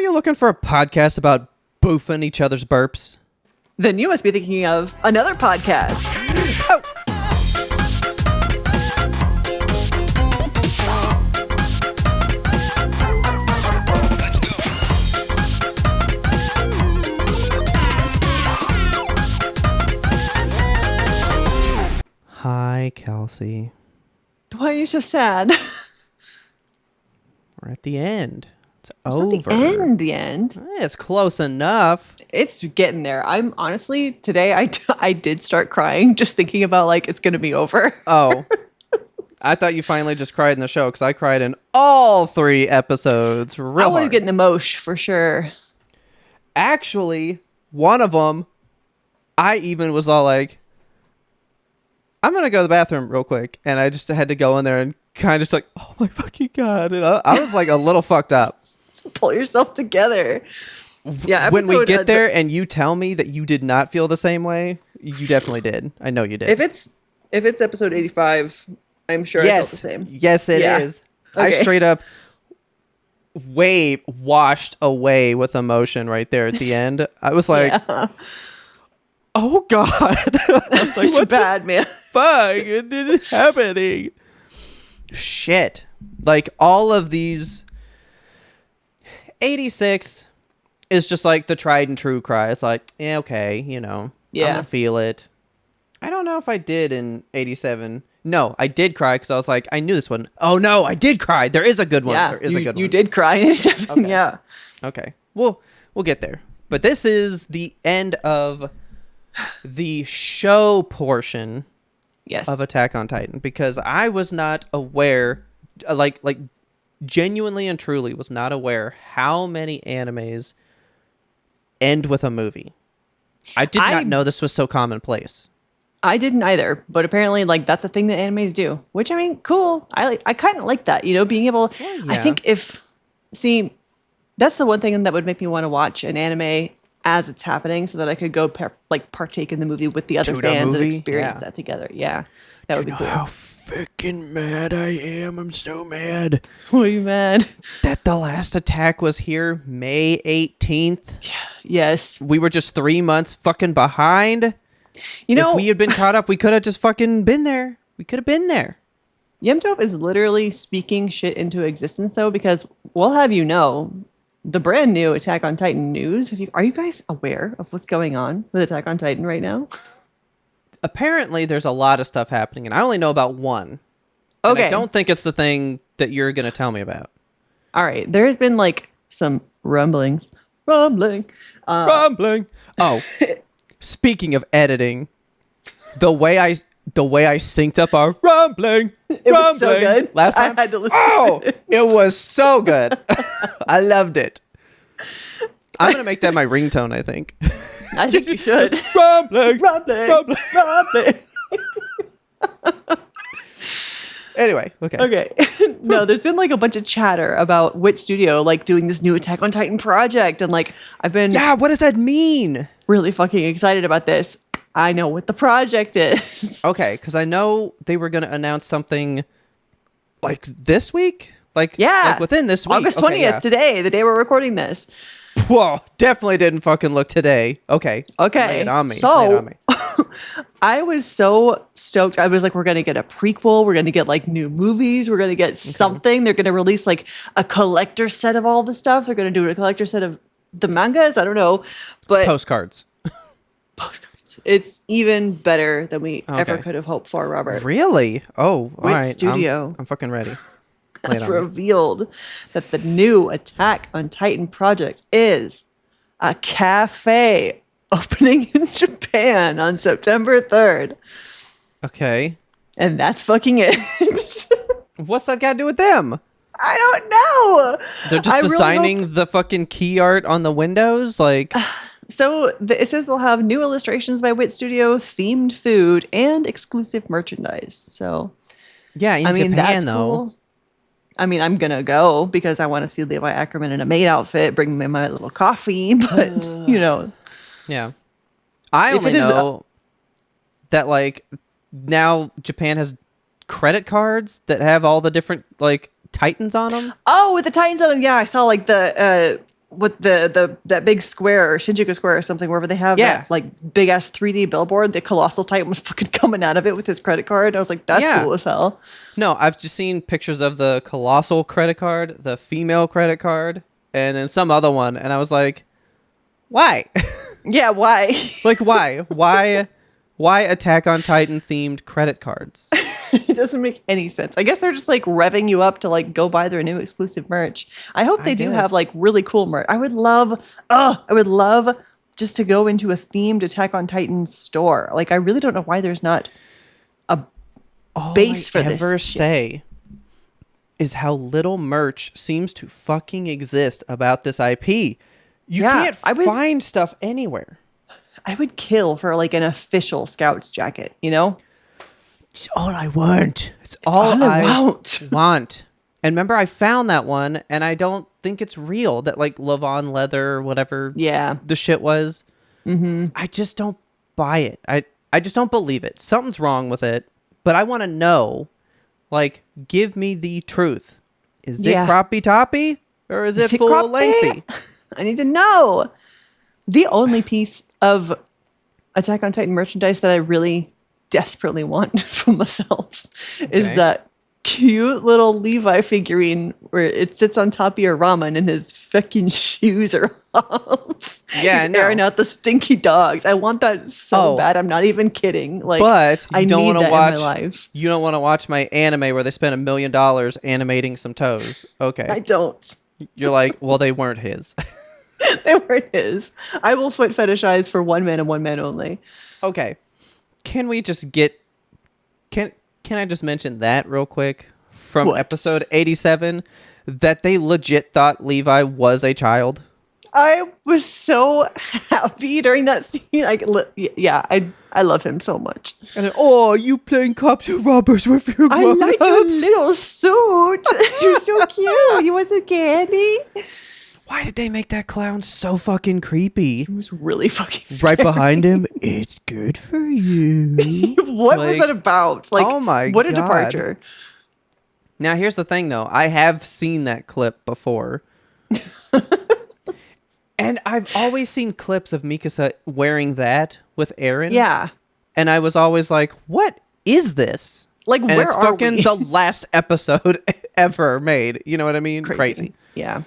you looking for a podcast about boofing each other's burps? Then you must be thinking of another podcast. Oh! Hi, Kelsey. Why are you so sad? We're at the end. It's Not over. the end. It's close enough. It's getting there. I'm honestly, today I did start crying just thinking about like it's going to be over. Oh. I thought you finally just cried in the show because I cried in all 3 episodes. Real I want to hard. get an emotion for sure. Actually, one of them, I even was all like, I'm going to go to the bathroom real quick. And I just had to go in there and kind of just like, oh my fucking God. And I was like a little fucked up. Pull yourself together. Yeah. When we get there and you tell me that you did not feel the same way, you definitely did. I know you did. If it's episode 85, I'm sure I felt the same. Yes, it is. Okay. I straight up washed away with emotion right there at the end. I was like, oh God. I was like, It's bad, man. Fuck, it is happening. Shit. Like all of these 86 is just like the tried and true cry. It's like, yeah, okay, I'm gonna feel it. I don't know if I did in 87. No, I did cry because I was like, I knew this one. Oh no, I did cry. There is a good one. Yeah, there is a good one. You did cry in 87. Okay. Yeah. Okay. We'll get there. But this is the end of the show portion of Attack on Titan because I was not aware, like genuinely and truly was not aware how many animes end with a movie. I did not know this was so commonplace. I didn't either, but apparently like that's a thing that animes do, which I mean, cool. I kind of like that, being able, I think that's the one thing that would make me want to watch an anime as it's happening so that I could go partake in the movie with the other fans and experience that together. Yeah. That would be cool. How fucking mad I am. I'm so mad. What are you mad? That the last attack was here May 18th. Yes. We were just 3 months fucking behind. If we had been caught up, we could have just fucking been there. We could have been there. YMBToAP is literally speaking shit into existence, though, because we'll have you know, the brand new Attack on Titan news. Are you guys aware of what's going on with Attack on Titan right now? Apparently, there's a lot of stuff happening, and I only know about one. Okay. And I don't think it's the thing that you're going to tell me about. All right. There has been like some rumblings. Rumbling. Oh. Speaking of editing, the way I synced up our rumbling, was so good. Last time I had to listen to it. It was so good. I loved it. I'm gonna make that my ringtone. I think. I think you should. Just rumbling. Anyway, okay. No, there's been like a bunch of chatter about Wit Studio like doing this new Attack on Titan project, and like I've been what does that mean? Really fucking excited about this. I know what the project is. Okay, because I know they were gonna announce something like this week, like within this week, August 20th, today, the day we're recording this. Whoa, definitely didn't fucking look today. Okay. Lay it on me. So, I was so stoked. I was like, we're going to get a prequel. We're going to get like new movies. We're going to get something. They're going to release like a collector set of all the stuff. They're going to do a collector set of the mangas. I don't know. But postcards. It's even better than we ever could have hoped for, Robert. Really? Oh, all right. Studio. I'm fucking ready. Has revealed that the new Attack on Titan project is a cafe opening in Japan on September 3rd. Okay. And that's fucking it. What's that got to do with them? I don't know. They're just designing the fucking key art on the windows? Like... So it says they'll have new illustrations by Wit Studio, themed food, and exclusive merchandise. So... Yeah, in Japan, that's though. Cool. I mean, I'm going to go because I want to see Levi Ackerman in a maid outfit, bring me my little coffee, but, Yeah. I only know that, like, now Japan has credit cards that have all the different, like, Titans on them. Oh, with the Titans on them. Yeah, I saw, like, the with that big square, Shinjuku Square or something, wherever they have that like big ass 3D billboard, the Colossal Titan was fucking coming out of it with his credit card. I was like, that's cool as hell. No, I've just seen pictures of the Colossal credit card, the female credit card, and then some other one, and I was like, why? Yeah, why? Like, why? Why Attack on Titan themed credit cards? It doesn't make any sense. I guess they're just like revving you up to like go buy their new exclusive merch. I hope they do have like really cool merch. I would love just to go into a themed Attack on Titan store. Like, I really don't know why there's not a base for this. All I ever say is how little merch seems to fucking exist about this IP. You can't find stuff anywhere. I would kill for like an official Scouts jacket, you know? It's all I want. It's all I want. And remember, I found that one, and I don't think it's real. That like Levon leather or whatever the shit was. Mm-hmm. I just don't buy it. I just don't believe it. Something's wrong with it. But I want to know, like, give me the truth. Is it croppy toppy or is it full lengthy? I need to know. The only piece of Attack on Titan merchandise that I really desperately want for myself is that cute little Levi figurine where it sits on top of your ramen and his fucking shoes are off. Yeah, he's airing out the stinky dogs. I want that so bad. I'm not even kidding. Like, but you I don't need that watch, in my life. You don't want to watch my anime where they spent $1 million animating some toes. Okay. I don't. You're like, well, they weren't his. They weren't his. I will foot fetishize for one man and one man only. Okay. Can we just get... Can I just mention that real quick? From episode 87, that they legit thought Levi was a child. I was so happy during that scene. I love him so much. And then, you playing cops and robbers with your grown-ups? I like your little suit. You're so cute. You want some candy? Why did they make that clown so fucking creepy? It was really fucking scary. Right behind him, it's good for you. What was that about? Like, oh my what God. A departure. Now, here's the thing, though. I have seen that clip before. And I've always seen clips of Mikasa wearing that with Eren. Yeah. And I was always like, what is this? Like, and where it's are fucking we? the last episode ever made. You know what I mean? Crazy. Yeah.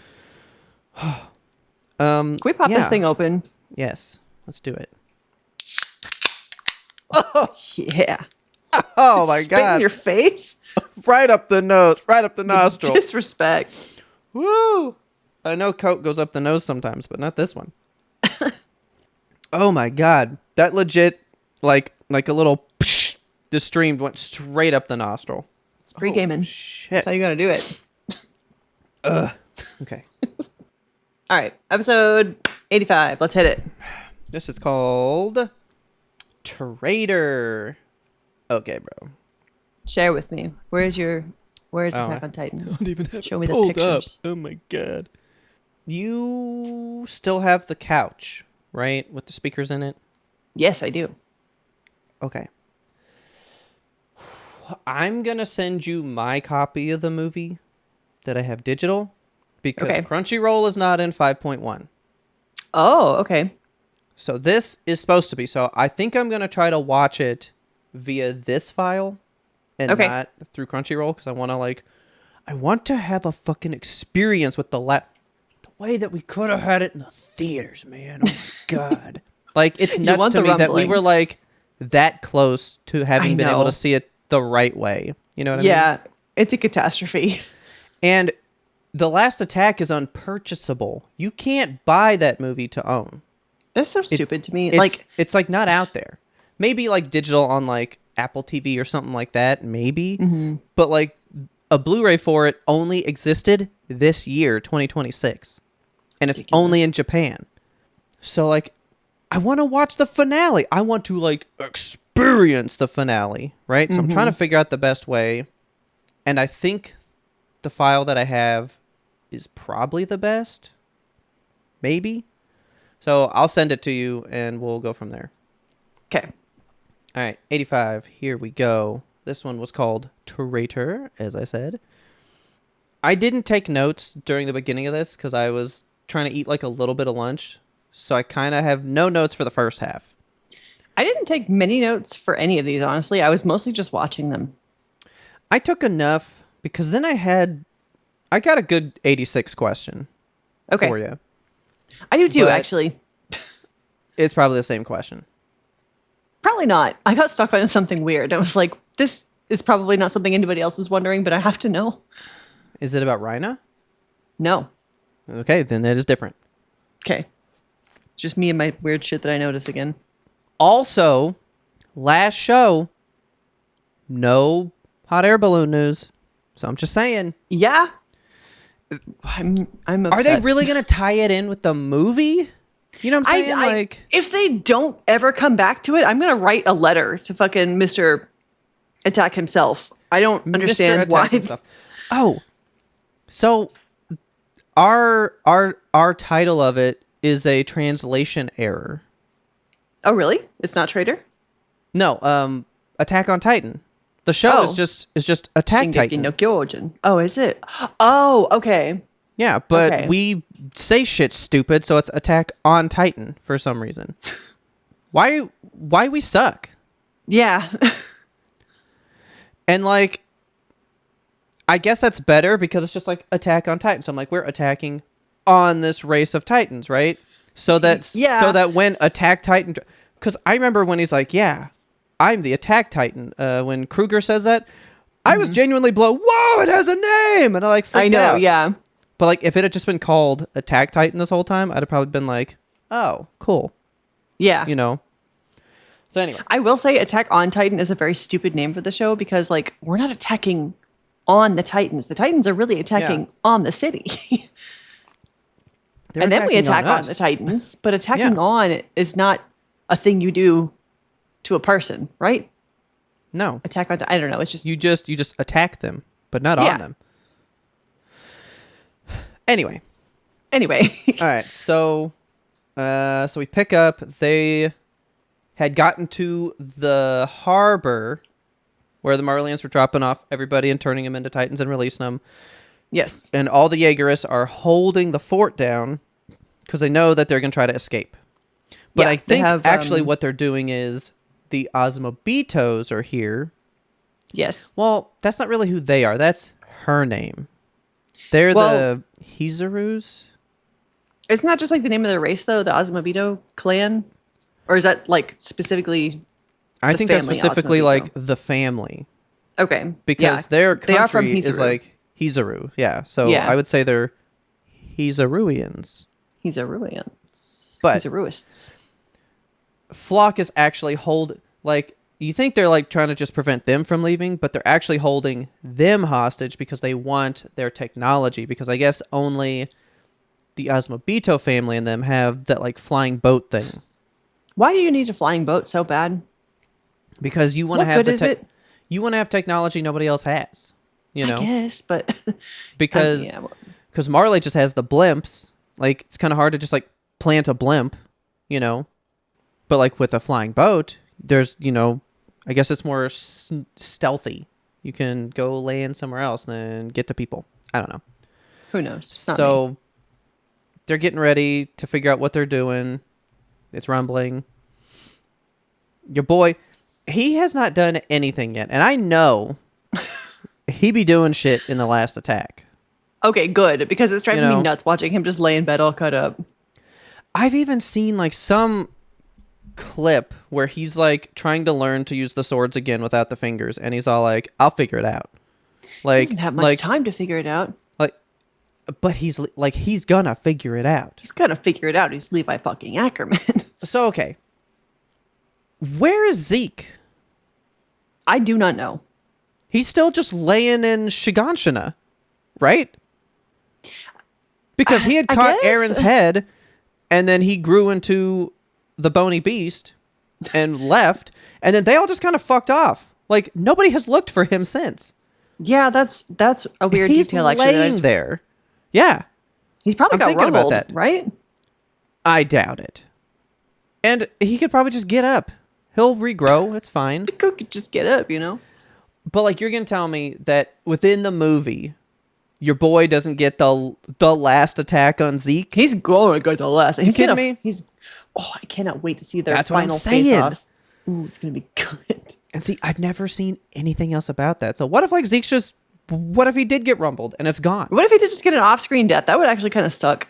Can we pop this thing open? Yes. Let's do it. Oh, yeah. Oh, my God. Spit in your face? Right up the nose. Right up the nostril. Disrespect. Woo! I know Coke goes up the nose sometimes, but not this one. Oh, my God. That legit, like a little... Psh, the stream went straight up the nostril. It's pre-gaming. Shit. That's how you gotta do it. Okay. All right, episode 85. Let's hit it. This is called Traitor. Okay, bro. Share with me. Where's Attack on Titan? I don't even have Show me the Up. pictures. Oh my God. You still have the couch, right? With the speakers in it? Yes, I do. Okay. I'm going to send you my copy of the movie that I have digital. Because Crunchyroll is not in 5.1. Oh, okay. So this is supposed to be. So I think I'm going to try to watch it via this file and not through Crunchyroll. Because I want to have a fucking experience with the way that we could have had it in the theaters, man. Oh my God. Like, it's nuts to me that we were like that close to having been able to see it the right way. You know what I mean? Yeah, it's a catastrophe. And... The Last Attack is unpurchasable. You can't buy that movie to own. That's so stupid to me. It's like not out there. Maybe like digital on like Apple TV or something like that. Maybe. Mm-hmm. But like a Blu-ray for it only existed this year, 2026. And it's only in Japan. So like, I want to watch the finale. I want to like experience the finale, right? So I'm trying to figure out the best way. And I think the file that I have is probably the best. Maybe. So I'll send it to you and we'll go from there. Okay. All right. 85. Here we go. This one was called Traitor, as I said. I didn't take notes during the beginning of this because I was trying to eat like a little bit of lunch, so I kind of have no notes for the first half. I didn't take many notes for any of these, honestly. I was mostly just watching them. I took enough because then I got a good 86 question for you. I do too, actually. It's probably the same question. Probably not. I got stuck on something weird. I was like, this is probably not something anybody else is wondering, but I have to know. Is it about Rhina? No. Okay, then that is different. Okay. Just me and my weird shit that I notice again. Also, last show, no hot air balloon news. So I'm just saying. Yeah. I'm upset. Are they really going to tie it in with the movie? You know what I'm saying? If they don't ever come back to it, I'm going to write a letter to fucking Mr. Attack himself. I don't understand why. Oh. So our title of it is a translation error. Oh, really? It's not Traitor? No, Attack on Titan. The show is just Attack Shingeki Titan. no Kyojin. Oh, is it? Oh, okay. Yeah, but we say shit stupid, so it's Attack on Titan for some reason. Why we suck? Yeah. And like, I guess that's better because it's just like Attack on Titan. So I'm like, we're attacking on this race of Titans, right? So that when Attack Titan, because I remember when he's like, yeah, I'm the Attack Titan. When Kruger says that, I was genuinely blown. Whoa, it has a name, and I like freaked out. Yeah. But like, if it had just been called Attack Titan this whole time, I'd have probably been like, oh, cool. Yeah. You know. So anyway, I will say Attack on Titan is a very stupid name for the show because like we're not attacking on the Titans. The Titans are really attacking on the city. And then we attack on the Titans, but attacking on is not a thing you do to a person, right? No. Attack on, I don't know. It's just you just attack them, but not on them. Anyway. All right. So we pick up. They had gotten to the harbor where the Marlians were dropping off everybody and turning them into Titans and releasing them. Yes. And all the Jaegerists are holding the fort down because they know that they're going to try to escape. But I think actually what they're doing is the Osmobitos are here. Yes. Well, that's not really who they are. That's her name. They're the Hizurus. Isn't that just like the name of their race, though? The Osmobito clan? Or is that like specifically I think that's specifically Osmobito? Like the family. Okay. Because their country is like Hizuru. Yeah. So I would say they're Hizuruians. But Hizuruists. Flock is actually you think they're like trying to just prevent them from leaving, but they're actually holding them hostage because they want their technology, because I guess only the Osmobito family and them have that like flying boat thing. Why do you need a flying boat so bad? Because you want to have you want to have technology nobody else has, you know? I guess, but because Marley just has the blimps. Like it's kind of hard to just like plant a blimp, you know? But like with a flying boat, there's, you know, I guess it's more stealthy. You can go land somewhere else and then get to people. I don't know. Who knows? So they're getting ready to figure out what they're doing. It's rumbling. Your boy, he has not done anything yet. And I know he be doing shit in the last attack. Okay, good. Because it's driving me nuts watching him just lay in bed all cut up. I've even seen like some clip where he's like trying to learn to use the swords again without the fingers, and he's all like, I'll figure it out. Like he doesn't have much time to figure it out. Like, but he's gonna figure it out. He's gonna figure it out. He's Levi fucking Ackerman. So okay, where is Zeke? I do not know. He's still just laying in Shiganshina, right? Because he had caught Aaron's head, and then he grew into the bony beast and left, and then they all just kind of fucked off. Like nobody has looked for him since. Yeah, that's a weird detail. Actually, he's laying there. Yeah, he's probably got rumbled, right? I doubt it. And he could probably just get up. He'll regrow. It's fine. He could just get up, you know. But like, you're gonna tell me that within the movie, your boy doesn't get the last attack on Zeke. He's going to go to the last. You kidding me? I cannot wait to see their That's what I'm final saying. face-off. Ooh, it's going to be good. And see, I've never seen anything else about that. So what if like Zeke's just, what if he did get rumbled and it's gone? What if he did just get an off-screen death? That would actually kind of suck.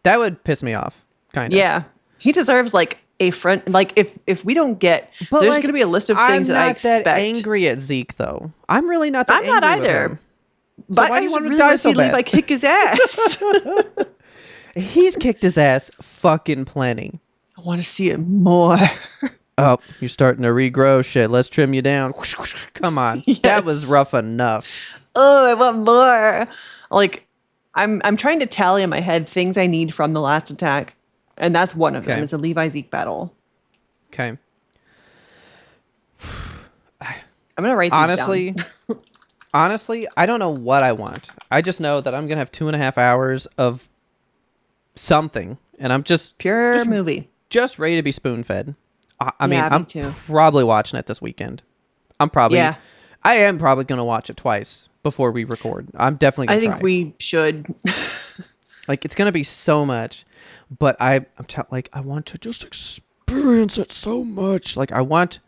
That would piss me off, kind of. Yeah. He deserves like a friend. Like if we don't get, but there's like, going to be a list of things that I expect. I'm not that angry at Zeke though. I'm really not that angry I'm not either. With him. But so why I do you want really to die want to so see bad? Levi kick his ass. He's kicked his ass fucking plenty. I want to see it more. Oh, you're starting to regrow shit. Let's trim you down. Come on. Yes. That was rough enough. Oh, I want more. Like, I'm trying to tally in my head things I need from the last attack. And that's one of them. It's a Levi Zeke battle. Okay. I'm going to write these down. Honestly, I don't know what I want. I just know that I'm going to have 2.5 hours of something. And I'm just... Pure movie. Just ready to be spoon-fed. I mean, I'm too. Probably watching it this weekend. I am probably going to watch it twice before we record. I'm definitely going to try. I think we should. Like, it's going to be so much. But I want to just experience it so much. Like, I want,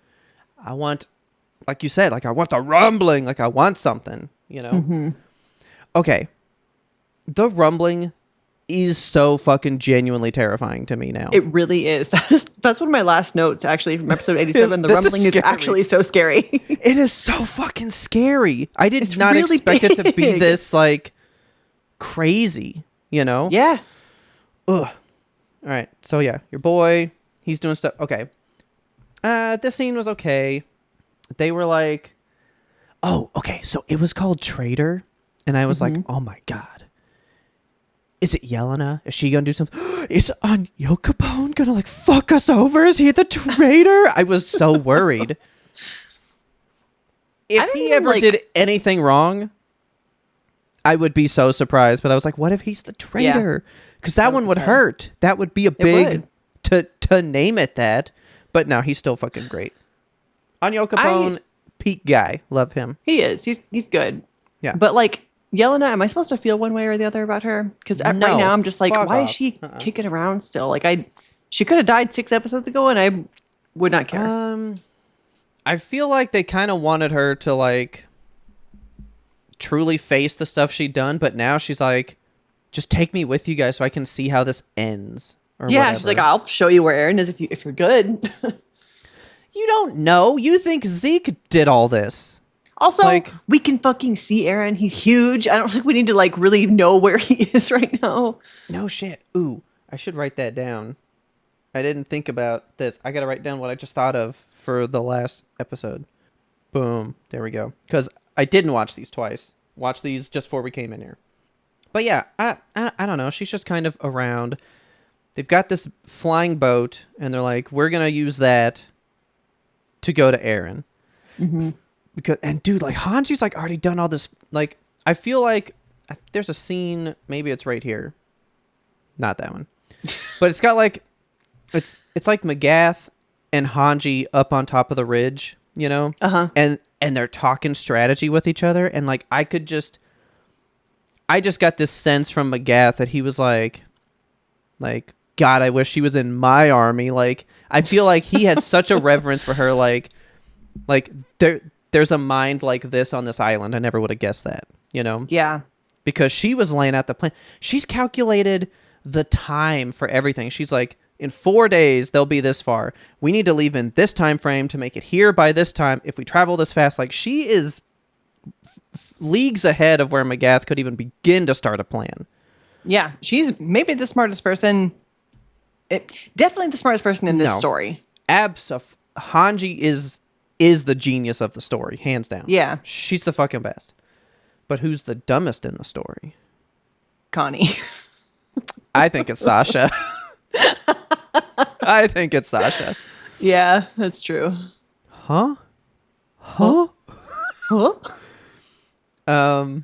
like you said, like, I want the rumbling. Like, I want something, you know? Mm-hmm. Okay. The rumbling is so fucking genuinely terrifying to me now. It really is. That's one of my last notes, actually, from episode 87. The rumbling is actually so scary. It is so fucking scary. I did not really expect it to be this, like, crazy, you know? Yeah. Ugh. All right. So, yeah, your boy, he's doing stuff. Okay. This scene was okay. They were like, oh, okay. So it was called Traitor. And I was like, oh, my God. Is it Yelena? Is she gonna do something? Is Anya Capone gonna like fuck us over? Is he the traitor? I was so worried. If he ever did anything wrong, I would be so surprised. But I was like, what if he's the traitor? Because that one would hurt. That would be a big to name it that. But no, he's still fucking great. Anya Capone, peak guy. Love him. He is. He's good. Yeah. But like Yelena, am I supposed to feel one way or the other about her? Because right now I'm just like, why is she kicking around still? Like she could have died 6 episodes ago, and I would not care. I feel like they kind of wanted her to like truly face the stuff she'd done, but now she's like, just take me with you guys so I can see how this ends. Or whatever. She's like, I'll show you where Aaron is if you're good. You don't know. You think Zeke did all this. Also, like, we can fucking see Aaron. He's huge. I don't think we need to like really know where he is right now. No shit. Ooh, I should write that down. I didn't think about this. I got to write down what I just thought of for the last episode. Boom. There we go. Because I didn't watch these twice. Watch these just before we came in here. But yeah, I don't know. She's just kind of around. They've got this flying boat, and they're like, we're going to use that to go to Aaron. Mm-hmm. Because, and dude, like Hanji's like already done all this. Like, I feel like there's a scene, maybe it's right here. Not that one. But it's got like, it's like Magath and Hanji up on top of the ridge, you know? Uh-huh. And they're talking strategy with each other. And like, I just got this sense from Magath that he was like, God, I wish he was in my army. Like, I feel like he had such a reverence for her. Like there's a mind like this on this island. I never would have guessed that, you know? Yeah. Because she was laying out the plan. She's calculated the time for everything. She's like, in 4 days, they'll be this far. We need to leave in this time frame to make it here by this time. If we travel this fast, like she is leagues ahead of where Magath could even begin to start a plan. Yeah. She's maybe the smartest person. Definitely the smartest person in this story. Hanji is the genius of the story, hands down. Yeah. She's the fucking best. But who's the dumbest in the story? Connie. I think it's Sasha. I think it's Sasha. Yeah, that's true. Huh? Huh? So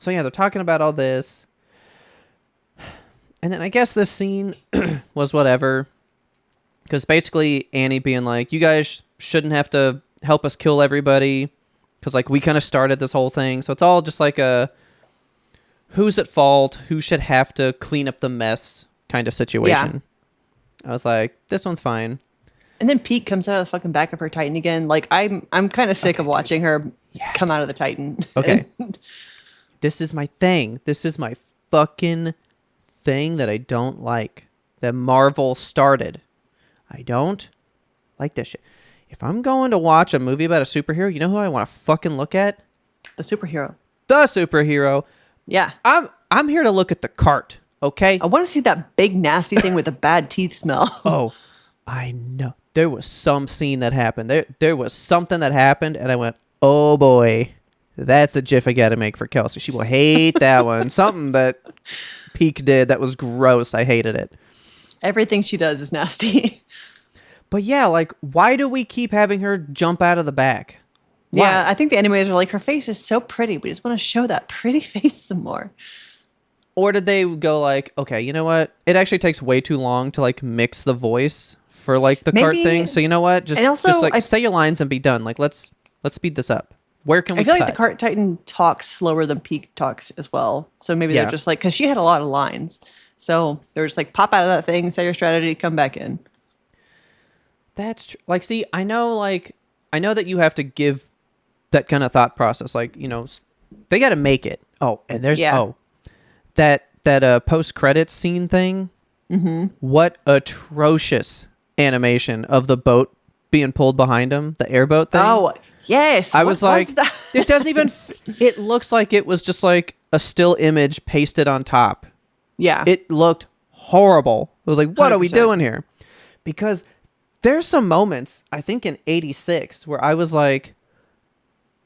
yeah, they're talking about all this. And then I guess this scene was whatever. Because basically Annie being like, you guys shouldn't have to help us kill everybody. Because like we kind of started this whole thing. So it's all just like a who's at fault, who should have to clean up the mess kind of situation. Yeah. I was like, this one's fine. And then Pete comes out of the fucking back of her Titan again. Like, I'm kind of sick of watching her come out of the Titan. Okay. This is my thing. This is my fucking thing that I don't like. That Marvel started. I don't like this shit. If I'm going to watch a movie about a superhero, you know who I want to fucking look at? The superhero. The superhero. Yeah. I'm here to look at the cart, okay? I want to see that big nasty thing with the bad teeth smell. Oh, I know. There was some scene that happened. There was something that happened, and I went, oh boy, that's a gif I got to make for Kelsey. She will hate that one. Something that Peak did that was gross. I hated it. Everything she does is nasty. But yeah, like, why do we keep having her jump out of the back? Why? Yeah, I think the animators are like, her face is so pretty. We just want to show that pretty face some more. Or did they go like, okay, you know what? It actually takes way too long to like mix the voice for like the cart thing. So you know what? Just like say your lines and be done. Like let's speed this up. Where can we? I feel cut? like the Cart Titan talks slower than Peak talks as well. So maybe they're just like, because she had a lot of lines. So they're just like, pop out of that thing, say your strategy, come back in. That's true. Like, see, I know that you have to give that kind of thought process. Like, you know, they got to make it. Oh, and there's that post credits scene thing. Mm-hmm. What atrocious animation of the boat being pulled behind him, the airboat thing. Oh, yes. I was like, it doesn't even. It looks like it was just like a still image pasted on top. Yeah, it looked horrible. It was like, what 100%. Are we doing here? Because there's some moments, I think in '86, where I was like,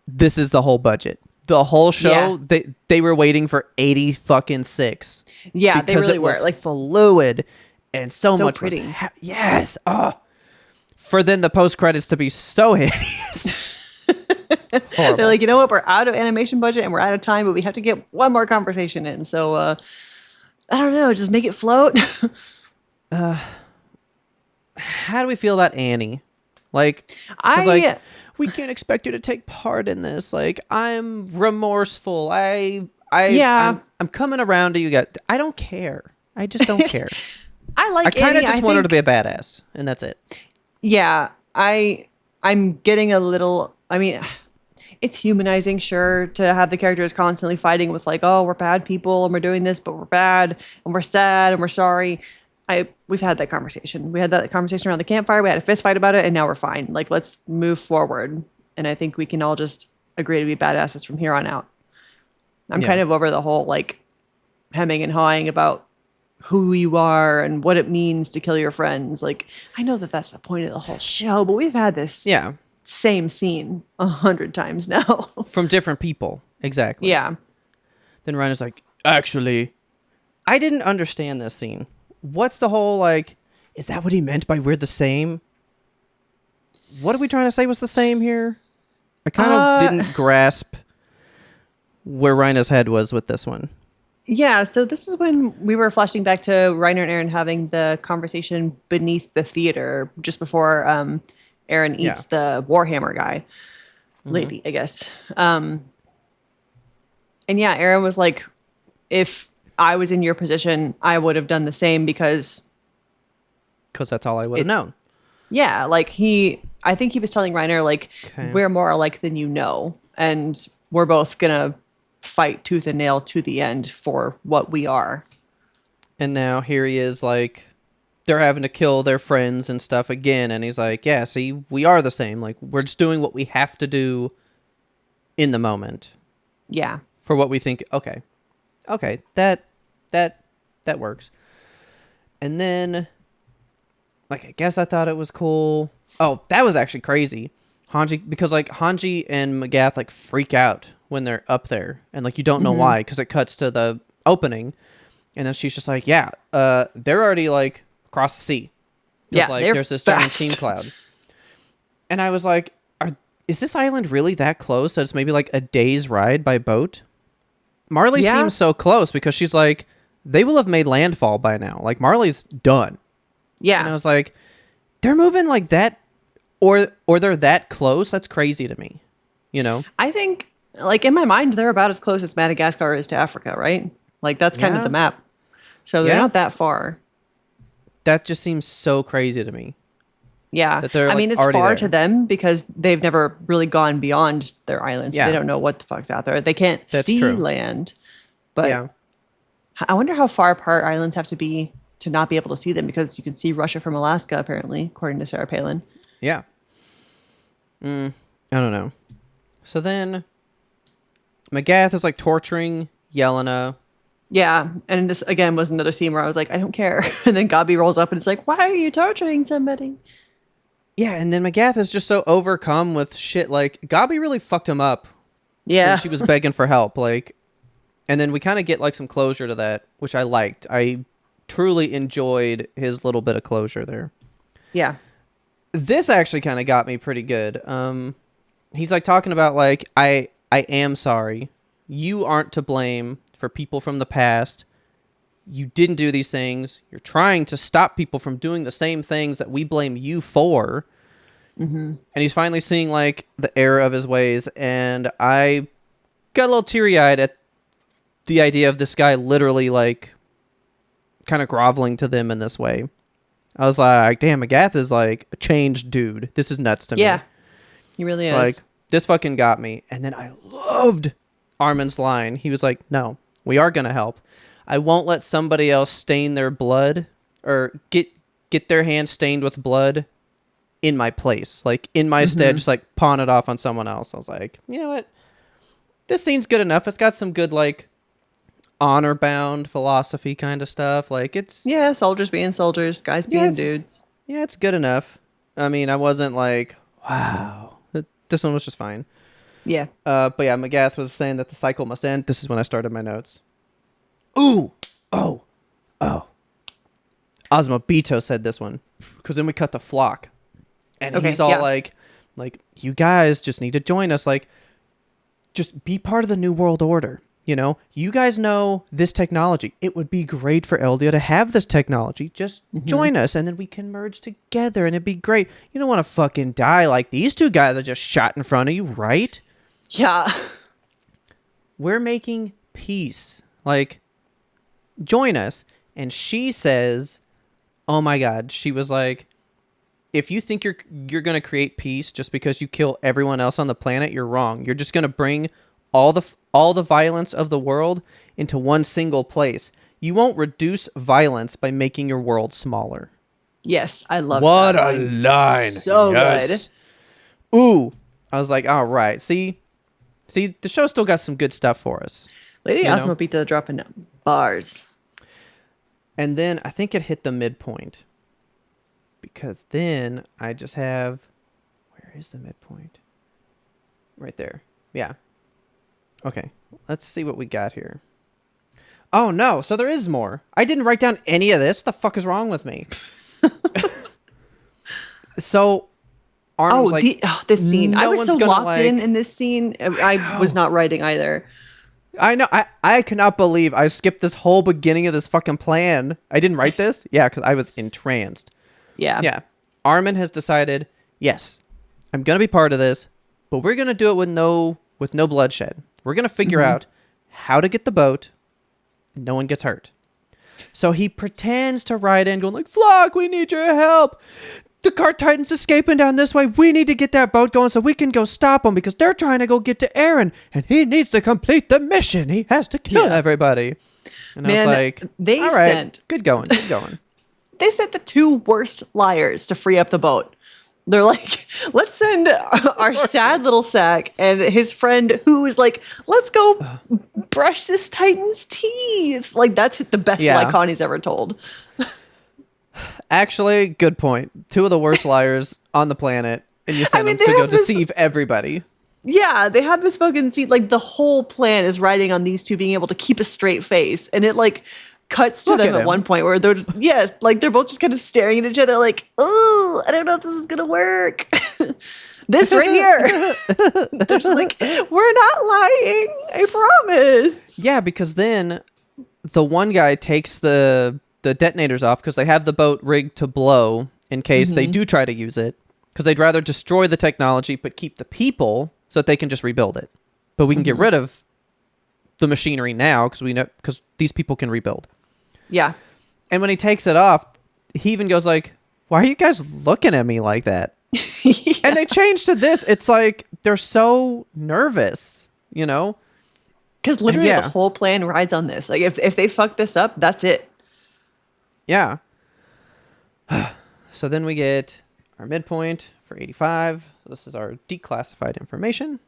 this is the whole budget. The whole show, they were waiting for 80 fucking 6. Yeah, they really were. Like fluid and so much pretty. Yes. Oh. For then the post credits to be so hideous. They're like, you know what? We're out of animation budget and we're out of time, but we have to get one more conversation in. So I don't know, just make it float. How do we feel about Annie? Like, we can't expect you to take part in this. Like, I'm remorseful. I'm coming around to you guys. I don't care. I just don't care. I kind of just want her to be a badass, and that's it. Yeah, I'm getting a little. I mean, it's humanizing, sure, to have the characters constantly fighting with like, oh, we're bad people and we're doing this, but we're bad and we're sad and we're sorry. We've had that conversation. We had that conversation around the campfire. We had a fist fight about it, and now we're fine. Like, let's move forward. And I think we can all just agree to be badasses from here on out. I'm kind of over the whole like hemming and hawing about who you are and what it means to kill your friends. Like, I know that that's the point of the whole show, but we've had this same scene 100 times now from different people. Exactly. Yeah. Then Ryan is like, actually, I didn't understand this scene. What's the whole, like, is that what he meant by we're the same? What are we trying to say was the same here? I kind of didn't grasp where Rhina's head was with this one. Yeah, so this is when we were flashing back to Reiner and Aaron having the conversation beneath the theater just before Aaron eats the Warhammer guy. Lady, I guess. And yeah, Aaron was like, if I was in your position, I would have done the same because that's all I would have known. Yeah, like I think he was telling Reiner, like, we're more alike than you know, and we're both gonna fight tooth and nail to the end for what we are. And now here he is, like, they're having to kill their friends and stuff again, and he's like, yeah, see, we are the same. Like, we're just doing what we have to do in the moment. Yeah. For what we think, okay, that works. And then, like, I guess I thought it was cool. Oh, that was actually crazy. Because like Hanji and Magath like freak out when they're up there, and like you don't know why, because it cuts to the opening, and then she's just like, yeah, they're already like across the sea. Yeah, like there's this giant steam cloud. And I was like, is this island really that close? So it's maybe like a day's ride by boat? Marley seems so close because she's like, they will have made landfall by now. Like, Marley's done. Yeah. And I was like, they're moving like that, or they're that close? That's crazy to me. You know? I think Like in my mind, they're about as close as Madagascar is to Africa, right? Like that's kind of the map. So they're not that far. That just seems so crazy to me. Yeah. That they're, I mean, like, it's far there. to them because they've never really gone beyond their islands. So they don't know what the fuck's out there. They can't see land. But I wonder how far apart islands have to be to not be able to see them, because you can see Russia from Alaska, apparently, according to Sarah Palin. Yeah. I don't know. So then Magath is like torturing Yelena. Yeah. And this, again, was another scene where I was like, I don't care. And then Gabi rolls up and it's like, why are you torturing somebody? Yeah, and then Magath is just so overcome with shit. Like, Gabi really fucked him up. Yeah. When she was begging for help. Like, and then we kind of get like some closure to that, which I liked. I truly enjoyed his little bit of closure there. Yeah. This actually kind of got me pretty good. He's like talking about like, I am sorry. You aren't to blame for people from the past. You didn't do these things. You're trying to stop people from doing the same things that we blame you for. Mm-hmm. And he's finally seeing like the error of his ways. And I got a little teary-eyed at the idea of this guy literally like kind of groveling to them in this way. I was like, damn, Magath is like a changed dude. This is nuts to me. Yeah, he really is. Like, this fucking got me. And then I loved Armin's line. He was like, no, we are going to help. I won't let somebody else stain their blood or get their hands stained with blood in my place. Like, in my stead, just like pawn it off on someone else. I was like, you know what? This scene's good enough. It's got some good, like, honor-bound philosophy kind of stuff. Like, it's... Yeah, soldiers being soldiers, guys being dudes. Yeah, it's good enough. I mean, I wasn't like, wow. This one was just fine. Yeah. But yeah, Magath was saying that the cycle must end. This is when I started my notes. Ooh. Oh. YMBTo said this one. Because then we cut to Flock. And he's all like, you guys just need to join us. Like, just be part of the New World Order. You know, you guys know this technology. It would be great for Eldia to have this technology. Just join us, and then we can merge together, and it'd be great. You don't want to fucking die like these two guys are just shot in front of you, right? Yeah. We're making peace. Like, join us. And she says, oh my God, she was like, if you think you're going to create peace just because you kill everyone else on the planet, you're wrong. You're just going to bring all the violence of the world into one single place. You won't reduce violence by making your world smaller. Yes, I love that. What a line. So good. Ooh. I was like, all right. See, the show still got some good stuff for us. Lady YMBTo dropping bars. And then I think it hit the midpoint. Because then I just have... Where is the midpoint? Right there. Yeah. Okay, let's see what we got here. Oh, no. So there is more. I didn't write down any of this. What the fuck is wrong with me? So, Armin was like... this scene. I was so locked in this scene. I was not writing either. I know. I cannot believe I skipped this whole beginning of this fucking plan. I didn't write this? Yeah, because I was entranced. Yeah. Yeah. Armin has decided, yes, I'm going to be part of this, but we're going to do it with no bloodshed. We're going to figure out how to get the boat and no one gets hurt. So he pretends to ride in going like, Flock, we need your help. The Cart Titan's escaping down this way. We need to get that boat going so we can go stop them because they're trying to go get to Aaron and he needs to complete the mission. He has to kill everybody. And I was like, all right, good going. They sent the two worst liars to free up the boat. They're like, let's send our sad little sack and his friend who is like, let's go brush this Titan's teeth. Like, that's the best lie Connie's ever told. Actually, good point. Two of the worst liars on the planet, and you send them to go deceive everybody. Yeah, they have this fucking scene. Like, the whole plan is riding on these two being able to keep a straight face. And it, like, cuts to them at one point where they're they're both just kind of staring at each other like, oh, I don't know if this is gonna work. This right here. They're just like, we're not lying, I promise. Yeah, because then the one guy takes the detonators off because they have the boat rigged to blow in case they do try to use it, because they'd rather destroy the technology but keep the people so that they can just rebuild it. but we can get rid of the machinery now because these people can rebuild. Yeah. And when he takes it off, he even goes like, why are you guys looking at me like that? Yeah. And they change to this. It's like they're so nervous, you know? Because literally the whole plan rides on this. Like if they fuck this up, that's it. Yeah. So then we get our midpoint for 85. This is our declassified information.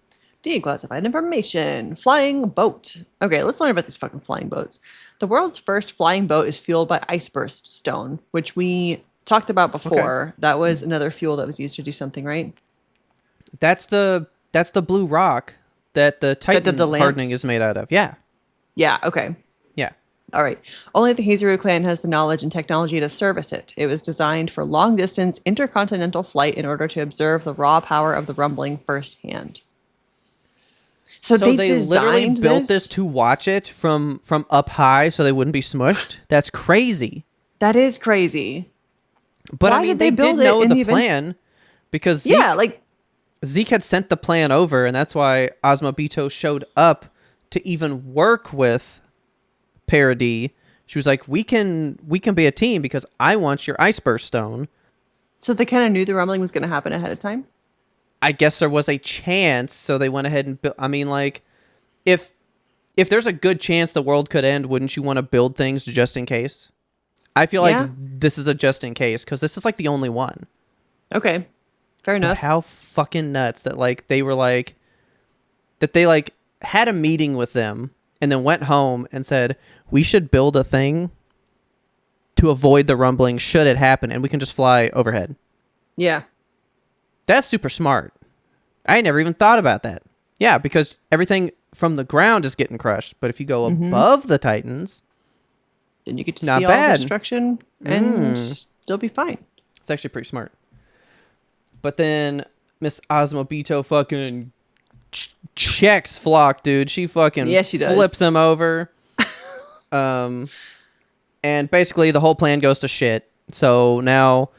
Declassified information. Flying boat. Okay, let's learn about these fucking flying boats. The world's first flying boat is fueled by iceburst stone, which we talked about before. Okay. That was another fuel that was used to do something, right? That's the blue rock that the Titan hardening is made out of. Yeah. Yeah, okay. Yeah. All right. Only the Hazaru clan has the knowledge and technology to service it. It was designed for long-distance intercontinental flight in order to observe the raw power of the rumbling firsthand. So they literally built this to watch it from up high so they wouldn't be smushed? That's crazy. That is crazy. But I mean, they did know the plan because Zeke had sent the plan over, and that's why YMBTo showed up to even work with Paradis. She was like, we can be a team because I want your iceburst stone. So they kind of knew the rumbling was going to happen ahead of time? I guess there was a chance, so they went ahead and built. I mean, like, if there's a good chance the world could end, wouldn't you want to build things just in case? I feel like this is a just in case because this is like the only one. Okay, fair enough. But how fucking nuts that they were like that they had a meeting with them and then went home and said we should build a thing to avoid the rumbling should it happen, and we can just fly overhead. Yeah. That's super smart. I never even thought about that. Yeah, because everything from the ground is getting crushed. But if you go above the Titans, then you get to see all the destruction and still be fine. It's actually pretty smart. But then Miss YMBTo fucking checks Flock, dude. She fucking she does. Flips him over. And basically the whole plan goes to shit. So now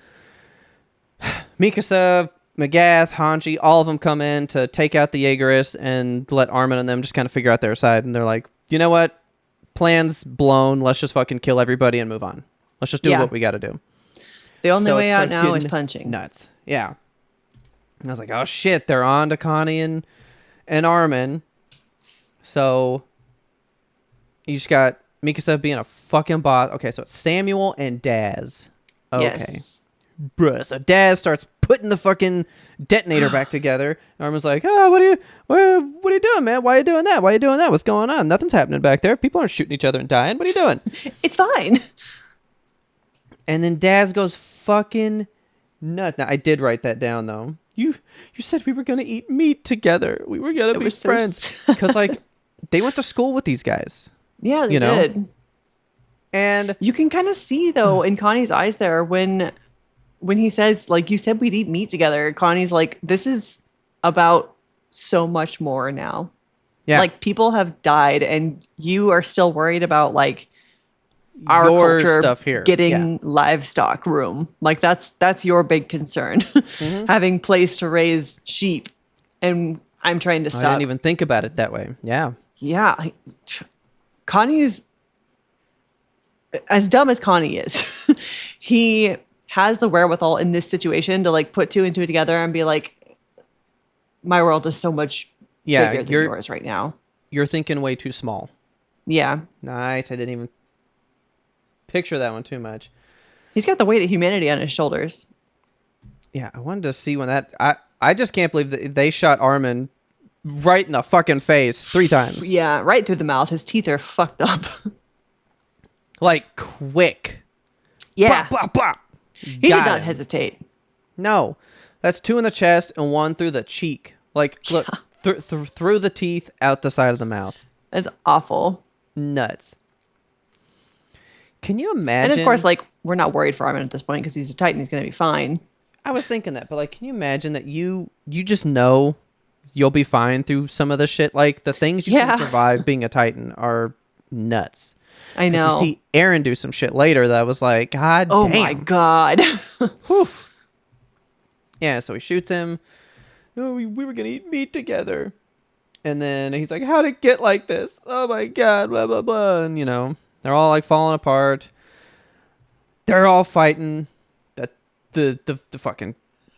Mikasa, Magath, Hanji, all of them come in to take out the Jaegerists and let Armin and them just kind of figure out their side. And they're like, you know what? Plan's blown. Let's just fucking kill everybody and move on. Let's just do what we got to do. The only way out now is punching. Nuts. Yeah. And I was like, oh shit, they're on to Connie and Armin. So you just got Mikasa being a fucking boss. Okay, so it's Samuel and Daz. Okay. Yes. Bruh. So Daz starts putting the fucking detonator back together. And Armin's like, oh, what are you doing, man? Why are you doing that? Why are you doing that? What's going on? Nothing's happening back there. People aren't shooting each other and dying. What are you doing? It's fine. And then Daz goes fucking nuts. Now, I did write that down, though. You said we were going to eat meat together. We were going to be friends. Because, they went to school with these guys. Yeah, they did. And you can kind of see, though, in Connie's eyes there, when he says, you said we'd eat meat together, Connie's like, this is about so much more now. Yeah. People have died, and you are still worried about, our culture stuff here getting livestock room. That's your big concern. Having place to raise sheep, and I'm trying to stop. I didn't even think about it that way. Yeah. Yeah. Connie's as dumb as Connie is. He has the wherewithal in this situation to put two and two together and be like, my world is so much bigger than yours right now. You're thinking way too small. Yeah. Nice. I didn't even picture that one too much. He's got the weight of humanity on his shoulders. Yeah, I wanted to see when that... I just can't believe that they shot Armin right in the fucking face 3 times. Yeah, right through the mouth. His teeth are fucked up. Quick. Yeah. Blah, blah, blah. He did not hesitate. No. That's 2 in the chest and 1 through the cheek. Look, through the teeth, out the side of the mouth. That's awful. Nuts. Can you imagine? And of course, we're not worried for Armin at this point because he's a Titan. He's going to be fine. I was thinking that, but can you imagine that you just know you'll be fine through some of the shit? The things you can survive being a Titan are nuts. I know. We see Eren do some shit later that was like, God damn. Oh my God. Whew. Yeah, so he shoots him. Oh, we were going to eat meat together. And then he's like, how'd it get like this? Oh my God, blah, blah, blah. And, they're all like falling apart. They're all fighting. That the fucking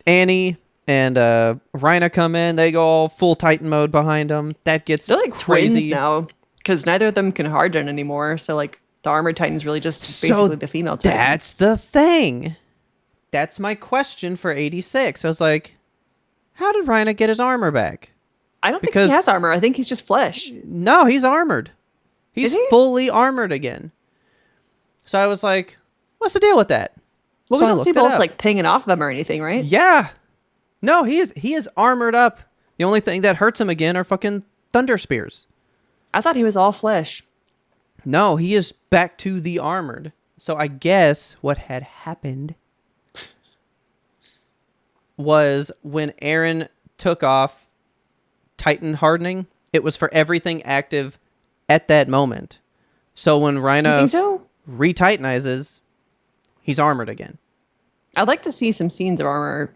Annie and Rhina come in. They go all full Titan mode behind them. That gets They're like crazy twins now because neither of them can harden anymore. So like the armored Titan's really just basically the female Titan. That's the thing. That's my question for 86. I was like, how did Rhina get his armor back? I don't think he has armor. I think he's just flesh. No, he's armored. He's fully armored again. So I was like, what's the deal with that? Well, we don't see bolts like pinging off them or anything, right? Yeah. No, he is armored up. The only thing that hurts him again are fucking thunder spears. I thought he was all flesh. No, he is back to the armored. So I guess what had happened was when Eren took off Titan hardening, it was for everything active at that moment. So when Rhina re-titanizes, he's armored again. I'd like to see some scenes of armor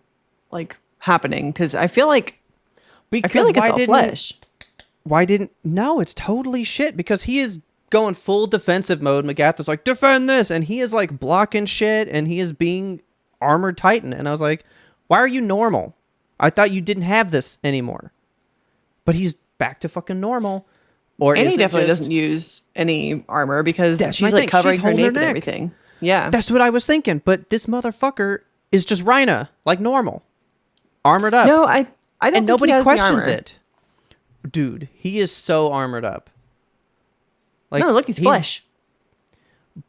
like happening because I feel like it's all flesh. No, it's totally shit because he is going full defensive mode. Magatha's like, defend this, and he is like blocking shit, and he is being armored Titan. And I was like, why are you normal? I thought you didn't have this anymore. But he's back to fucking normal. Or Annie definitely doesn't use any armor because she's like covering her nape and everything. Yeah. That's what I was thinking. But this motherfucker is just Rhina, like normal. Armored up. No, I don't think and nobody he has questions the armor. it. Dude, he is so armored up. Like, no, look, he's flesh.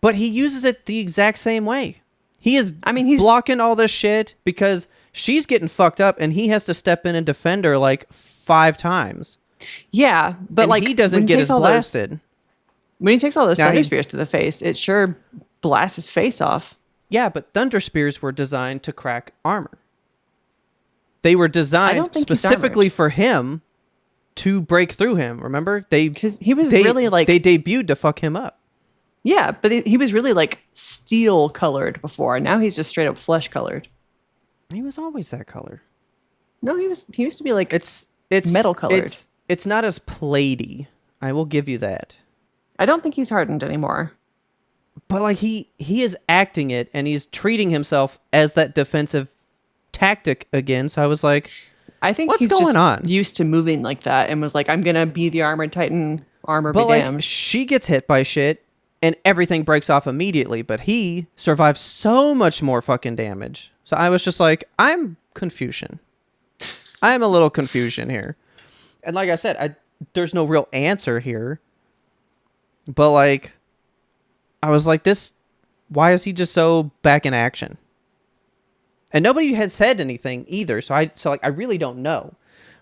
But he uses it the exact same way. He's blocking all this shit because she's getting fucked up and he has to step in and defend her like 5 times. Yeah, but and like he doesn't get as blasted. When he takes all those thunder spears to the face, it sure blasts his face off. Yeah, but thunder spears were designed to crack armor. They were designed specifically for him to break through him. Remember? Because he was really like... They debuted to fuck him up. Yeah, but he was really like steel colored before. Now he's just straight up flesh colored. He was always that color. No, he used to be like it's metal colored. It's not as platey. I will give you that. I don't think he's hardened anymore. But like he is acting it and he's treating himself as that defensive tactic again. So I was like, I think what's he's going just on? Used to moving like that and was like, I'm gonna be the armored Titan, armor but be like, damned. she gets hit by shit and everything breaks off immediately, but he survives so much more fucking damage. So I was just like, I'm confusion. I'm a little confusion here. And like I said, there's no real answer here. But like, I was like, why is he just so back in action? And nobody had said anything either, so I really don't know.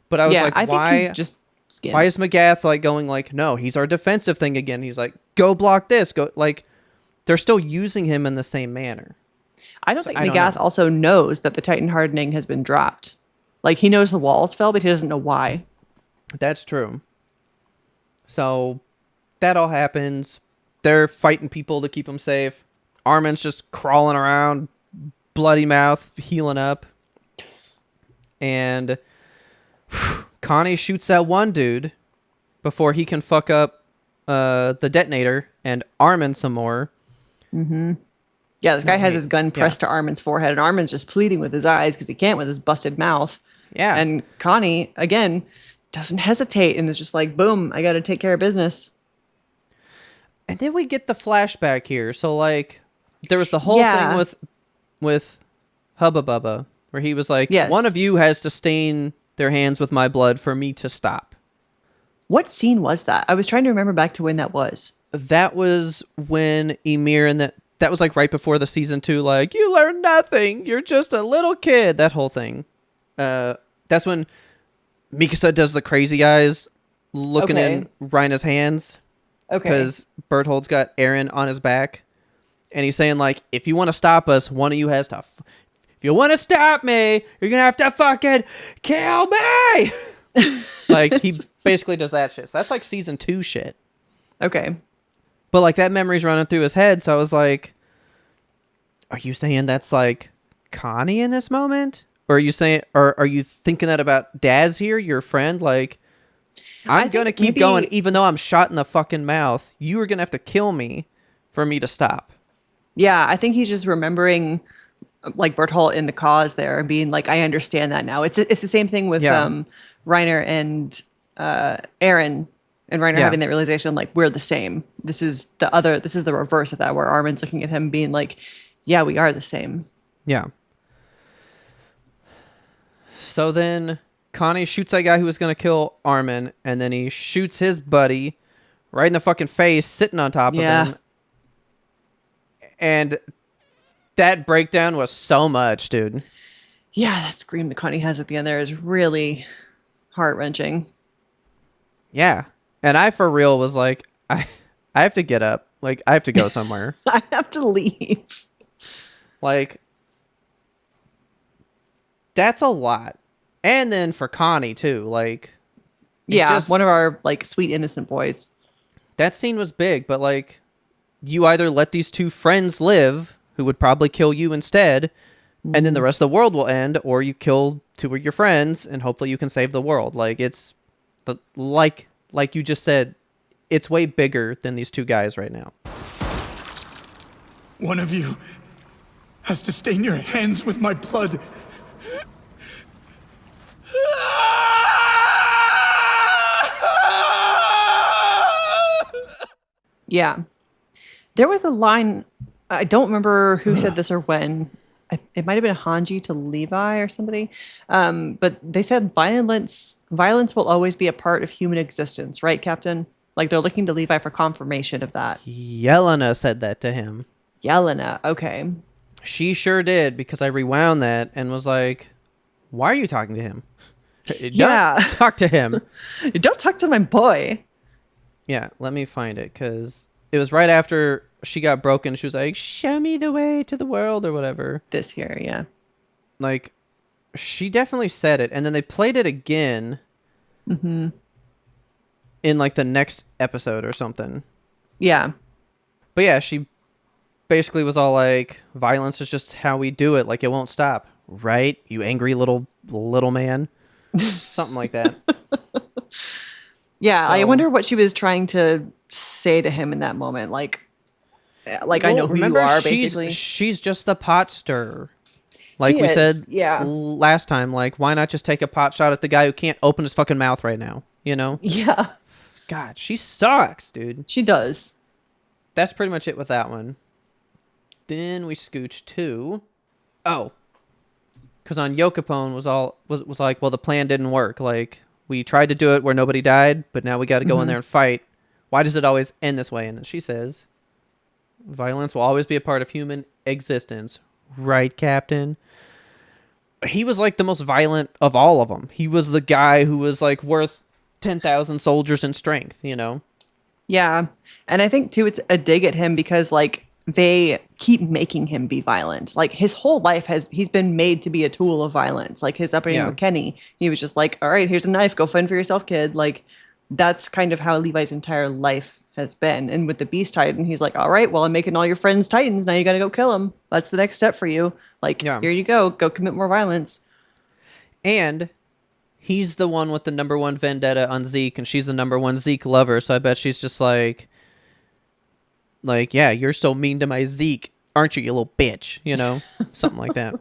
But I was like, I why? think he's just skin. Why is Magath like going like, no, he's our defensive thing again? He's like, go block this, go like, they're still using him in the same manner. I don't think Magath also knows that the Titan hardening has been dropped. Like he knows the walls fell, but he doesn't know why. That's true. So that all happens. They're fighting people to keep them safe. Armin's just crawling around, bloody mouth, healing up. And Connie shoots that one dude before he can fuck up the detonator and Armin some more. Mm-hmm. Yeah, this guy has his gun pressed to Armin's forehead, and Armin's just pleading with his eyes because he can't with his busted mouth. Yeah. And Connie, again, doesn't hesitate and is just like, boom, I got to take care of business. And then we get the flashback here. So, like, there was the whole thing with Hubba Bubba, where he was like, one of you has to stain their hands with my blood for me to stop. What scene was that? I was trying to remember back to when that was. That was when Ymir and that was like right before the season 2, like, you learn nothing. You're just a little kid. That whole thing. That's when Mikasa does the crazy eyes looking in Rhina's hands. Okay. Because Berthold's got Eren on his back. And he's saying, like, if you want to stop us, one of you has to... if you want to stop me, you're going to have to fucking kill me! Like, he basically does that shit. So that's like season 2 shit. Okay. But, like, that memory's running through his head. So I was like, are you saying that's, like, Connie in this moment? Or are you saying... or are you thinking that about Daz here, your friend? Like, I'm going to keep going even though I'm shot in the fucking mouth. You are going to have to kill me for me to stop. Yeah, I think he's just remembering like Bertolt in the cause there and being like, I understand that now. It's the same thing with Reiner and Aaron, and Reiner having that realization, like, we're the same. This is the reverse of that, where Armin's looking at him being like, yeah, we are the same. Yeah. So then Connie shoots that guy who was going to kill Armin, and then he shoots his buddy right in the fucking face, sitting on top of him. And that breakdown was so much, dude. Yeah, that scream that Connie has at the end there is really heart-wrenching. Yeah. And I, for real, was like, I have to get up. Like, I have to go somewhere. I have to leave. Like, that's a lot. And then for Connie, too. Like, yeah, one of our, like, sweet, innocent boys. That scene was big, but, like, you either let these two friends live, who would probably kill you instead, and then the rest of the world will end, or you kill two of your friends, and hopefully you can save the world. Like, it's, like you just said, it's way bigger than these two guys right now. One of you has to stain your hands with my blood. Yeah. There was a line, I don't remember who said this or when. It might have been Hanji to Levi or somebody. But they said violence will always be a part of human existence, right, Captain? Like, they're looking to Levi for confirmation of that. Yelena said that to him. Yelena, okay. She sure did, because I rewound that and was like, why are you talking to him? Yeah. Don't talk to him. Don't talk to my boy. Yeah, let me find it, because it was right after she got broken. She was like, show me the way to the world or whatever. This here, yeah. Like, she definitely said it. And then they played it again in, like, the next episode or something. Yeah. But yeah, she basically was all like, violence is just how we do it. Like, it won't stop. Right? You angry little man. Something like that. Yeah, so, I wonder what she was trying to say to him in that moment. Like well, I know who you are, basically. She's just a pot stirrer. Like we said last time, like, why not just take a pot shot at the guy who can't open his fucking mouth right now? You know? Yeah. God, she sucks, dude. She does. That's pretty much it with that one. Then we scooch to... Oh. Because on Yokapone was like, well, the plan didn't work. Like, we tried to do it where nobody died, but now we got to go in there and fight. Why does it always end this way? And then she says, violence will always be a part of human existence. Right, Captain? He was like the most violent of all of them. He was the guy who was like worth 10,000 soldiers in strength, you know? Yeah. And I think too, it's a dig at him because like they keep making him be violent. Like his whole life he's been made to be a tool of violence. Like his upbringing with Kenny, he was just like, all right, here's a knife, go fend for yourself, kid. Like that's kind of how Levi's entire life has been. And with the Beast Titan, he's like, all right, well, I'm making all your friends Titans. Now you got to go kill them. That's the next step for you. Like, here you go commit more violence. And he's the one with the #1 vendetta on Zeke, and she's the #1 Zeke lover. So I bet she's just like, yeah, you're so mean to my Zeke, aren't you little bitch? You know, something like that.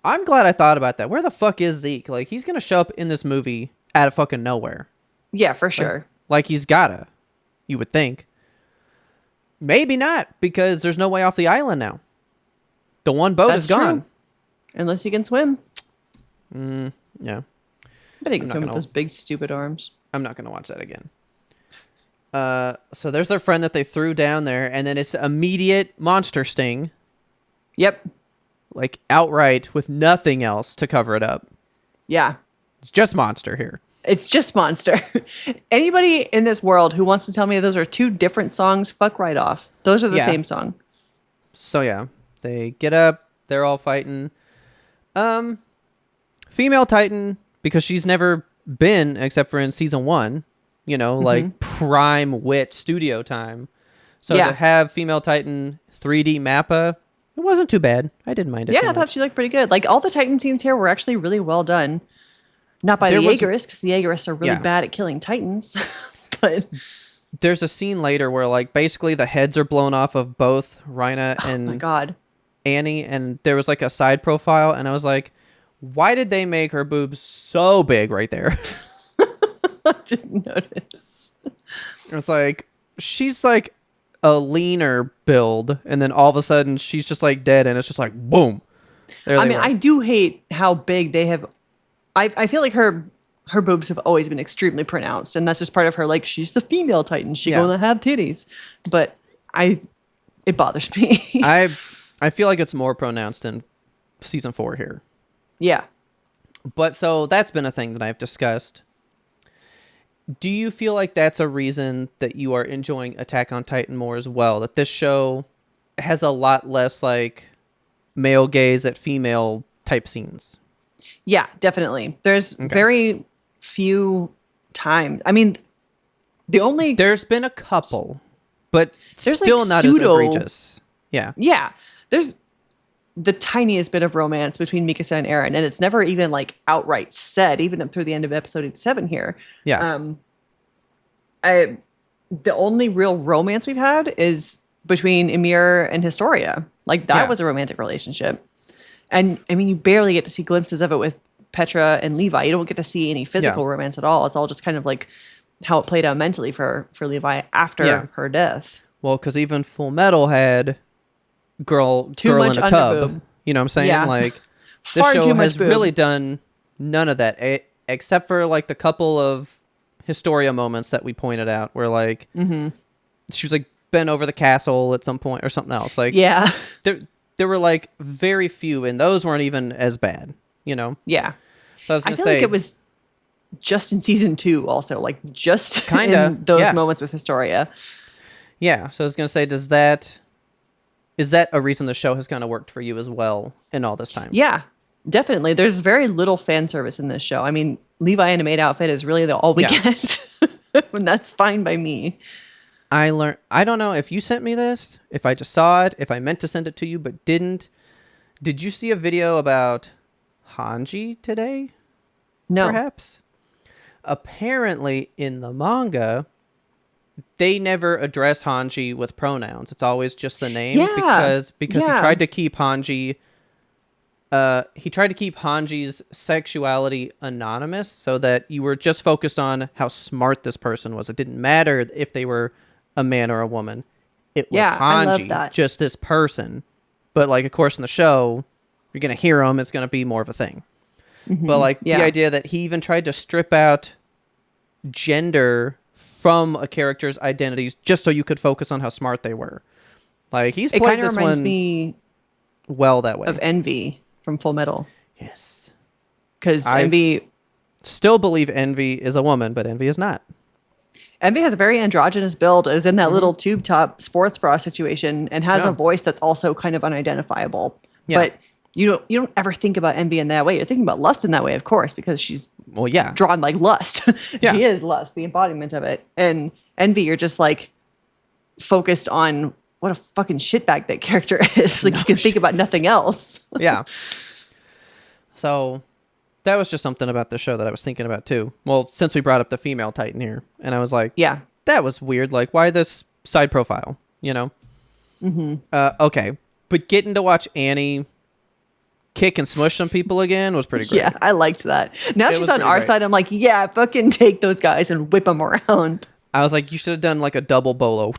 I'm glad I thought about that. Where the fuck is Zeke? Like, he's gonna show up in this movie out of fucking nowhere. Yeah, for sure. Like he's gotta. You would think. Maybe not, because there's no way off the island now. The one boat is gone. True. Unless he can swim. Yeah. But he can swim with those big, stupid arms. I'm not going to watch that again. So there's their friend that they threw down there, and then it's immediate monster sting. Yep. Like, outright, with nothing else to cover it up. Yeah. It's just monster here. It's just monster. Anybody in this world who wants to tell me those are two different songs, fuck right off. Those are the same song. So yeah, they get up, they're all fighting. Female Titan, because she's never been, except for in season 1, you know, like prime wit studio time. So to have Female Titan 3D Mappa, it wasn't too bad. I didn't mind it. Yeah, I thought she looked pretty good. Like all the Titan scenes here were actually really well done. Not by the Jaegerists, because the Jaegerists are really bad at killing Titans. But there's a scene later where like basically the heads are blown off of both Rhina and my God. Annie, and there was like a side profile, and I was like, why did they make her boobs so big right there? I didn't notice. It's like she's like a leaner build, and then all of a sudden she's just like dead, and it's just like boom. I do hate how big they have. I feel like her boobs have always been extremely pronounced, and that's just part of her. Like, she's the female Titan. She gonna have titties, but it bothers me. I feel like it's more pronounced in season 4 here. Yeah. But so that's been a thing that I've discussed. Do you feel like that's a reason that you are enjoying Attack on Titan more as well? That this show has a lot less like male gaze at female type scenes? Yeah, definitely. There's very few times. I mean, there's been a couple, but there's still like not as egregious. Yeah. Yeah. There's the tiniest bit of romance between Mikasa and Eren, and it's never even like outright said, even up through the end of episode 87 here. Yeah. The only real romance we've had is between Ymir and Historia. Like, that was a romantic relationship. And I mean, you barely get to see glimpses of it with Petra and Levi. You don't get to see any physical romance at all. It's all just kind of like how it played out mentally for Levi after her death. Well, because even Full Metal had girl in a tub. Underboob. You know what I'm saying? Yeah. Like, this Far show too much has boob. really done none of that, except for like the couple of Historia moments that we pointed out where like she was like bent over the castle at some point or something else. Like, there were like very few, and those weren't even as bad, you know? Yeah. So I was I gonna feel say, like it was just in season 2 also, like just Kinda, in those moments with Historia. yeah. So I was gonna say, is that a reason the show has kind of worked for you as well in all this time? Yeah, definitely. There's very little fan service in this show. I mean, Levi in a maid outfit is really all we get. And that's fine by me. I don't know if you sent me this, if I just saw it, if I meant to send it to you but didn't. Did you see a video about Hanji today? No. Perhaps? Apparently, in the manga, they never address Hanji with pronouns. It's always just the name because he tried to keep Hanji Hanji's sexuality anonymous so that you were just focused on how smart this person was. It didn't matter if they were a man or a woman. It was I love Hanji, that. just this person. But like, of course, in the show, you're going to hear him. It's going to be more of a thing. But like the idea that he even tried to strip out gender from a character's identities just so you could focus on how smart they were. Like, he's played this one reminds me well that way. of Envy from Full Metal. Yes. Because Envy still believe Envy is a woman, but Envy is not. Envy has a very androgynous build, is in that little tube top sports bra situation, and has a voice that's also kind of unidentifiable. Yeah. But you don't ever think about Envy in that way. You're thinking about lust in that way, of course, because she's drawn like lust. She is lust, the embodiment of it. And Envy, you're just like focused on what a fucking shitbag that character is. Like, you can think about nothing else. Yeah. So that was just something about the show that I was thinking about too. Well, since we brought up the female Titan here, and I was like, that was weird. Like, why this side profile, you know? Okay. But getting to watch Annie kick and smush some people again was pretty great. Yeah, I liked that. Now she's on our side. I'm like, yeah, fucking take those guys and whip them around. I was like, you should have done like a double bolo.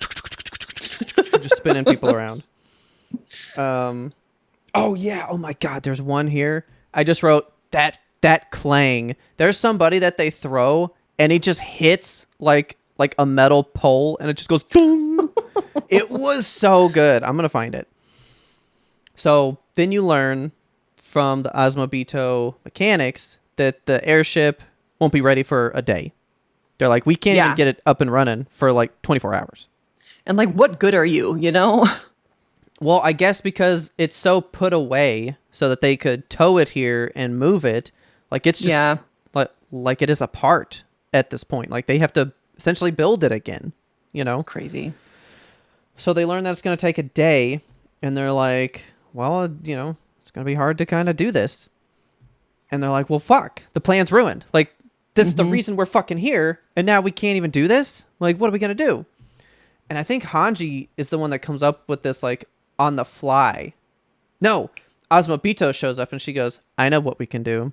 Just spinning people around. Oh yeah. Oh my God. There's one here. I just wrote that clang. There's somebody that they throw and he just hits like a metal pole and it just goes boom. It was so good. I'm gonna find it. So then you learn from the YMBTo mechanics that the airship won't be ready for a day. They're like, we can't even get it up and running for like 24 hours. And like, what good are you, you know? Well, I guess because it's so put away so that they could tow it here and move it. Like, it's just like it is a part at this point. Like, they have to essentially build it again, you know? It's crazy. So they learn that it's going to take a day, and they're like, well, you know, it's going to be hard to kind of do this. And they're like, well, fuck, the plan's ruined. Like, that's the reason we're fucking here. And now we can't even do this. Like, what are we going to do? And I think Hanji is the one that comes up with this, like, on the fly. No, YMBTo shows up and she goes, I know what we can do.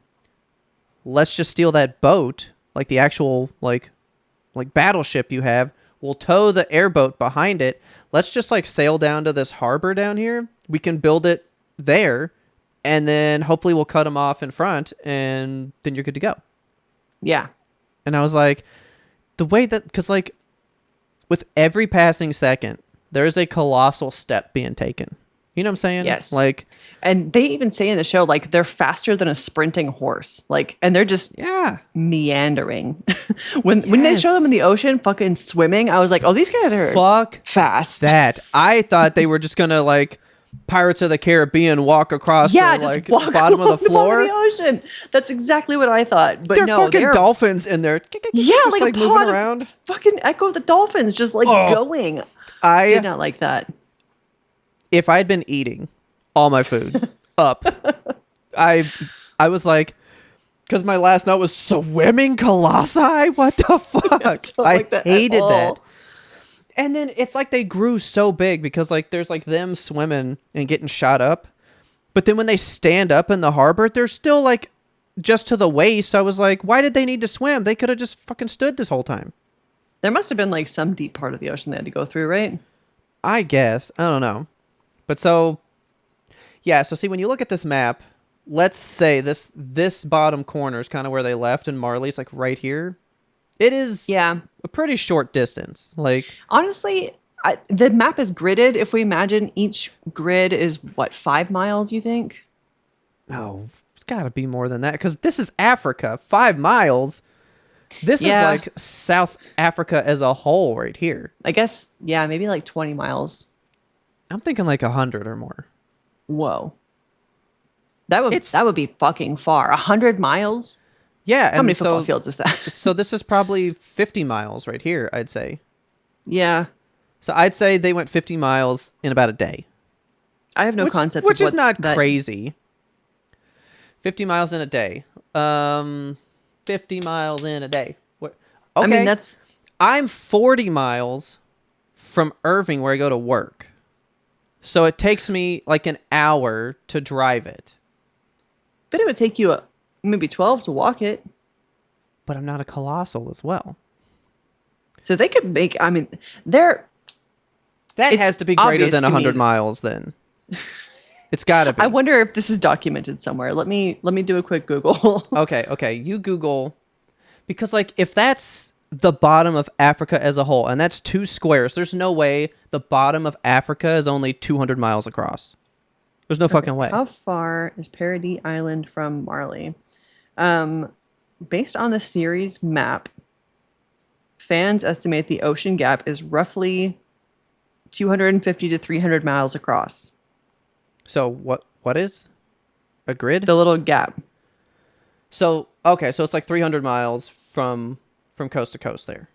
Let's just steal that boat, like the actual, like battleship you have. We'll tow the airboat behind it. Let's just, like, sail down to this harbor down here. We can build it there. And then hopefully we'll cut them off in front and then you're good to go. Yeah. And I was like, the way that, because, like, with every passing second, there is a colossal step being taken. You know what I'm saying? Yes. Like, and they even say in the show, like, they're faster than a sprinting horse. Like, and they're just meandering. when they show them in the ocean fucking swimming, I was like, oh, these guys are fast. That. I thought they were just going to, like, Pirates of the Caribbean walk across the, like, walk bottom of the floor. The ocean. That's exactly what I thought. But they're fucking dolphins in there. Yeah, just, like moving around. Fucking Echo the Dolphins, just like going. I did not like that. If I had been eating all my food up, I was like, because my last note was swimming colossi. What the fuck? I hated that. And then it's like they grew so big because, like, there's, like, them swimming and getting shot up. But then when they stand up in the harbor, they're still, like, just to the waist. So I was like, why did they need to swim? They could have just fucking stood this whole time. There must have been, like, some deep part of the ocean they had to go through, right? I guess. I don't know. But so, yeah. So see, when you look at this map, let's say this bottom corner is kind of where they left, and Marley's, like, right here. It is a pretty short distance. Like, honestly, the map is gridded. If we imagine each grid is, what, 5 miles, you think? Oh, it's got to be more than that because this is Africa. 5 miles. This is like South Africa as a whole right here. I guess, maybe like 20 miles. I'm thinking like 100 or more. Whoa. That would be fucking far. 100 miles? Yeah. How many football fields is that? So this is probably 50 miles right here, I'd say. Yeah. So I'd say they went 50 miles in about a day. I have no concept which is not crazy. 50 miles in a day. 50 miles in a day. What? Okay. I mean, I'm 40 miles from Irving where I go to work. So it takes me like an hour to drive it. But it would take you maybe 12 to walk it. But I'm not a colossal as well. So they could make, I mean, that has to be greater than 100 miles then. It's got to be. I wonder if this is documented somewhere. Let me do a quick Google. Okay. You Google. Because, like, if that's the bottom of Africa as a whole, and that's 2 squares, there's no way the bottom of Africa is only 200 miles across. There's no fucking way. How far is Paradis Island from Marley? Based on the series map, fans estimate the ocean gap is roughly 250 to 300 miles across. So what is a grid? The little gap. So it's like 300 miles from coast to coast there.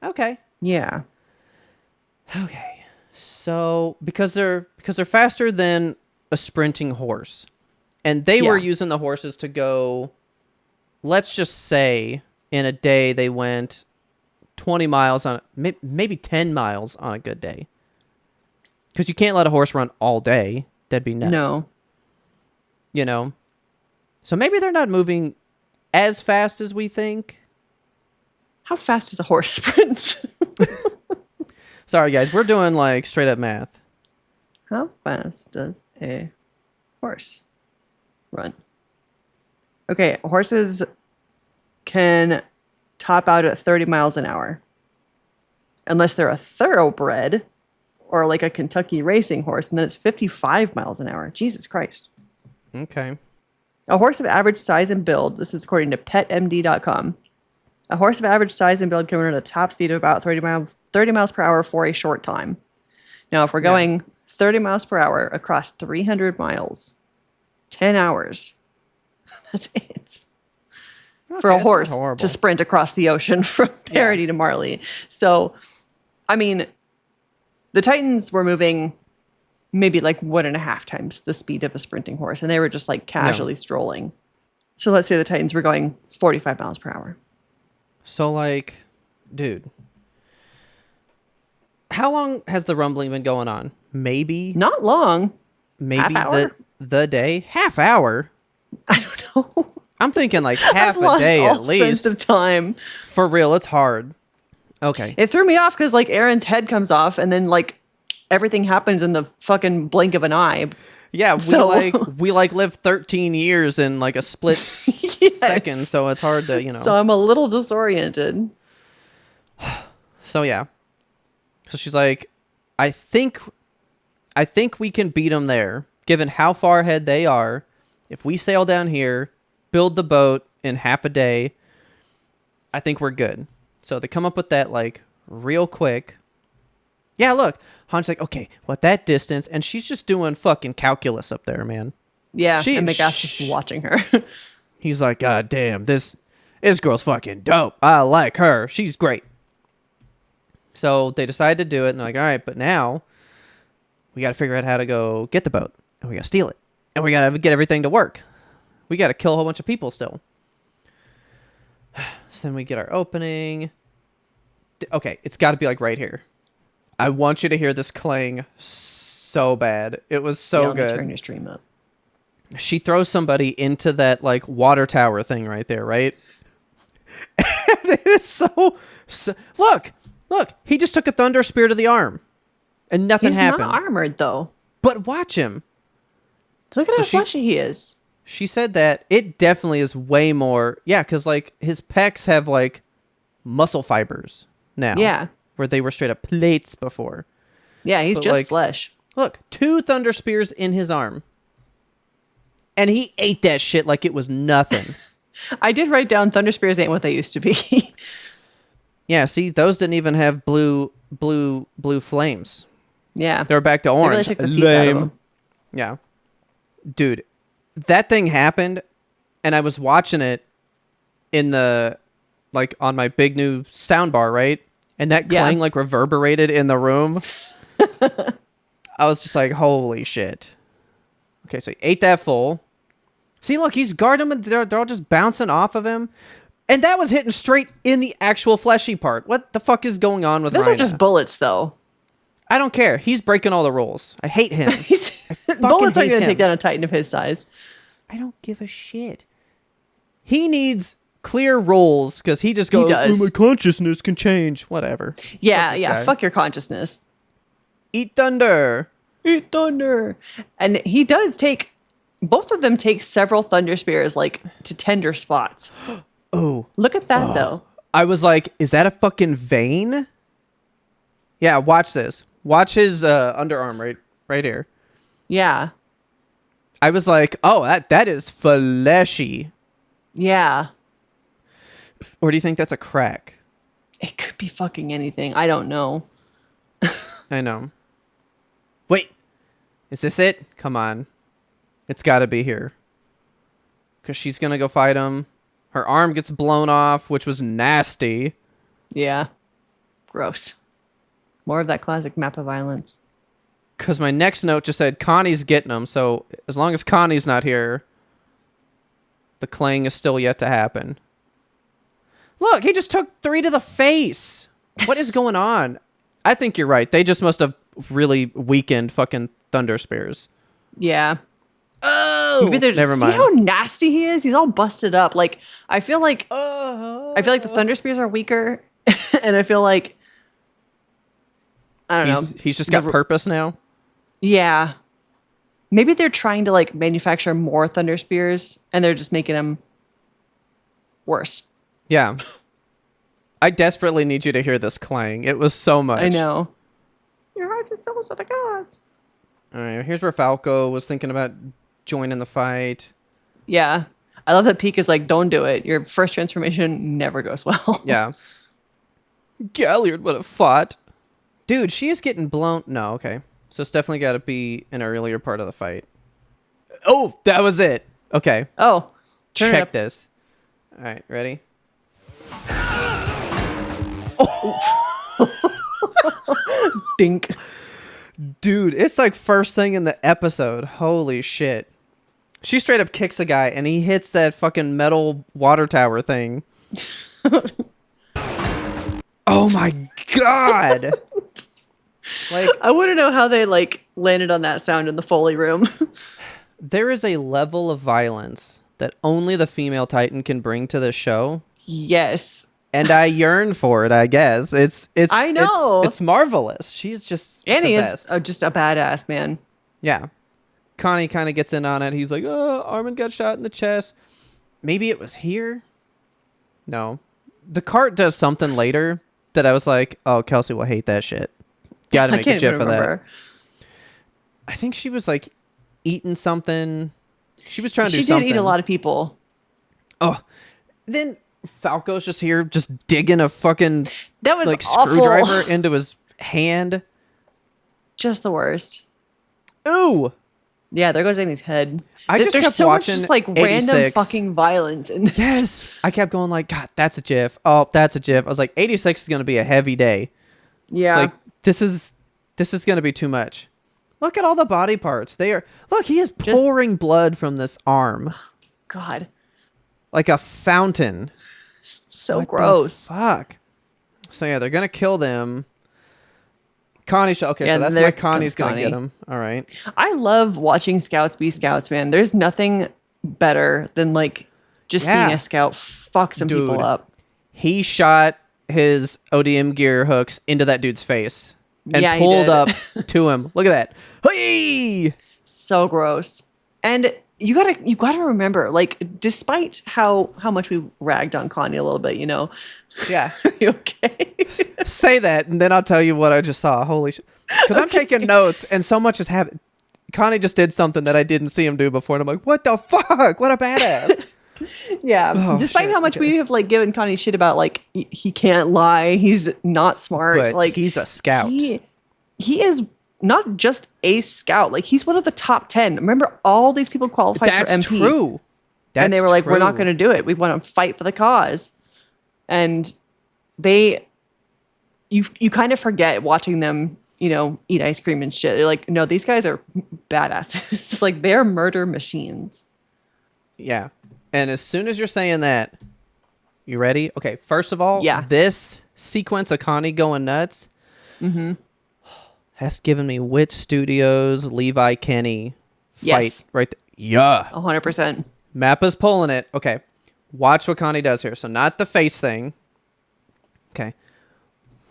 Okay. Yeah. Okay. So because they're faster than a sprinting horse, and they were using the horses to go, let's just say in a day they went 20 miles on maybe 10 miles on a good day. Because you can't let a horse run all day. That'd be nuts. No. You know? So maybe they're not moving as fast as we think. How fast does a horse sprint? Sorry, guys. We're doing, like, straight up math. How fast does a horse run? Okay, horses can top out at 30 miles an hour. Unless they're a thoroughbred or like a Kentucky racing horse, and then it's 55 miles an hour. Jesus Christ. Okay. A horse of average size and build, this is according to petmd.com. A horse of average size and build can run at a top speed of about 30 miles per hour for a short time. Now, if we're going 30 miles per hour across 300 miles, 10 hours, that's it. Okay, for a horse to sprint across the ocean from Paradis to Marley. So, I mean, the Titans were moving maybe like 1.5 times the speed of a sprinting horse. And they were just like casually strolling. So let's say the Titans were going 45 miles per hour. So like, dude, how long has the rumbling been going on? Maybe not long. Maybe the day, half hour. I don't know. I'm thinking like half a day at least. Sense of time. For real, it's hard. Okay. It threw me off because like Aaron's head comes off and then like everything happens in the fucking blink of an eye. Yeah, we live 13 years in like a split second, so it's hard to, you know. So I'm a little disoriented. So yeah. So she's like, I think we can beat them there, given how far ahead they are. If we sail down here, build the boat in half a day, I think we're good. So they come up with that like real quick. Yeah, look. Han's like, okay, what that distance? And she's just doing fucking calculus up there, man. Yeah, and McGaff's just watching her. He's like, God damn, this girl's fucking dope. I like her. She's great. So they decide to do it, and they're like, all right, but now we got to figure out how to go get the boat, and we got to steal it, and we got to get everything to work. We got to kill a whole bunch of people still. So then we get our opening. Okay, it's got to be like right here. I want you to hear this clang so bad. It was so good. Turn your stream up. She throws somebody into that like water tower thing right there, right? And it is so look, he just took a thunder spear to the arm. And nothing happened. He's not armored though. But watch him. Look at how fleshy he is. She said that it definitely is way more. Yeah, because like his pecs have like muscle fibers now. Yeah. Where they were straight up plates before. Yeah, he's just like, flesh. Look, 2 thunder spears in his arm. And he ate that shit like it was nothing. I did write down thunder spears ain't what they used to be. Yeah, see, those didn't even have blue flames. Yeah. They were back to orange. They really took the teeth out of them. Yeah. Dude, that thing happened, and I was watching it in the, like, on my big new soundbar, right? And that clang, like, reverberated in the room. I was just like, holy shit. Okay, so he ate that full. See, look, he's guarding them, and they're all just bouncing off of him. And that was hitting straight in the actual fleshy part. What the fuck is going on with Rhina? Those are just bullets, though. I don't care. He's breaking all the rules. I hate him. Bullets aren't going to take down a Titan of his size. I don't give a shit. He needs clear rules because he just goes, oh, my consciousness can change. Whatever. Yeah. Fuck your consciousness. Eat thunder. Eat thunder. And he does take, both of them take several thunder spears, like, to tender spots. Oh. Look at that, though. I was like, is that a fucking vein? Yeah, watch this. Watch his underarm right here. Yeah. I was like, oh, that is fleshy. Yeah. Or do you think that's a crack? It could be fucking anything. I don't know. I know. Wait. Is this it? Come on. It's got to be here. Because she's going to go fight him. Her arm gets blown off, which was nasty. Yeah. Gross. More of that classic map of violence. Because my next note just said Connie's getting him. So as long as Connie's not here, the clang is still yet to happen. Look, he just took 3 to the face. What is going on? I think you're right. They just must have really weakened fucking thunder spears. Yeah. Oh, maybe they're just, never mind. See how nasty he is? He's all busted up. Like I feel like the thunder spears are weaker, and I feel like I don't know. He's just got purpose now. Yeah. Maybe they're trying to like manufacture more thunder spears, and they're just making them worse. Yeah. I desperately need you to hear this clang. It was so much. I know. Your heart just tells us the gods. All right, here's where Falco was thinking about joining the fight. Yeah. I love that Peak is like, don't do it. Your first transformation never goes well. Yeah. Galliard would have fought. Dude, she is getting blown. No, okay. So it's definitely got to be an earlier part of the fight. Oh, that was it. Okay. Oh, check this. All right, ready? Dink. Dude, it's like first thing in the episode. Holy shit. She straight up kicks the guy and he hits that fucking metal water tower thing. Oh my god. Like, I want to know how they like landed on that sound in the Foley room. there is a level of violence that only the female Titan can bring to the show. Yes. And I yearn for it, I guess. I know. It's marvelous. She's just Annie the is best. just a badass, man. Yeah. Connie kind of gets in on it. He's like, oh, Armin got shot in the chest. Maybe it was here? No. The cart does something later that I was like, oh, Kelsey will hate that shit. Gotta make a gif of that. I think she was like eating something. She was trying to do something. She did eat a lot of people. Oh. Then Falco's just here, just digging a fucking that was like awful. Screwdriver into his hand. Just the worst. Ooh. Yeah, there goes Annie's head. There's kept so watching much just like 86. random fucking violence in this. Yes. I kept going like, God, that's a GIF. Oh, that's a GIF. I was like, 86 is gonna be a heavy day. Yeah. Like this is gonna be too much. Look at all the body parts. Look, he is pouring blood from this arm. God. Like a fountain. So What gross. the fuck. So yeah, they're gonna kill them. Connie, okay, Yeah, so that's there why Connie's comes gonna Connie. get him. All right. I love watching scouts be scouts, man. There's nothing better than like just seeing a scout fuck some people up. He shot his ODM gear hooks into that dude's face and Yeah, he pulled did. up to him. Look at that. Hey! So gross. And you gotta remember, like, despite how much we ragged on Connie a little bit, you know. Yeah. Are you okay? Say that, and then I'll tell you what I just saw. Holy shit. Because I'm taking notes, and so much has happened. Connie just did something that I didn't see him do before, and I'm like, what the fuck? What a badass. Yeah. Oh, despite shit. how much Okay. we have, like, given Connie shit about, like, he can't lie, he's not smart. But like, he's a scout. He is not just a scout. Like, he's one of the top 10. Remember, all these people qualified That's for MP. true. And they were like, we're not going to do it. We want to fight for the cause. And you kind of forget watching them, you know, eat ice cream and shit. They're like, no, these guys are badasses. It's like they're murder machines. Yeah. And as soon as you're saying that, you ready? Okay, first of all, Yeah. this sequence of Connie going nuts has given me Wit Studios, Levi Kenny fight Yes. right there. Yeah. 100%. Mappa's pulling it. Okay. Watch what Connie does here. So not the face thing. Okay.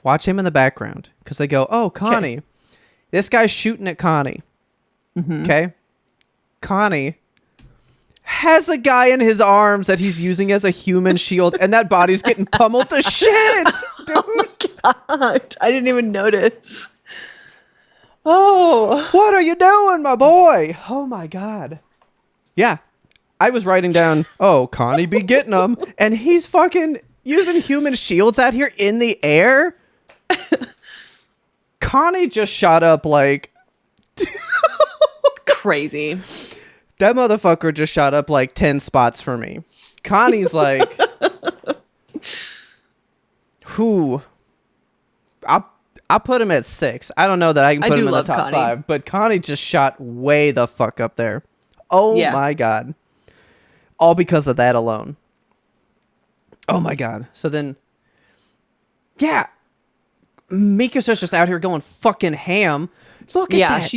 Watch him in the background. Because they go, oh, Connie. Okay. This guy's shooting at Connie. Okay. Connie has a guy in his arms that he's using as a human shield. And that body's getting pummeled to shit. Dude. Oh my God. I didn't even notice. Oh. What are you doing, my boy? Oh my God. Yeah. I was writing down, oh, Connie be getting them. And he's fucking using human shields out here in the air. Connie just shot up like... Crazy. That motherfucker just shot up like 10 spots for me. Connie's like... Whew. I'll put him at 6. I don't know that I can put him in the top Connie. 5. But Connie just shot way the fuck up there. Oh my God. All because of that alone. Oh my God. So then, yeah, Mika's just out here going fucking ham. Look at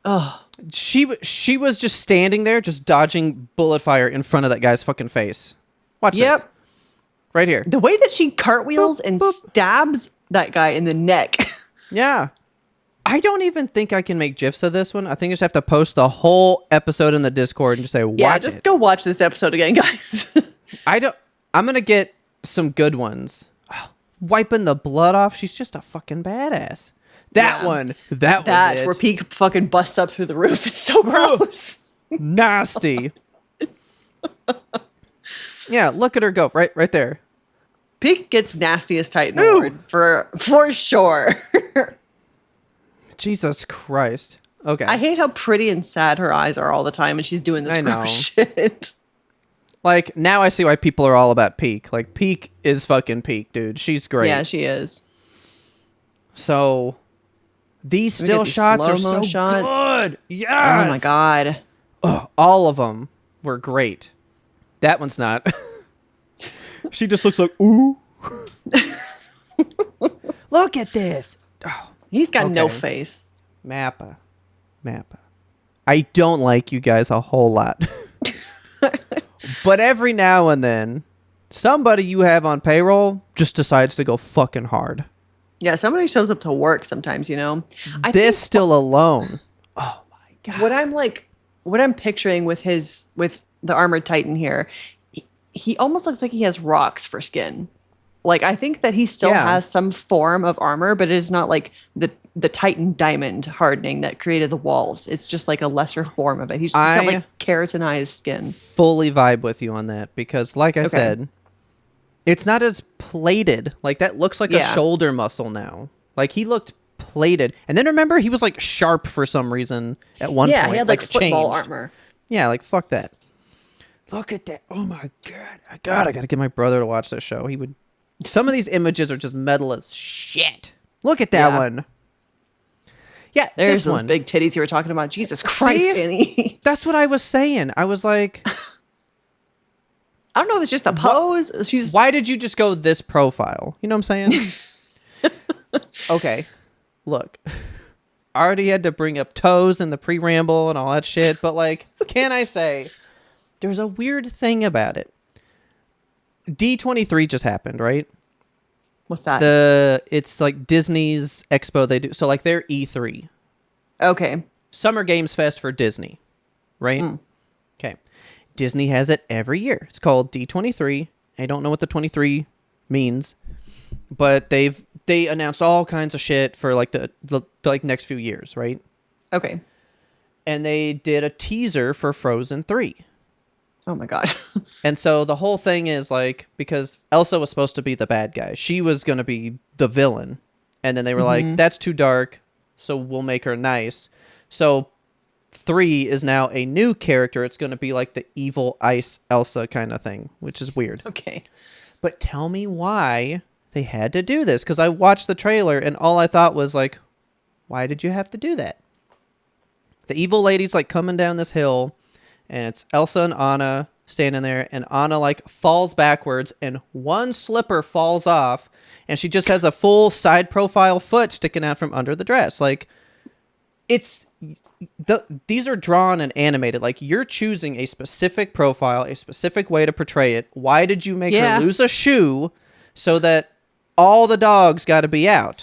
that. She was just standing there, just dodging bullet fire in front of that guy's fucking face. Watch this. Right here. The way that she cartwheels and stabs that guy in the neck. Yeah. I don't even think I can make GIFs of this one. I think I just have to post the whole episode in the Discord and just say, watch it. Go watch this episode again, guys. I'm going to get some good ones. Wiping the blood off. She's just a fucking badass. That was it. Where Peak fucking busts up through the roof. It's so gross. Nasty. Yeah, look at her go. Right there. Peak gets nastiest Titan award for sure. Jesus Christ. Okay. I hate how pretty and sad her eyes are all the time, and she's doing this gross shit. Like, now I see why people are all about Peak. Like, Peak is fucking Peak, dude. She's great. Yeah, she is. So, These still shots are so good. Yes. Oh my god. Oh, all of them were great. That one's not. She just looks like, ooh. Look at this. Oh, he's got no face. Mappa. I don't like you guys a whole lot. But every now and then, somebody you have on payroll just decides to go fucking hard. Yeah, somebody shows up to work sometimes, you know. This still alone. Oh my god. What I'm picturing with the armored titan here, he almost looks like he has rocks for skin. Like, I think that he still has some form of armor, but it is not like the Titan diamond hardening that created the walls. It's just like a lesser form of it. He's got like keratinized skin. Fully vibe with you on that because, like I said, it's not as plated. Like, that looks like a shoulder muscle now. Like, he looked plated. And then remember, he was like sharp for some reason at one point. Yeah, he had like football armor. Yeah, like, fuck that. Look at that. Oh my god. I gotta get my brother to watch this show. He would. Some of these images are just metal as shit. Look at that one. Yeah, there's those big titties you were talking about. Jesus Christ, Annie. That's what I was saying. I was like, I don't know if it's just a pose. Why did you just go this profile? You know what I'm saying? Okay, look. I already had to bring up toes in the pre-ramble and all that shit, but like, can I say, there's a weird thing about it. D23 just happened, right? What's that? It's like Disney's expo they do. So like their E3. Okay. Summer Games Fest for Disney, right? Okay. Disney has it every year. It's called D23. I don't know what the 23 means, but they announced all kinds of shit for like the like next few years, right? Okay. And they did a teaser for Frozen 3. Oh my god. And so the whole thing is like, because Elsa was supposed to be the bad guy. She was going to be the villain. And then they were like, that's too dark, so we'll make her nice. So 3 is now a new character. It's going to be like the evil ice Elsa kind of thing, which is weird. Okay. But tell me why they had to do this. Because I watched the trailer and all I thought was like, why did you have to do that? The evil lady's like coming down this hill. And it's Elsa and Anna standing there, and Anna like falls backwards, and one slipper falls off, and she just has a full side profile foot sticking out from under the dress. Like, these are drawn and animated. Like, you're choosing a specific profile, a specific way to portray it. Why did you make her lose a shoe so that all the dogs got to be out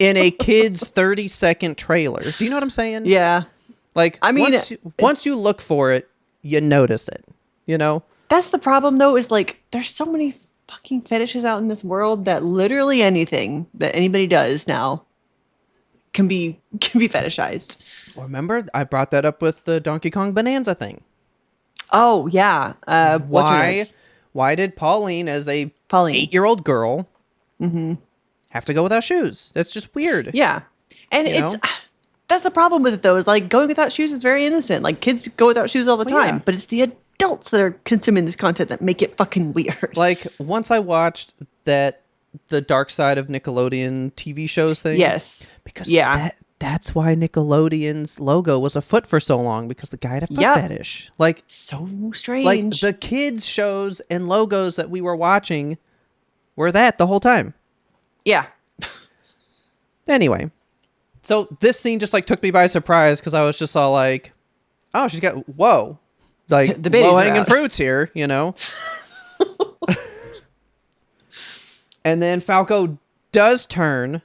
in a kid's 30-second trailer? Do you know what I'm saying? Yeah. Like, I mean, once you look for it, you notice it, you know? That's the problem, though, is like, there's so many fucking fetishes out in this world that literally anything that anybody does now can be fetishized. Remember, I brought that up with the Donkey Kong Bonanza thing. Oh, yeah. Why did Pauline, as a 8-year-old girl, have to go without shoes? That's just weird. Yeah. And that's the problem with it, though, is like going without shoes is very innocent. Like, kids go without shoes all the time, but it's the adults that are consuming this content that make it fucking weird. Like, once I watched the Dark Side of Nickelodeon TV shows thing. Yes. Because that's why Nickelodeon's logo was a foot for so long, because the guy had a foot fetish. Like, so strange. Like, the kids' shows and logos that we were watching were that the whole time. Yeah. Anyway. So this scene just like took me by surprise because I was just all like, oh, she's got, whoa. Like, the low-hanging fruits here, you know? And then Falco does turn.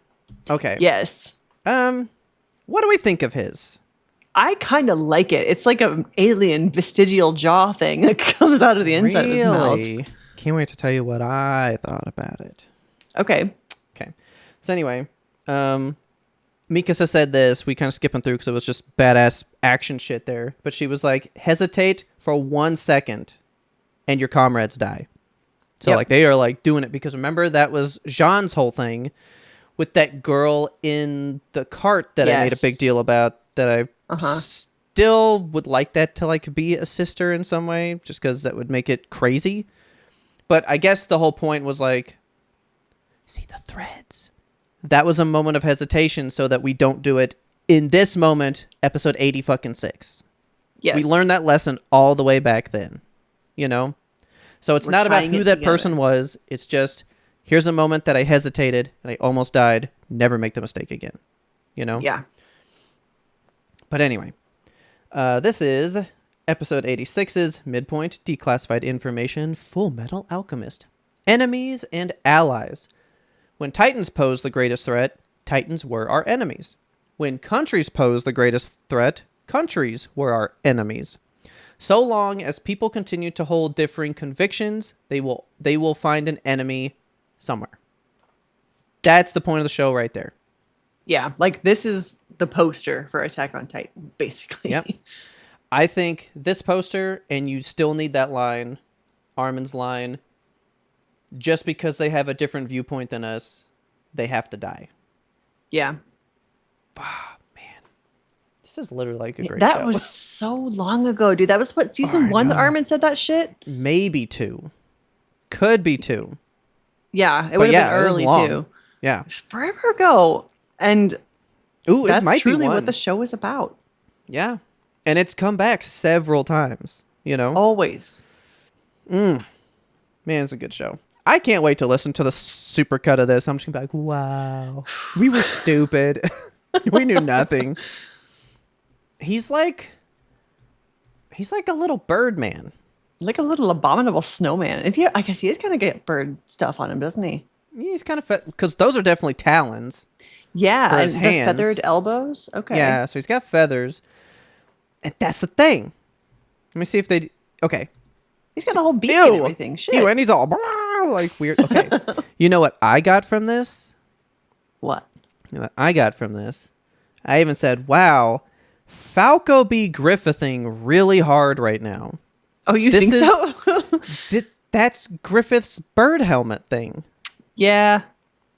Okay. Yes. What do we think of his? I kind of like it. It's like an alien vestigial jaw thing that comes out of the inside of his mouth. Can't wait to tell you what I thought about it. Okay. So anyway, Mikasa said this. We kind of skipping through because it was just badass action shit there. But she was like, hesitate for 1 second and your comrades die. So like they are like doing it because remember that was Jean's whole thing with that girl in the cart that I made a big deal about that I still would like that to like be a sister in some way just because that would make it crazy. But I guess the whole point was like, see the threads. that was a moment of hesitation so that we don't do it in this moment, episode 80 fucking 6. Yes. We learned that lesson all the way back then, you know? So it's not about who that person was. It's just, here's a moment that I hesitated and I almost died. Never make the mistake again, you know? Yeah. But anyway, this is episode 86's Midpoint Declassified Information Full Metal Alchemist. Enemies and allies. When Titans posed the greatest threat, Titans were our enemies. When countries posed the greatest threat, countries were our enemies. So long as people continue to hold differing convictions, they will find an enemy somewhere. That's the point of the show right there. Yeah, like this is the poster for Attack on Titan, basically. Yep. I think this poster, and you still need that line, Armin's line, just because they have a different viewpoint than us, they have to die. Yeah. Ah, man. This is literally like a great That show. was so long ago, dude. That was what, season 1 that Armin said that shit? Maybe 2. Could be 2. Yeah, it would have been early too. Yeah. Forever ago. And it might truly be what the show is about. Yeah. And it's come back several times, you know? Always. Man, it's a good show. I can't wait to listen to the super cut of this. I'm just going to be like, wow, we were stupid. We knew nothing. He's like a little bird man. Like a little abominable snowman. Is he? I guess he is kind of get bird stuff on him, doesn't he? He's kind of because those are definitely talons. Yeah, for his and hands. the feathered elbows. Okay. Yeah, so he's got feathers. And that's the thing. Let me see if they... Okay. He's got a whole beak and everything. Shit. Ew, and he's all like weird. Okay. You know what I got from this? What? You know what I got from this? I even said, wow, Falco be Griffithing really hard right now. Oh, you think so? That's Griffith's bird helmet thing. Yeah.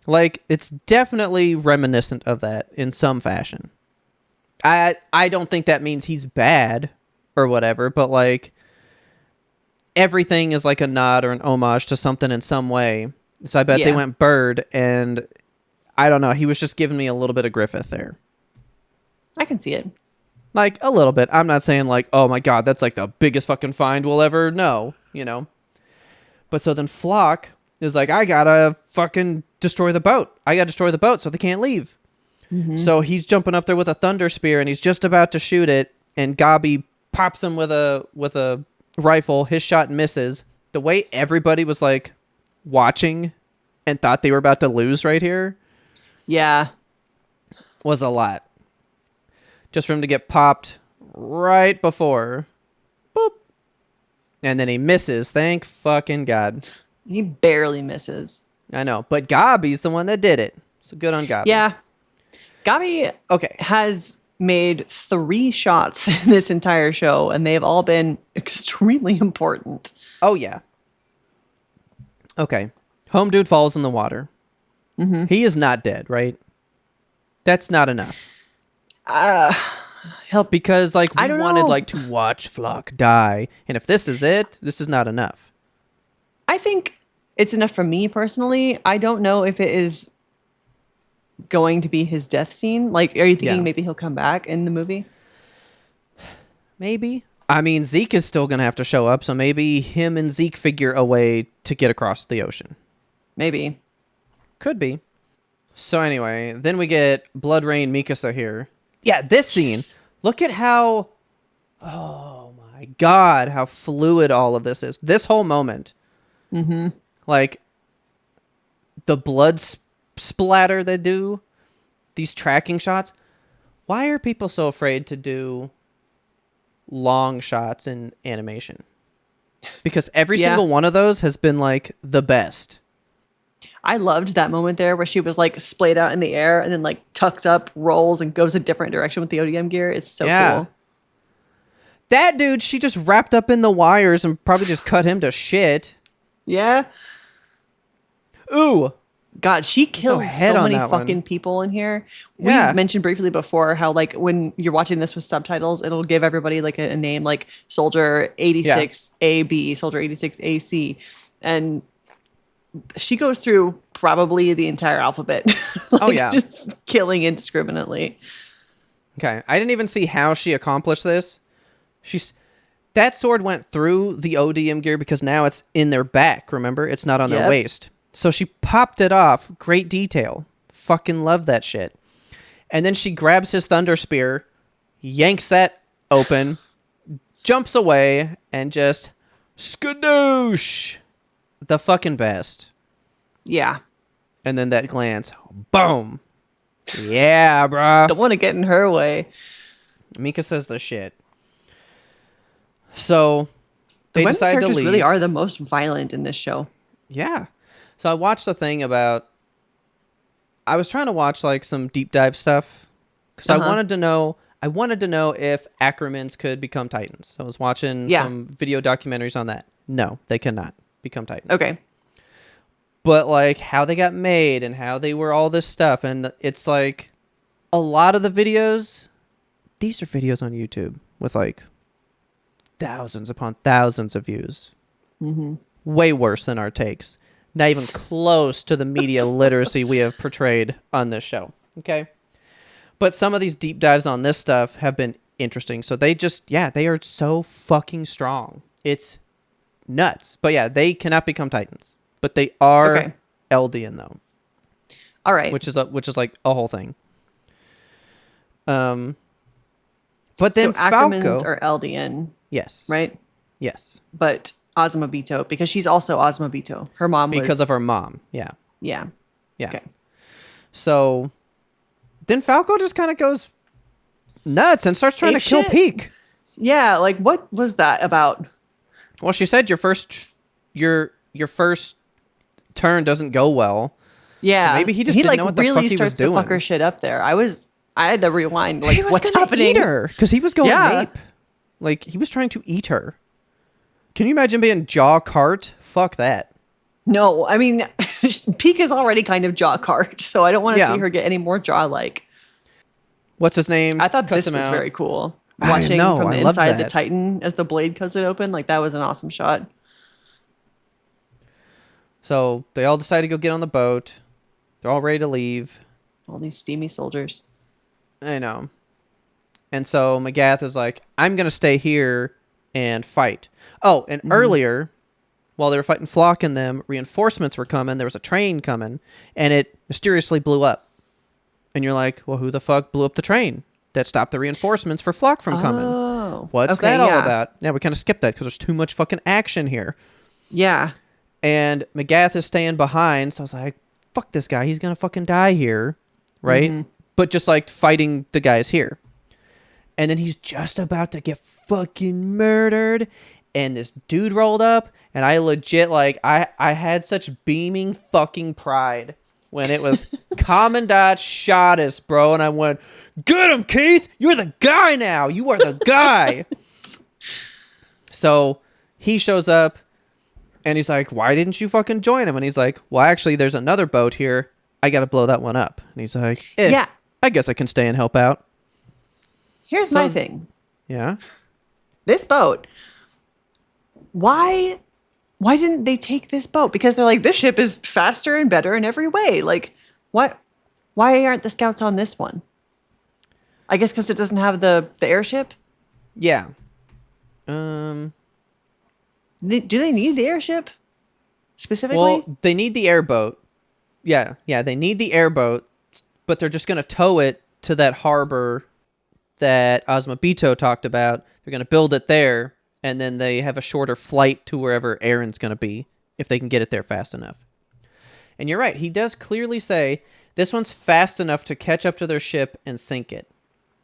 Like, it's definitely reminiscent of that in some fashion. I don't think that means he's bad or whatever, but like everything is like a nod or an homage to something in some way. So I bet they went bird, and I don't know. He was just giving me a little bit of Griffith there. I can see it. Like a little bit. I'm not saying like, oh my God, that's like the biggest fucking find we'll ever know, you know? But so then Flock is like, I gotta fucking destroy the boat. I gotta destroy the boat so they can't leave. Mm-hmm. So he's jumping up there with a thunder spear, and he's just about to shoot it, and Gabi pops him with a rifle. His shot misses. The way everybody was like watching and thought they were about to lose right here, yeah, was a lot. Just for him to get popped right before, boop, and then he misses. Thank fucking God. He barely misses. I know, but Gabi's the one that did it. So good on Gabi. Yeah. Gabi has made 3 shots in this entire show, and they've all been extremely important. Oh, yeah. Okay. Home dude falls in the water. Mm-hmm. He is not dead, right? That's not enough. Help. Because, like, we wanted, like, to watch Flock die. And if this is it, this is not enough. I think it's enough for me personally. I don't know if it is going to be his death scene. Like, are you thinking maybe he'll come back in the movie? Maybe. I mean, Zeke is still going to have to show up, so maybe him and Zeke figure a way to get across the ocean. Maybe. Could be. So anyway, then we get Blood Rain Mikasa here. Yeah, this scene. Look at how... Oh my God, how fluid all of this is. This whole moment. Mm-hmm. Like, the blood splatter they do, these tracking shots. Why are people so afraid to do long shots in animation? Because every single one of those has been like the best. I loved that moment there where she was like splayed out in the air and then like tucks up, rolls, and goes a different direction with the ODM gear. It's so cool. That dude, she just wrapped up in the wires and probably just cut him to shit. Yeah. Ooh. God, she kills so many fucking people in here. We mentioned briefly before how like when you're watching this with subtitles, it'll give everybody like a name like Soldier 86 AB, Soldier 86 AC. And she goes through probably the entire alphabet. Like, Oh, yeah. just killing indiscriminately. Okay, I didn't even see how she accomplished this. That sword went through the ODM gear because now it's in their back, remember? It's not on their waist. So she popped it off. Great detail. Fucking love that shit. And then she grabs his thunder spear, yanks that open, jumps away, and just skadoosh. The fucking best. Yeah. And then that glance. Boom. Yeah, bruh. Don't want to get in her way. Mika says the shit. So they women decide to characters leave. really are the most violent in this show. Yeah. So I watched a thing about. I was trying to watch like some deep dive stuff because I wanted to know. I wanted to know if Ackermans could become Titans. So I was watching some video documentaries on that. No, they cannot become Titans. Okay. But like how they got made and how they were all this stuff, and it's like a lot of the videos. These are videos on YouTube with like thousands upon thousands of views. Mm-hmm. Way worse than our takes. Not even close to the media literacy we have portrayed on this show. Okay? But some of these deep dives on this stuff have been interesting. So they are so fucking strong. It's nuts. But yeah, they cannot become Titans. But they are Eldian though. All right. Which is like a whole thing. But then so Ackermans are Eldian. Yes. Right? Yes. But YMBToAP, because she's also YMBTo. Her mom was... Because of her mom. Yeah. Yeah. Yeah. Okay. So then Falco just kind of goes nuts and starts trying to kill Peak. Yeah, like what was that about? Well, she said your first turn doesn't go well. Yeah. So maybe he just didn't know what the fuck he was doing. He starts to fuck her shit up there. I had to rewind. Like, what's happening? Eat her because he was going ape. Like he was trying to eat her. Can you imagine being jaw cart? Fuck that. No, I mean, Peak is already kind of jaw cart, so I don't want to see her get any more jaw like. What's his name? I thought this was very cool. Watching from the inside the Titan as the blade cuts it open, like that was an awesome shot. So they all decide to go get on the boat. They're all ready to leave. All these steamy soldiers. I know. And so Magath is like, I'm going to stay here and fight. Oh, and earlier, while they were fighting Flock and them, reinforcements were coming. There was a train coming, and it mysteriously blew up. And you're like, well, who the fuck blew up the train that stopped the reinforcements for Flock from coming? What's that all about? Yeah, we kind of skipped that because there's too much fucking action here. Yeah. And Magath is staying behind, so I was like, fuck this guy. He's going to fucking die here, right? Mm-hmm. But just like fighting the guys here. And then he's just about to get fucking murdered. And this dude rolled up. And I legit, like, I had such beaming fucking pride when it was Commandant Shottis, bro. And I went, get him, Keith. You're the guy now. You are the guy. So he shows up. And he's like, why didn't you fucking join him? And he's like, well, actually, there's another boat here. I got to blow that one up. And he's like, yeah, I guess I can stay and help out. Here's my thing. Yeah. This boat. Why didn't they take this boat? Because they're like, this ship is faster and better in every way. Like, what? Why aren't the scouts on this one? I guess because it doesn't have the airship. Yeah. Do they need the airship specifically? Well, they need the airboat. Yeah, they need the airboat, but they're just going to tow it to that harbor that YMBTo talked about. They're going to build it there, and then they have a shorter flight to wherever Aaron's going to be, if they can get it there fast enough. And you're right, he does clearly say, this one's fast enough to catch up to their ship and sink it.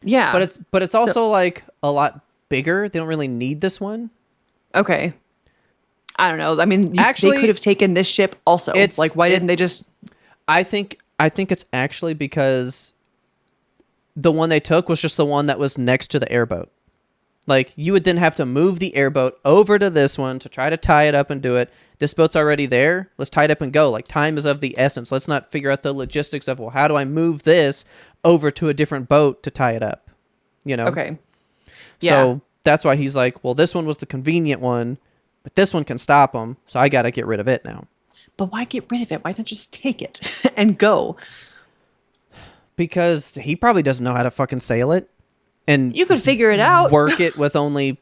Yeah. But it's also like a lot bigger. They don't really need this one. Okay. I don't know. I mean, actually, they could have taken this ship also. Like, why didn't they just... I think it's actually because the one they took was just the one that was next to the airboat. Like, you would then have to move the airboat over to this one to try to tie it up and do it. This boat's already there. Let's tie it up and go. Like, time is of the essence. Let's not figure out the logistics of, well, how do I move this over to a different boat to tie it up? You know? Okay. Yeah. So that's why he's like, well, this one was the convenient one, but this one can stop them, so I got to get rid of it now. But why get rid of it? Why not just take it and go? Because he probably doesn't know how to fucking sail it. And you could figure it out. Work it with only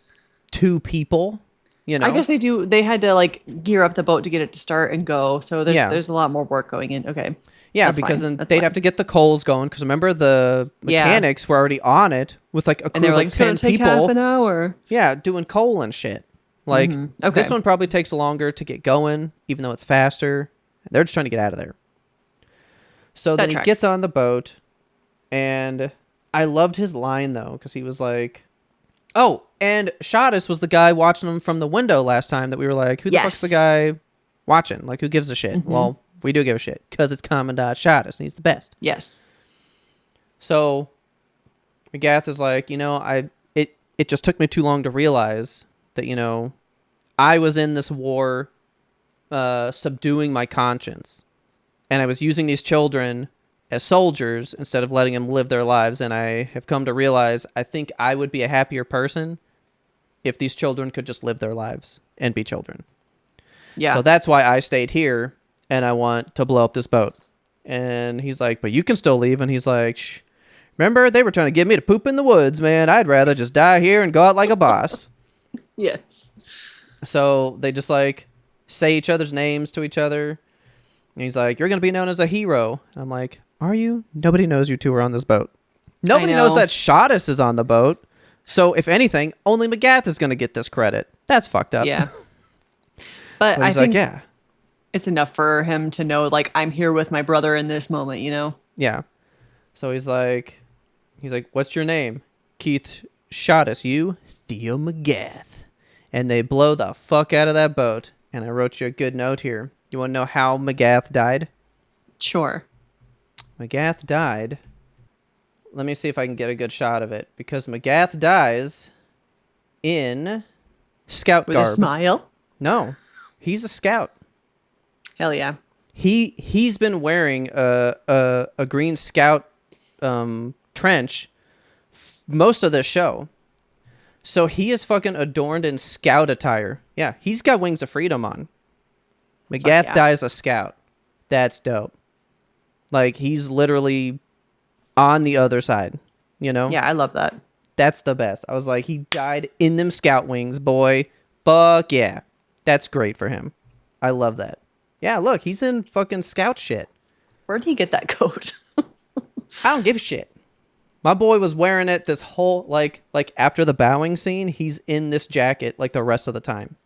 2 people. You know? I guess they do. They had to like gear up the boat to get it to start and go. So there's a lot more work going in. Okay. Yeah, because then they'd have to get the coals going. Because remember, the mechanics were already on it with like a crew of like 10 people. Half an hour. Yeah, doing coal and shit. Like this one probably takes longer to get going, even though it's faster. They're just trying to get out of there. So then he gets on the boat, and I loved his line though, because he was like, "Oh, and Shadis was the guy watching him from the window last time that we were like, who the fuck's the guy watching? Like, who gives a shit?" Well, we do give a shit because it's Commandant Shadis, and he's the best. Yes. So McGath is like, it just took me too long to realize that, I was in this war subduing my conscience, and I was using these children as soldiers instead of letting them live their lives, and I have come to realize I think I would be a happier person if these children could just live their lives and be children. Yeah. So that's why I stayed here, and I want to blow up this boat. And he's like, but you can still leave. And he's like, shh. Remember, they were trying to get me to poop in the woods, man. I'd rather just die here and go out like a boss. Yes. So they just like say each other's names to each other. And he's like, you're going to be known as a hero. And I'm like, are you? Nobody knows you two are on this boat. Nobody knows that Shadis is on the boat. So if anything, only McGath is going to get this credit. That's fucked up. Yeah. But I think it's enough for him to know, like, I'm here with my brother in this moment, Yeah. So he's like, what's your name? Keith Shadis. You? Theo McGath. And they blow the fuck out of that boat. And I wrote you a good note here. You want to know how McGath died? Sure. McGath died. Let me see if I can get a good shot of it. Because McGath dies in scout garb. With a smile? No. He's a scout. Hell yeah. He's been wearing a green scout trench most of the show. So he is fucking adorned in scout attire. Yeah, he's got Wings of Freedom on. McGath dies a scout. That's dope. Like, he's literally on the other side, Yeah, I love that. That's the best. I was like, he died in them scout wings, boy. Fuck yeah. That's great for him. I love that. Yeah, look, he's in fucking scout shit. Where'd he get that coat? I don't give a shit. My boy was wearing it this whole, like after the bowing scene, he's in this jacket like the rest of the time.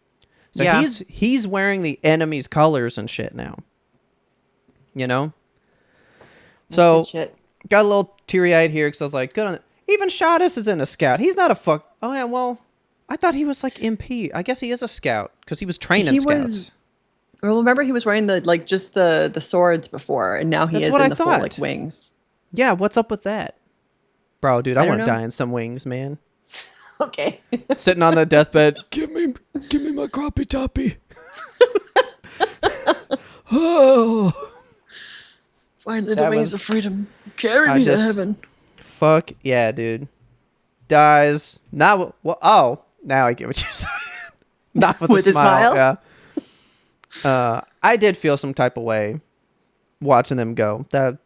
So he's wearing the enemy's colors and shit now. So, got a little teary-eyed here because I was like, good on it. Even Shadis is in a scout. He's not a fuck. Oh, yeah, well, I thought he was like MP. I guess he is a scout because he was training scouts. Well, remember he was wearing just the swords before, and now he is in the full like wings. Yeah, what's up with that? Bro, dude, I want to die in some wings, man. Okay. Sitting on the deathbed. Give me my crappie toppy. Oh. Finally, the Wings of Freedom. Carry me to heaven. Fuck yeah, dude. Dies. Now, now I get what you're saying. Not with a smile. Yeah. I did feel some type of way watching them go. That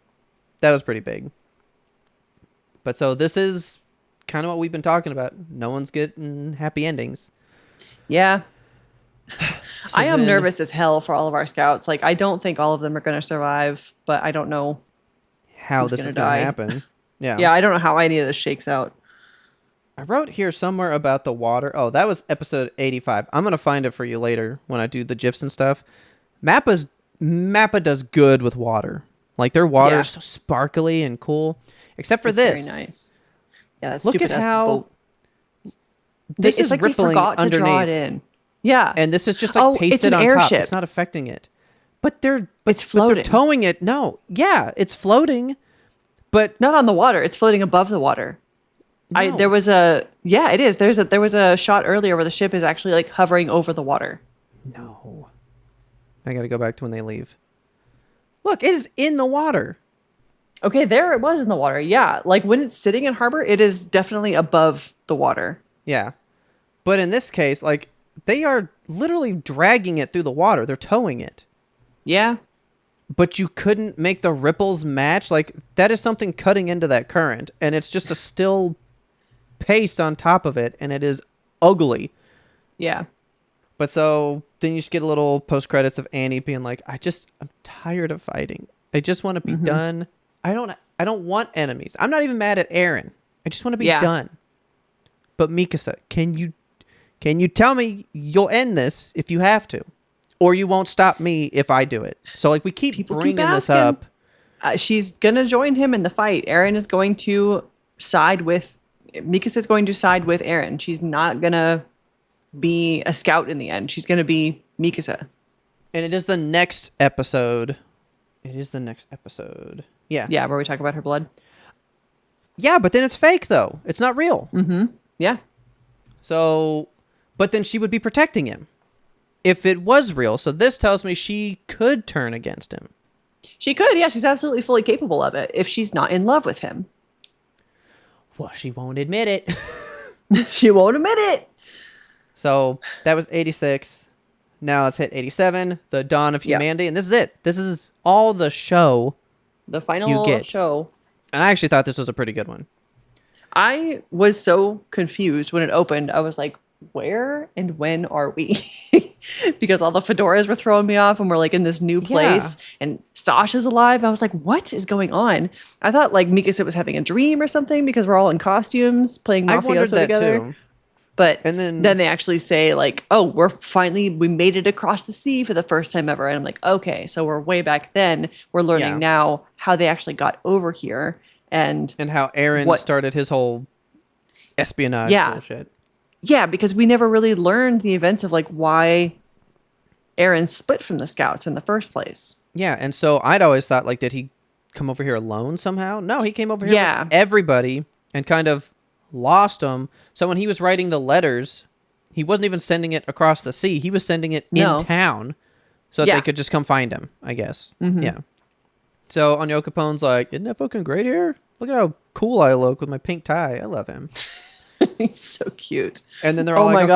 was pretty big. But so this is kind of what we've been talking about. No one's getting happy endings. Yeah. I am nervous as hell for all of our scouts. Like, I don't think all of them are going to survive, but I don't know how this is going to happen. Yeah. Yeah, I don't know how any of this shakes out. I wrote here somewhere about the water. Oh, that was episode 85. I'm going to find it for you later when I do the GIFs and stuff. Mappa does good with water. Like, their water is so sparkly and cool. Except for this. Very nice. Yeah, that's look stupid at how boat. this is like rippling they forgot underneath. To draw it in. Yeah. And this is just like pasted on top. It's not affecting it. But it's floating. But they're towing it. No. Yeah, it's floating. But not on the water. It's floating above the water. No. It is. There was a shot earlier where the ship is actually like hovering over the water. No. I got to go back to when they leave. Look, it is in the water. Okay, there it was in the water. Yeah, like when it's sitting in harbor, it is definitely above the water. Yeah. But in this case, like, they are literally dragging it through the water. They're towing it. Yeah. But you couldn't make the ripples match. Like, that is something cutting into that current, and it's just a still paste on top of it, and it is ugly. Yeah. But so then you just get a little post credits of Annie being like, I'm tired of fighting. I just want to be done. I don't want enemies. I'm not even mad at Eren. I just want to be done. But Mikasa, can you tell me you'll end this if you have to, or you won't stop me if I do it? So like we keep bringing this up. She's gonna join him in the fight. Eren is going to side with Mikasa. Is going to side with Eren. She's not gonna be a scout in the end. She's gonna be Mikasa. And it is the next episode. Yeah. Yeah, where we talk about her blood. Yeah, but then it's fake though. It's not real. Mm-hmm. Yeah. So, but then she would be protecting him if it was real. So this tells me she could turn against him. She could, yeah. She's absolutely fully capable of it if she's not in love with him. Well, she won't admit it. She won't admit it. So that was 86. Now it's hit 87, the dawn of humanity. And this is it. This is all the show. The final show. And I actually thought this was a pretty good one. I was so confused when it opened. I was like, where and when are we? Because all the fedoras were throwing me off and we're like in this new place and Sasha's alive. I was like, what is going on? I thought like Mikasa was having a dream or something because we're all in costumes playing mafioso together. Too. But and then they actually say like, oh, we made it across the sea for the first time ever. And I'm like, okay, so we're way back then. We're learning now how they actually got over here. And how Eren started his whole espionage bullshit. Yeah, because we never really learned the events of like why Eren split from the scouts in the first place. Yeah, and so I'd always thought like, did he come over here alone somehow? No, he came over here with everybody and kind of lost them. So when he was writing the letters, he wasn't even sending it across the sea. He was sending it in town so that they could just come find him, I guess. Mm-hmm. Yeah. So Onyo Capone's like, isn't that fucking great here? Look at how cool I look with my pink tie. I love him. He's so cute. And then they're all like, a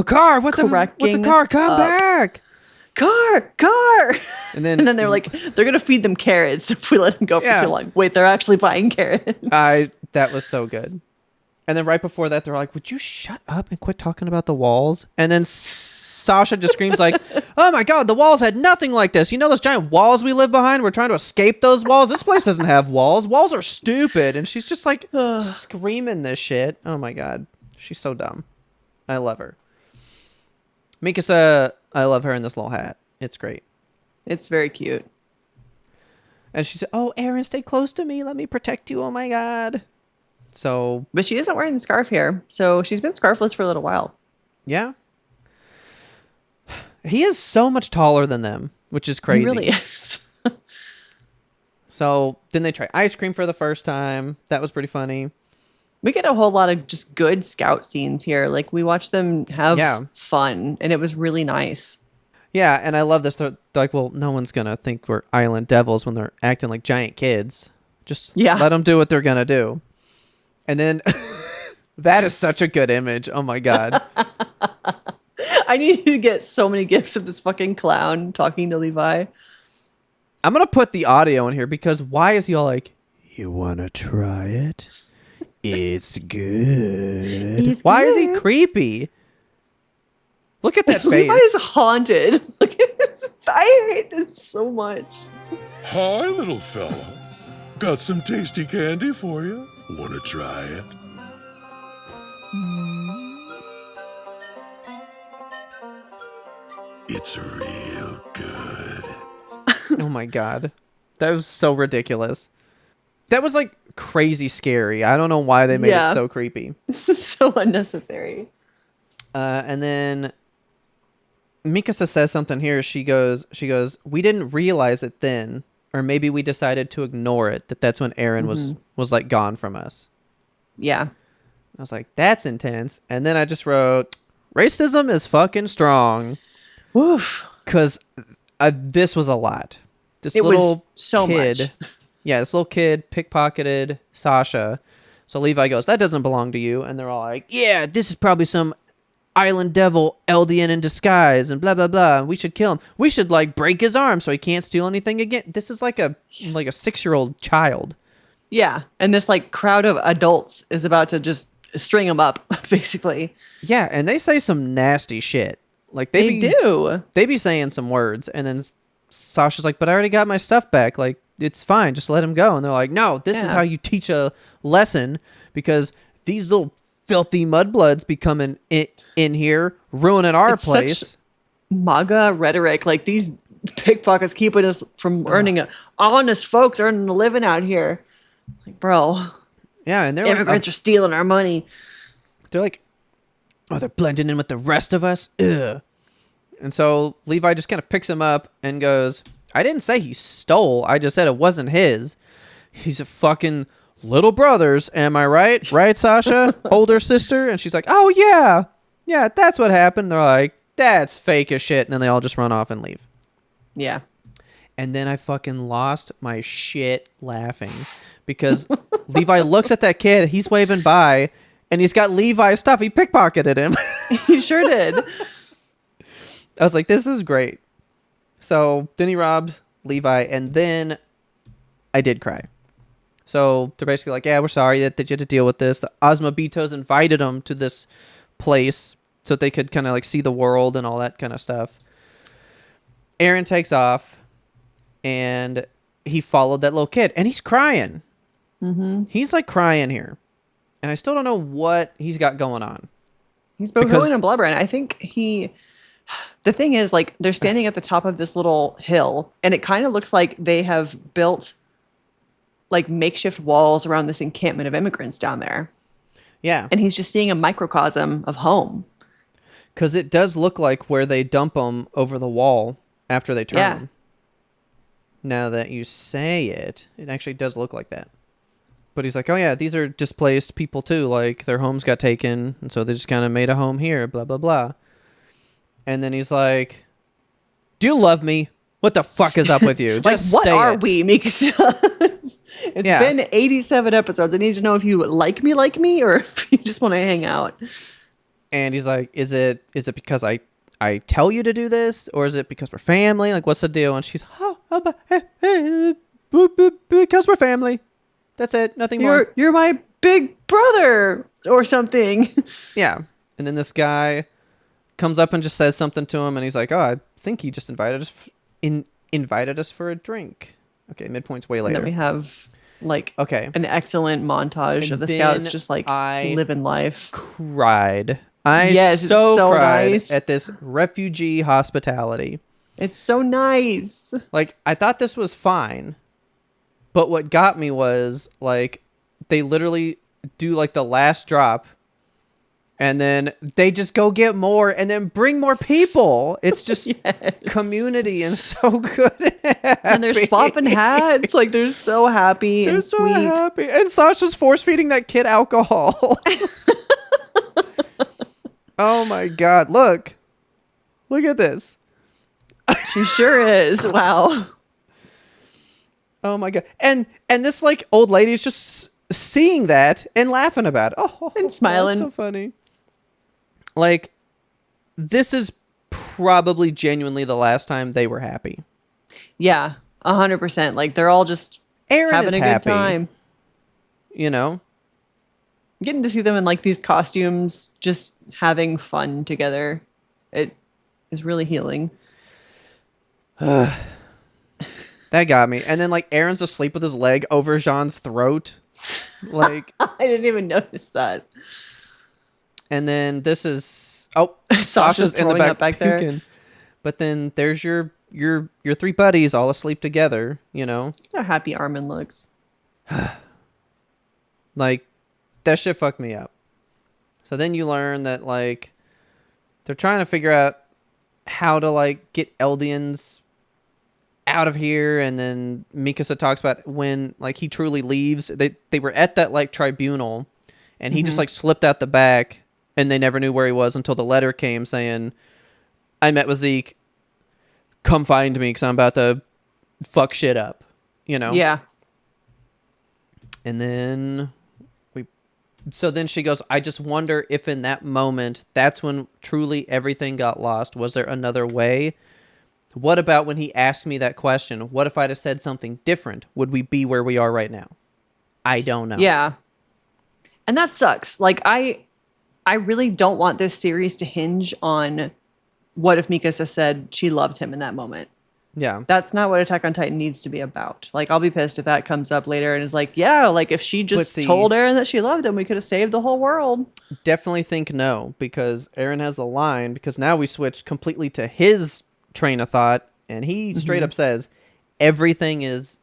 car. What's a car? Come back. Car. And then they're like, they're going to feed them carrots if we let them go for too long. Wait, they're actually buying carrots. That was so good. And then right before that, they're like, would you shut up and quit talking about the walls? And then Sasha just screams like, oh my God, the walls had nothing like this. You know those giant walls we live behind? We're trying to escape those walls. This place doesn't have walls. Walls are stupid. And she's just like screaming this shit. Oh my God. She's so dumb. I love her. Mikasa, I love her in this little hat. It's great. It's very cute. And she said, oh, Eren, stay close to me. Let me protect you. Oh my God. So, but she isn't wearing the scarf here. So she's been scarfless for a little while. Yeah. He is so much taller than them, which is crazy. He really is. So then they try ice cream for the first time. That was pretty funny. We get a whole lot of just good scout scenes here. Like we watch them have fun and it was really nice. Yeah. And I love this. They're like, well, no one's going to think we're island devils when they're acting like giant kids. Just let them do what they're going to do. And then that is such a good image. Oh my God. I need you to get so many gifs of this fucking clown talking to Levi. I'm going to put the audio in here because why is he all like, you want to try it? It's good. Why is he creepy? Look at that face. Levi is haunted. Look at his face. I hate him so much. Hi, little fella. Got some tasty candy for you. Want to try it? It's real good. Oh my God. That was so ridiculous. That was like crazy scary. I don't know why they made it so creepy. This is so unnecessary. And then Mikasa says something here. She goes, we didn't realize it then, or maybe we decided to ignore it. That's when Eren was like gone from us. Yeah. I was like, that's intense. And then I just wrote, racism is fucking strong. Woof. Because this was a lot. This it little was so kid, much. Yeah, this little kid pickpocketed Sasha. So Levi goes, that doesn't belong to you. And they're all like, yeah, this is probably some island devil Eldian in disguise and blah blah blah. We should kill him. We should like break his arm so he can't steal anything again. This is like a 6-year-old child. Yeah, and this like crowd of adults is about to just string him up, basically. Yeah, and they say some nasty shit. Like they do. They be saying some words, and then Sasha's like, "But I already got my stuff back. Like it's fine. Just let him go." And they're like, "No, this is how you teach a lesson because these little filthy mudbloods be coming in here, ruining our place." Such MAGA rhetoric. Like these pickpockets keeping us from earning honest folks earning a living out here. Like, bro. Yeah, and they're immigrants are stealing our money. They're like, "Oh, they're blending in with the rest of us." Ugh. And so Levi just kind of picks him up and goes, "I didn't say he stole. I just said it wasn't his. He's a fucking little brother's. Am I right? Right, Sasha? Older sister?" And she's like, "Oh, yeah. Yeah, that's what happened." They're like, "That's fake as shit." And then they all just run off and leave. Yeah. And then I fucking lost my shit laughing because Levi looks at that kid. He's waving by and he's got Levi's stuff. He pickpocketed him. He sure did. I was like, this is great. So then he robbed Levi, and then I did cry. So they're basically like, "Yeah, we're sorry that you had to deal with this." The YMBToAPs invited them to this place so that they could kind of like see the world and all that kind of stuff. Aaron takes off, and he followed that little kid, and he's crying. Mm-hmm. He's like crying here, and I still don't know what he's got going on. He's both rolling and blubbering. I think the thing is, like, they're standing at the top of this little hill, and it kind of looks like they have built like makeshift walls around this encampment of immigrants down there. Yeah. And he's just seeing a microcosm of home. Because it does look like where they dump them over the wall after they turn them. Now that you say it, it actually does look like that. But he's like, "Oh yeah, these are displaced people too. Like their homes got taken, and so they just kind of made a home here, blah, blah, blah." And then he's like, "Do you love me? What the fuck is up with you? Like, Just what say are it." we, Mikasa? It's been 87 episodes. I need to know if you like me, or if you just want to hang out. And he's like, is it because I tell you to do this, or is it because we're family? Like, what's the deal? And she's, because we're family. That's it. Nothing more. You're my big brother or something. Yeah. And then this guy comes up and just says something to him, and he's like, "Oh, I think he just invited us for a drink." Okay, midpoint's way later. And then we have an excellent montage of the scouts just like living life. Cried. I so cried nice. At this refugee hospitality. It's so nice. Like, I thought this was fine, but what got me was like they literally do like the last drop, and then they just go get more and then bring more people. It's just community and so good. And they're swapping hats. Like, they're so happy and sweet. So happy. And Sasha's force feeding that kid alcohol. Oh my God. Look at this. She sure is. Wow. Oh my God. And this like old lady is just seeing that and laughing about it. Oh, and smiling. That's so funny. Like, this is probably genuinely the last time they were happy. Yeah, 100%. Like, they're all just having a good time. You know? Getting to see them in like these costumes, just having fun together. It is really healing. That got me. And then like Aaron's asleep with his leg over Jean's throat. Like, I didn't even notice that. And then this is Sasha's in the back puking. There. But then there's your 3 buddies all asleep together, you know. How happy Armin looks. Like, that shit fucked me up. So then you learn that like they're trying to figure out how to like get Eldians out of here, and then Mikasa talks about when like he truly leaves. They were at that like tribunal, and he just like slipped out the back, and they never knew where he was until the letter came saying, "I met with Zeke. Come find me because I'm about to fuck shit up." You know? Yeah. And then we So then she goes, I just wonder if in that moment, that's when truly everything got lost. Was there another way? What about when he asked me that question? What if I'd have said something different? Would we be where we are right now? I don't know. Yeah. And that sucks. Like, I really don't want this series to hinge on what if Mikasa said she loved him in that moment. Yeah. That's not what Attack on Titan needs to be about. Like, I'll be pissed if that comes up later and is like, yeah, like if she just told Eren that she loved him, we could have saved the whole world. Definitely think no, because Eren has the line, because now we switch completely to his train of thought, and he straight up says, everything is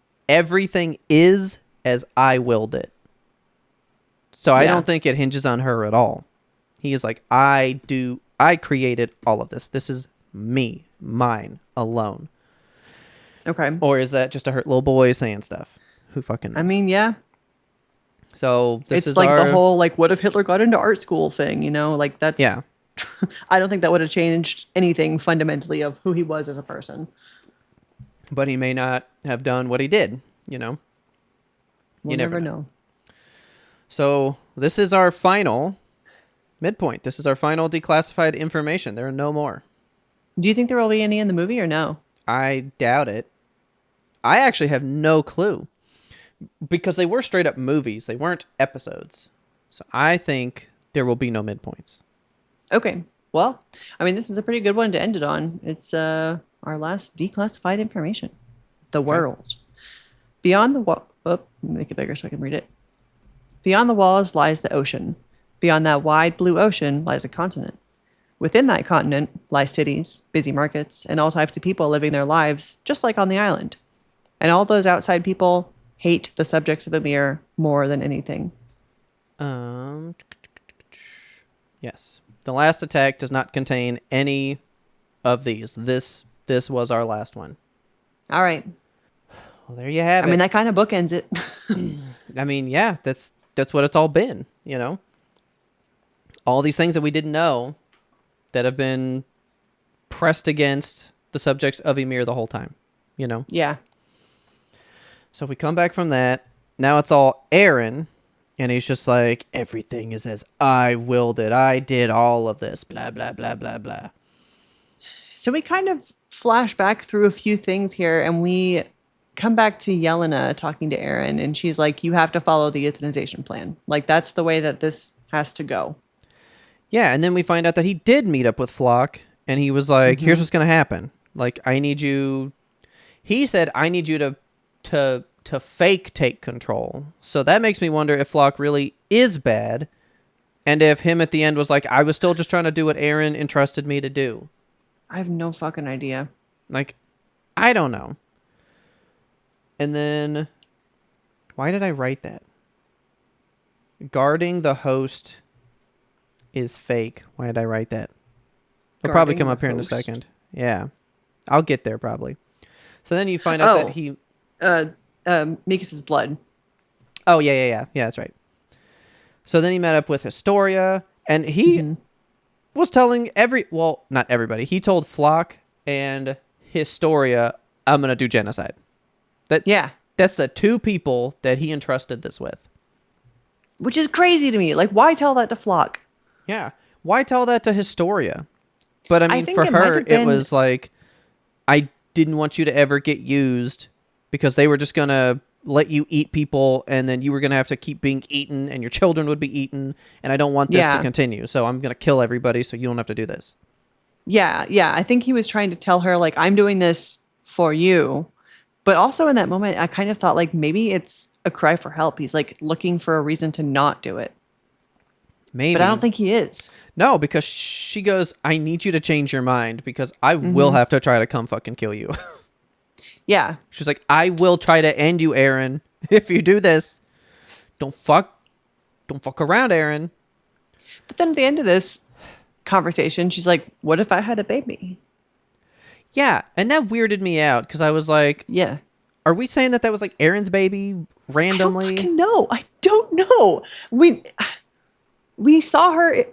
as I willed it. So I don't think it hinges on her at all. He is like, I created all of this. This is me, mine, alone. Okay. Or is that just a hurt little boy saying stuff? Who fucking knows? I mean, yeah. So this is like the whole, like, what if Hitler got into art school thing, you know? Like, that's... Yeah. I don't think that would have changed anything fundamentally of who he was as a person. But he may not have done what he did, you know? We'll never know. So this is our final midpoint. This is our final declassified information. There are no more. Do you think there will be any in the movie or no? I doubt it. I actually have no clue. Because they were straight up movies. They weren't episodes. So I think there will be no midpoints. Okay. Well, I mean, this is a pretty good one to end it on. It's our last declassified information. The world. Beyond the wall... Oh, make it bigger so I can read it. Beyond the walls lies the ocean. Beyond that wide blue ocean lies a continent. Within that continent lie cities, busy markets, and all types of people living their lives just like on the island. And all those outside people hate the subjects of Ymir more than anything. Yes. The last attack does not contain any of these. This was our last one. All right. Well, there you have it. I mean, that kind of bookends it. I mean, yeah, that's what it's all been, you know? All these things that we didn't know that have been pressed against the subjects of Ymir the whole time, you know? Yeah. So we come back from that. Now it's all Eren, and he's just like, everything is as I willed it. I did all of this, blah, blah, blah, blah, blah. So we kind of flash back through a few things here, and we come back to Yelena talking to Eren, and she's like, you have to follow the euthanization plan. Like, that's the way that this has to go. Yeah, and then we find out that he did meet up with Flock, and he was like, here's what's going to happen. Like, I need you... He said, I need you to fake take control. So that makes me wonder if Flock really is bad, and if him at the end was like, I was still just trying to do what Eren entrusted me to do. I have no fucking idea. Like, I don't know. And then, why did I write that? Guarding the host is fake. Why did I write that? It'll probably come up here in a second. Yeah. I'll get there probably. So then you find out that he... Mikasa's blood. Oh, yeah. Yeah, that's right. So then he met up with Historia, and he was telling well, not everybody. He told Flock and Historia, I'm going to do genocide. That's the two people that he entrusted this with. Which is crazy to me. Like, why tell that to Flock? Yeah. Why tell that to Historia? But I mean, for her, it was like, I didn't want you to ever get used because they were just going to let you eat people and then you were going to have to keep being eaten and your children would be eaten. And I don't want this to continue. So I'm going to kill everybody so you don't have to do this. Yeah. I think he was trying to tell her, like, I'm doing this for you. But also in that moment, I kind of thought, like, maybe it's a cry for help. He's, like, looking for a reason to not do it. Maybe. But I don't think he is. No, because she goes, I need you to change your mind because I will have to try to come fucking kill you. Yeah. She's like, I will try to end you, Eren. If you do this, don't fuck around, Eren. But then at the end of this conversation, she's like, what if I had a baby? Yeah, and that weirded me out because I was like, yeah. Are we saying that was like Eren's baby randomly? I don't fucking know. I don't know. We saw her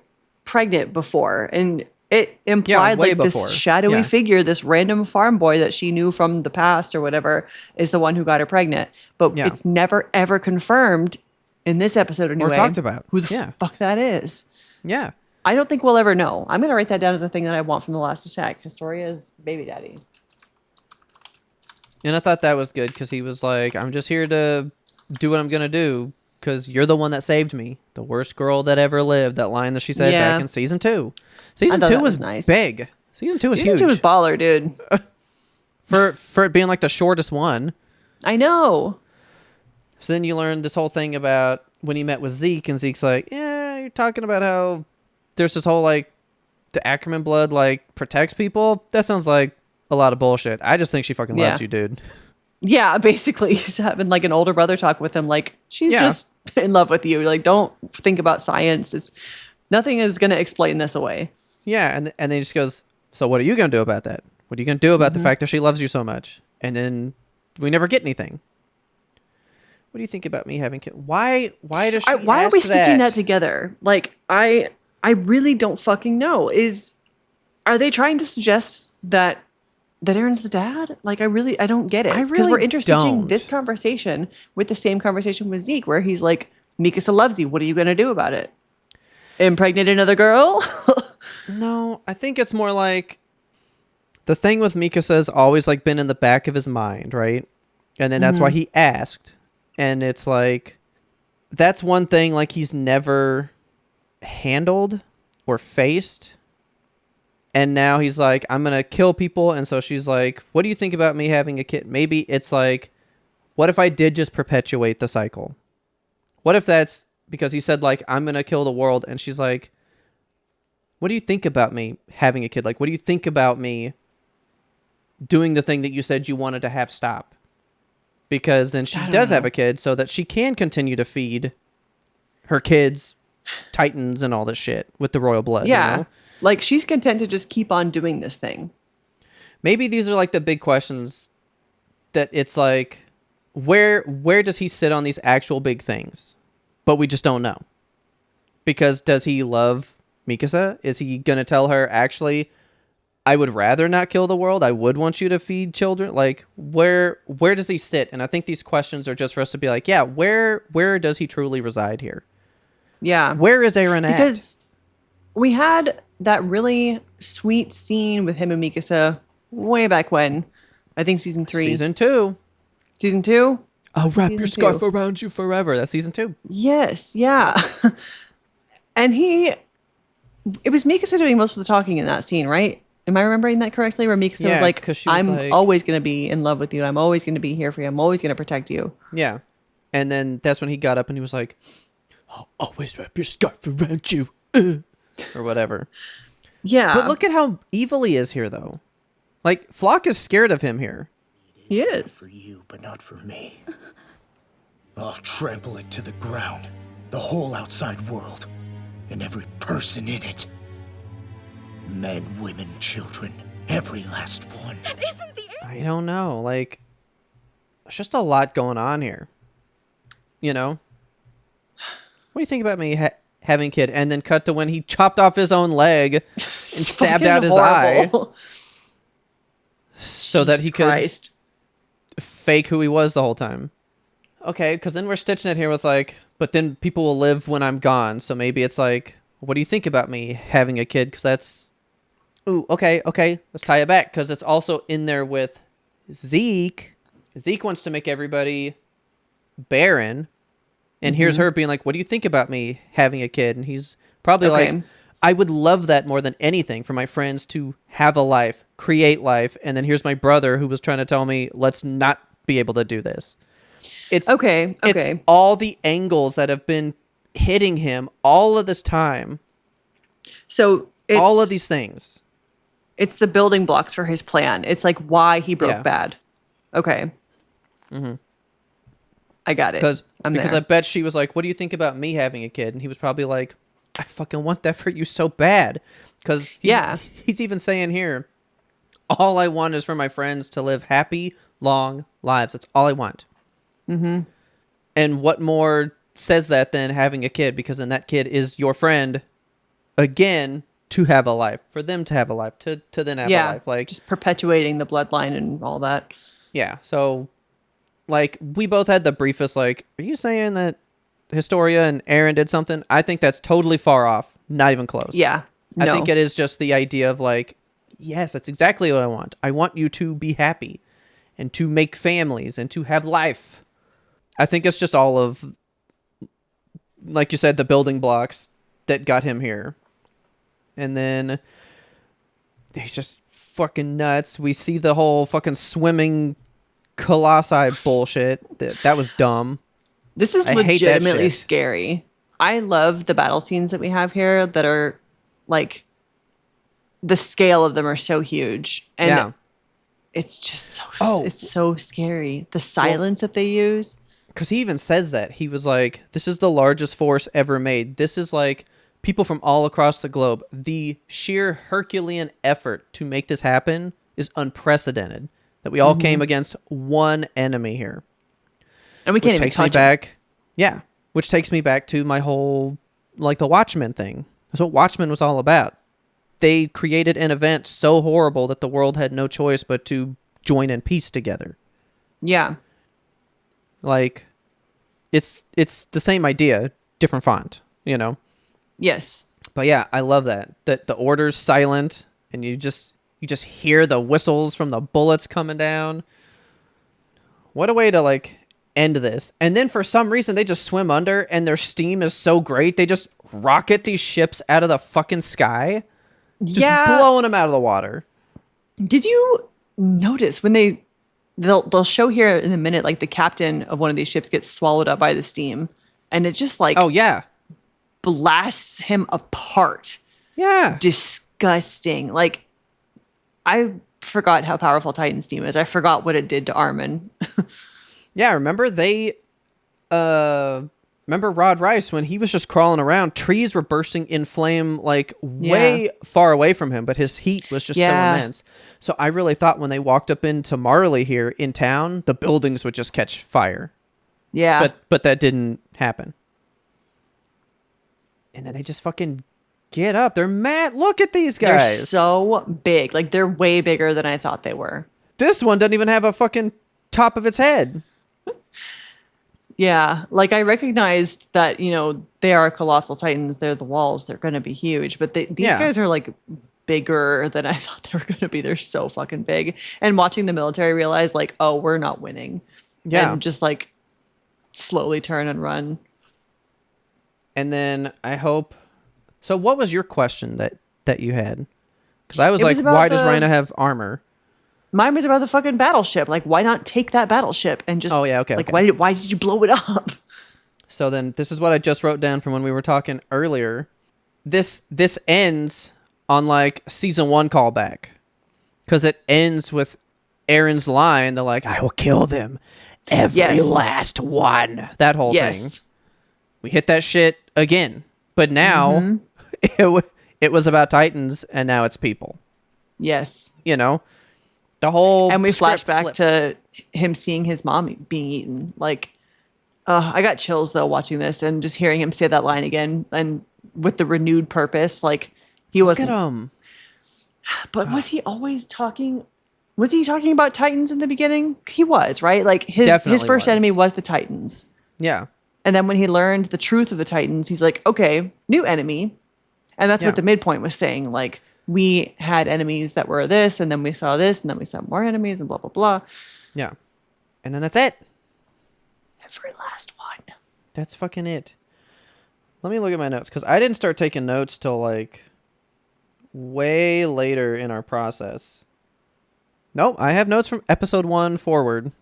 pregnant before, and it implied like this shadowy figure, this random farm boy that she knew from the past or whatever, is the one who got her pregnant. But it's never ever confirmed in this episode anyway. Or talked about. Who the fuck that is. Yeah. I don't think we'll ever know. I'm going to write that down as a thing that I want from The Last Attack. Historia's baby daddy. And I thought that was good because he was like, I'm just here to do what I'm going to do because you're the one that saved me. The worst girl that ever lived. That line that she said back in season 2. Season 2 was nice. Big. Season 2 was huge. Season 2 was baller, dude. for it being like the shortest one. I know. So then you learn this whole thing about when he met with Zeke, and Zeke's like, yeah, you're talking about how there's this whole, like, the Ackerman blood, like, protects people. That sounds like a lot of bullshit. I just think she fucking loves you, dude. Yeah, basically. He's having, like, an older brother talk with him, like, she's just in love with you. Like, don't think about science. Nothing is going to explain this away. Yeah, and then he just goes, so what are you going to do about that? What are you going to do about the fact that she loves you so much? And then we never get anything. What do you think about me having kids? Why does she why are we stitching that together? Like, I really don't fucking know. Are they trying to suggest that Aaron's the dad? Like, I don't get it. Because we're interstitching this conversation with the same conversation with Zeke, where he's like, Mikasa loves you. What are you going to do about it? Impregnate another girl? No, I think it's more like the thing with Mikasa has always like been in the back of his mind, right? And then that's why he asked. And it's like, that's one thing like he's never handled or faced. And now he's like, I'm going to kill people. And so she's like, what do you think about me having a kid? Maybe it's like, what if I did just perpetuate the cycle? What if that's because he said like, I'm going to kill the world. And she's like, what do you think about me having a kid? Like, what do you think about me doing the thing that you said you wanted to have stop? Because then she does have a kid so that she can continue to feed her kids Titans and all this shit with the royal blood. Yeah. You know? Like, she's content to just keep on doing this thing. Maybe these are like the big questions that it's like, where does he sit on these actual big things? But we just don't know. Because does he love Mikasa? Is he going to tell her, actually, I would rather not kill the world. I would want you to feed children. Like, where does he sit? And I think these questions are just for us to be like, yeah, where does he truly reside here? Yeah. Where is Aaron at? Because we had that really sweet scene with him and Mikasa way back when. I think season 3. Season 2. Season 2? I'll wrap your scarf around you forever. That's season 2. Yes, yeah. And it was Mikasa doing most of the talking in that scene, right? Am I remembering that correctly? Where Mikasa was like, I'm always going to be in love with you. I'm always going to be here for you. I'm always going to protect you. Yeah. And then that's when he got up and he was like, I'll always wrap your scarf around you. Or whatever. Yeah. But look at how evil he is here, though. Like, Flock is scared of him here. He is. For you, but not for me. I'll trample it to the ground. The whole outside world. And every person in it. Men, women, children. Every last one. That isn't the end. I don't know. Like, there's just a lot going on here. You know? What do you think about me having a kid? And then cut to when he chopped off his own leg and stabbed out his eye. So that he could fake who he was the whole time. Okay, because then we're stitching it here with like, but then people will live when I'm gone. So maybe it's like, what do you think about me having a kid? Because that's... Ooh, okay. Let's tie it back because it's also in there with Zeke. Zeke wants to make everybody barren. And here's her being like, what do you think about me having a kid? And he's probably like, I would love that more than anything for my friends to have a life, create life. And then here's my brother who was trying to tell me, let's not be able to do this. It's It's all the angles that have been hitting him all of this time. So all of these things. It's the building blocks for his plan. It's like why he broke bad. Okay. Mm-hmm. I got it. Because I bet she was like, what do you think about me having a kid? And he was probably like, I fucking want that for you so bad. Because he's even saying here, all I want is for my friends to live happy, long lives. That's all I want. Mm-hmm. And what more says that than having a kid? Because then that kid is your friend again to have a life, for them to have a life, to then have a life. Like, just perpetuating the bloodline and all that. Yeah. So, like, we both had the briefest, like, are you saying that Historia and Aaron did something, I think that's totally far off. Not even close. Yeah. No. I think it is just the idea of like, yes, that's exactly what I want. I want you to be happy and to make families and to have life. I think it's just all of, like you said, the building blocks that got him here. And then he's just fucking nuts. We see the whole fucking swimming colossi bullshit. That was dumb. This is legitimately scary. I love the battle scenes that we have here that are like, the scale of them are so huge. And it's just so, it's so scary. The silence that they use. Because he even says that. He was like, this is the largest force ever made. This is like people from all across the globe. The sheer Herculean effort to make this happen is unprecedented. That we all came against one enemy here. And we can't even touch back. Yeah. Which takes me back to my whole, like, the Watchmen thing. That's what Watchmen was all about. They created an event so horrible that the world had no choice but to join in peace together. Yeah. Like, it's the same idea, different font, you know? Yes. But yeah, I love that. That the order's silent and you just hear the whistles from the bullets coming down. What a way to, like, end this. And then for some reason they just swim under and their steam is so great they just rocket these ships out of the fucking sky. Just blowing them out of the water. Did you notice when they'll show here in a minute, like the captain of one of these ships gets swallowed up by the steam and it just like blasts him apart. Yeah. Disgusting. Like, I forgot how powerful Titan steam is. I forgot what it did to Armin. Yeah, remember remember Rod Rice when he was just crawling around, trees were bursting in flame like way far away from him, but his heat was just so immense. So I really thought when they walked up into Marley here in town, the buildings would just catch fire. Yeah. But that didn't happen. And then they just fucking get up. They're mad. Look at these guys. They're so big. Like, they're way bigger than I thought they were. This one doesn't even have a fucking top of its head. Yeah, like I recognized that, you know, they are colossal titans. They're the walls. They're going to be huge. But these guys are like bigger than I thought they were going to be. They're so fucking big. And watching the military realize like, oh, we're not winning. Yeah. And just like slowly turn and run. And then I hope. So what was your question that you had? Because I was like, why does Rhino have armor? Mine was about the fucking battleship. Like, why not take that battleship and just... Why did you blow it up? So then, this is what I just wrote down from when we were talking earlier. This ends on, like, season 1 callback. Because it ends with Aaron's line. They're like, I will kill them. Every last one. That whole thing. We hit that shit again. But now, it was about Titans, and now it's people. Yes. You know? The whole and we flash back to him seeing his mom being eaten. Like, I got chills though watching this and just hearing him say that line again and with the renewed purpose. Like, he wasn't. Look at him. But was he always talking? Was he talking about Titans in the beginning? He was, right? Like his first enemy was the Titans. Yeah. And then when he learned the truth of the Titans, he's like, okay, new enemy. And that's what the midpoint was saying. Like, we had enemies that were this, and then we saw this, and then we saw more enemies, and blah, blah, blah. Yeah. And then that's it. Every last one. That's fucking it. Let me look at my notes, because I didn't start taking notes till, like, way later in our process. Nope, I have notes from episode 1 forward.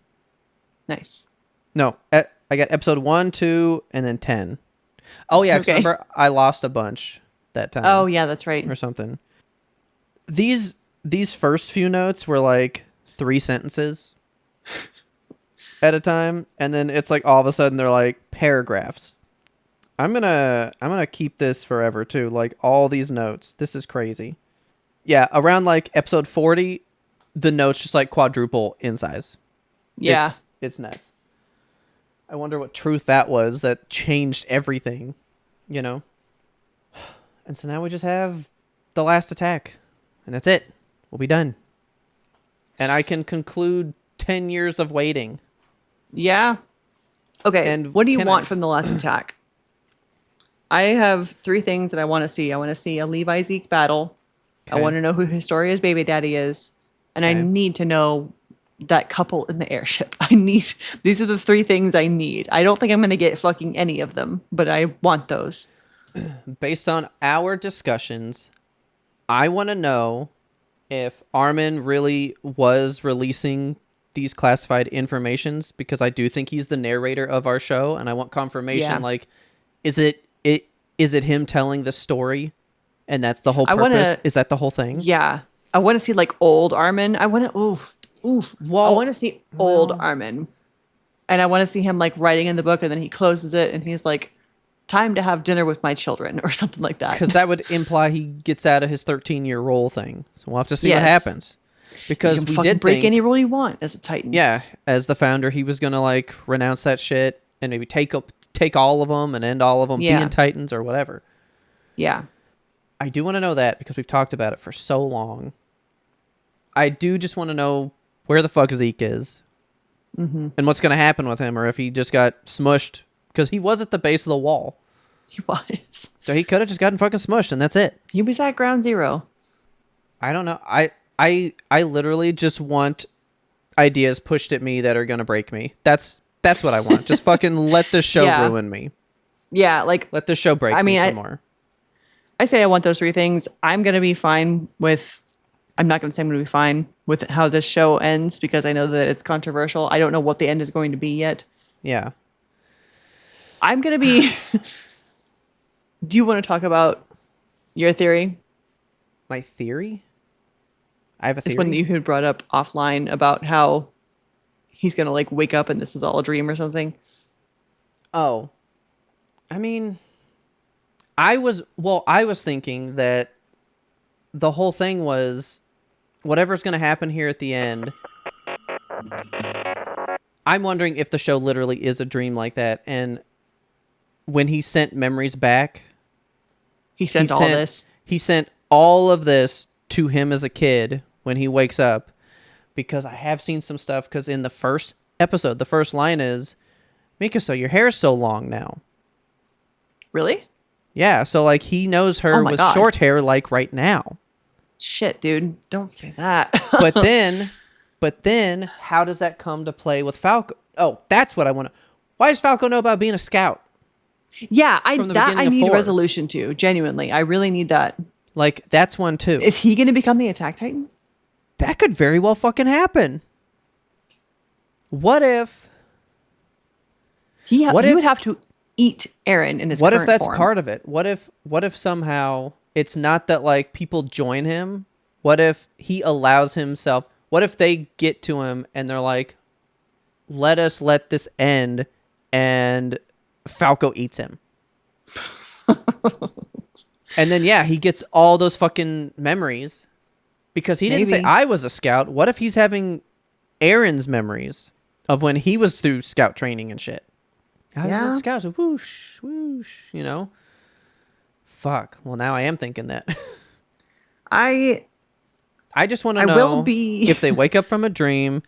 Nice. No, I got episode 1, 2, and then 10. Oh, yeah, because remember, I lost a bunch that time. Oh, yeah, that's right. Or something. These first few notes were like 3 sentences at a time, and then it's like all of a sudden they're like paragraphs. I'm gonna keep this forever too. Like all these notes. This is crazy. Yeah, around like episode 40, the notes just like quadruple in size. Yeah. It's nuts. I wonder what truth that was that changed everything, you know? And so now we just have the last attack. And that's it. We'll be done. And I can conclude 10 years of waiting. Yeah. Okay. And what do you want from the last attack? I have 3 things that I want to see. I want to see a Levi Zeke battle. Okay. I want to know who Historia's baby daddy is. And I need to know that couple in the airship. These are the 3 things I need. I don't think I'm going to get fucking any of them, but I want those. Based on our discussions, I want to know if Armin really was releasing these classified informations, because I do think he's the narrator of our show, and I want confirmation. Yeah. Like, is it him telling the story, and that's the whole purpose? Is that the whole thing? Yeah, I want to see like old Armin. I want to I want to see old Armin, and I want to see him like writing in the book, and then he closes it, and he's like, "Time to have dinner with my children," or something like that. Because that would imply he gets out of his 13-year role thing. So we'll have to see what happens. Because we did break any rule you want as a Titan. Yeah, as the founder, he was gonna like renounce that shit and maybe take all of them and end all of them being Titans or whatever. Yeah, I do want to know that because we've talked about it for so long. I do just want to know where the fuck Zeke is, and what's gonna happen with him, or if he just got smushed, because he was at the base of the wall. He was. So he could have just gotten fucking smushed, and that's it. He was at ground zero. I don't know. I literally just want ideas pushed at me that are gonna break me. That's what I want. Just fucking let the show ruin me. Yeah, like let the show break me some more. I say I want those 3 things. I'm gonna be fine with. I'm not gonna say I'm gonna be fine with how this show ends, because I know that it's controversial. I don't know what the end is going to be yet. Yeah. I'm gonna be. Do you want to talk about your theory? My theory? I have a theory. It's one that you had brought up offline about how he's going to like wake up and this is all a dream or something. Oh. I mean, I was thinking that the whole thing was whatever's going to happen here at the end. I'm wondering if the show literally is a dream like that. And when he sent memories back, he sent all of this to him as a kid when he wakes up, because I have seen some stuff, because in the first episode, the first line is, "Mikasa, your hair is so long now." Really? Yeah, so like he knows her with short hair like right now. Shit, dude, don't say that. but then how does that come to play with Falco? Oh, that's what I want to. Why does Falco know about being a scout? Yeah, I need a resolution to. Genuinely, I really need that. Like, that's one too. Is he going to become the Attack Titan? That could very well fucking happen. What if he would have to eat Eren in his current form? What if that's part of it? What if somehow it's not that like people join him? What if he allows himself? What if they get to him and they're like, let this end, and Falco eats him. And then, he gets all those fucking memories because he didn't say I was a scout. What if he's having Eren's memories of when he was through scout training and shit? I was a scout, so whoosh, whoosh, you know? Fuck. Well, now I am thinking that. I just want to know if they wake up from a dream,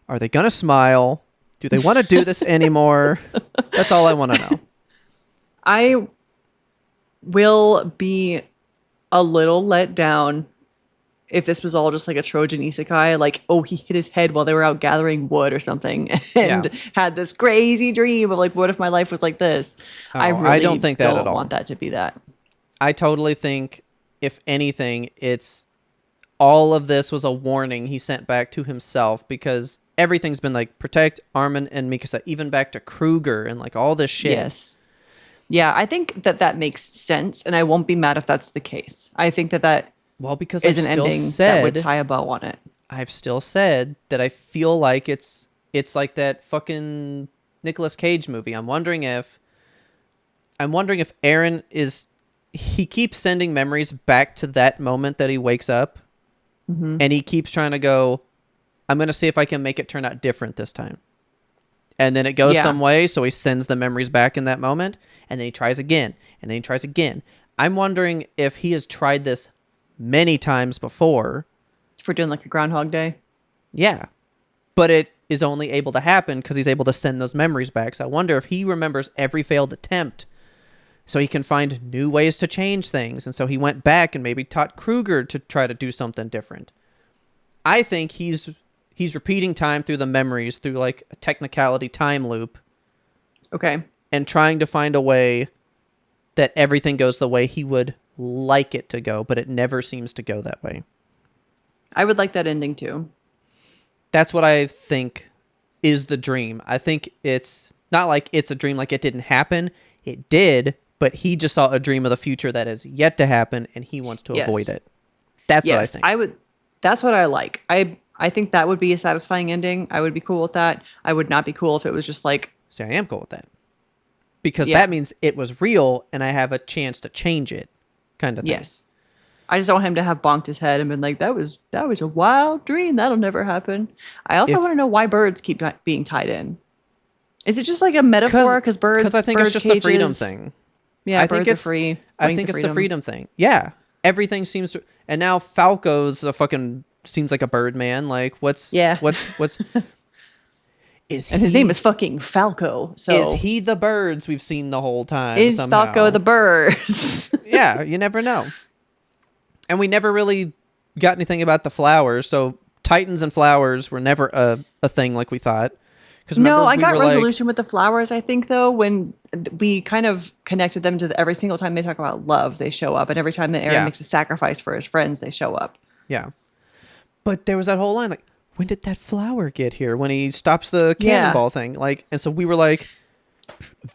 are they going to smile? Do they want to do this anymore? That's all I want to know. I will be a little let down if this was all just like a Trojan isekai, like, oh, he hit his head while they were out gathering wood or something and had this crazy dream of like, what if my life was like this? Oh, I don't think that at all. Want that to be that. I totally think, if anything, it's all of this was a warning he sent back to himself, because everything's been like protect Armin and Mikasa, even back to Kruger and like all this shit. Yes. Yeah, I think that makes sense, and I won't be mad if that's the case. I think that because is an ending that would tie a bow on it. I've still said that I feel like it's like that fucking Nicolas Cage movie. I'm wondering if Eren he keeps sending memories back to that moment that he wakes up, and he keeps trying to go, I'm going to see if I can make it turn out different this time. And then it goes some way, so he sends the memories back in that moment, and then he tries again, and then he tries again. I'm wondering if he has tried this many times before. For doing like a Groundhog Day? Yeah. But it is only able to happen because he's able to send those memories back. So I wonder if he remembers every failed attempt so he can find new ways to change things. And so he went back and maybe taught Kruger to try to do something different. I think he's repeating time through the memories, through like a technicality time loop. Okay. And trying to find a way that everything goes the way he would like it to go, but it never seems to go that way. I would like that ending too. That's what I think is the dream. I think it's not like it's a dream, like it didn't happen. It did, but he just saw a dream of the future that is yet to happen, and he wants to avoid it. That's what I think. That's what I like. I think that would be a satisfying ending. I would be cool with that. I would not be cool if it was just like... See, I am cool with that. Because that means it was real, and I have a chance to change it, kind of thing. Yes. I just don't want him to have bonked his head and been like, that was a wild dream. That'll never happen. I also want to know why birds keep being tied in. Is it just like a metaphor? Because birds... Because I think it's just the freedom thing. Yeah, birds are free. I think it's the freedom thing. Yeah. Everything seems to... And now Falco's a fucking... Seems like a bird man. Like, what's... And his name is fucking Falco. So is he the birds we've seen the whole time? Is somehow? Falco the bird? Yeah, you never know. And we never really got anything about the flowers. So Titans and flowers were never a thing like we thought. No, I got resolution with the flowers, I think, though, when we kind of connected them to every single time they talk about love, they show up. And every time that Aaron makes a sacrifice for his friends, they show up. Yeah. But there was that whole line, like, when did that flower get here? When he stops the cannonball thing. Like, and so we were like,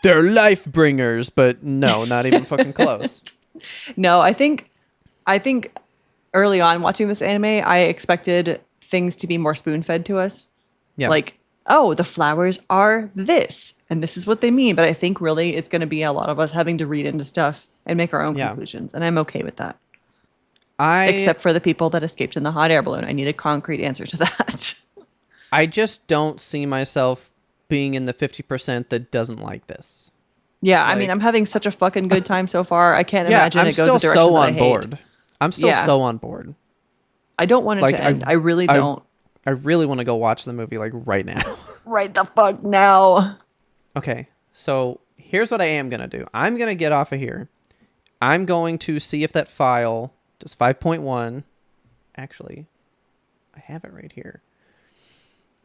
they're life bringers, but no, not even fucking close. No, I think early on watching this anime, I expected things to be more spoon-fed to us. Yeah. Like, oh, the flowers are this, and this is what they mean. But I think really it's going to be a lot of us having to read into stuff and make our own conclusions. And I'm okay with that. Except for the people that escaped in the hot air balloon. I need a concrete answer to that. I just don't see myself being in the 50% that doesn't like this. Yeah, I mean, I'm having such a fucking good time so far. I can't imagine it goes a direction that I hate. Board. I'm still so on board. I don't want it to end. I really don't. I really want to go watch the movie like right now. Right the fuck now. Okay, so here's what I am going to do. I'm going to get off of here. I'm going to see if that file... Does 5.1 actually, I have it right here.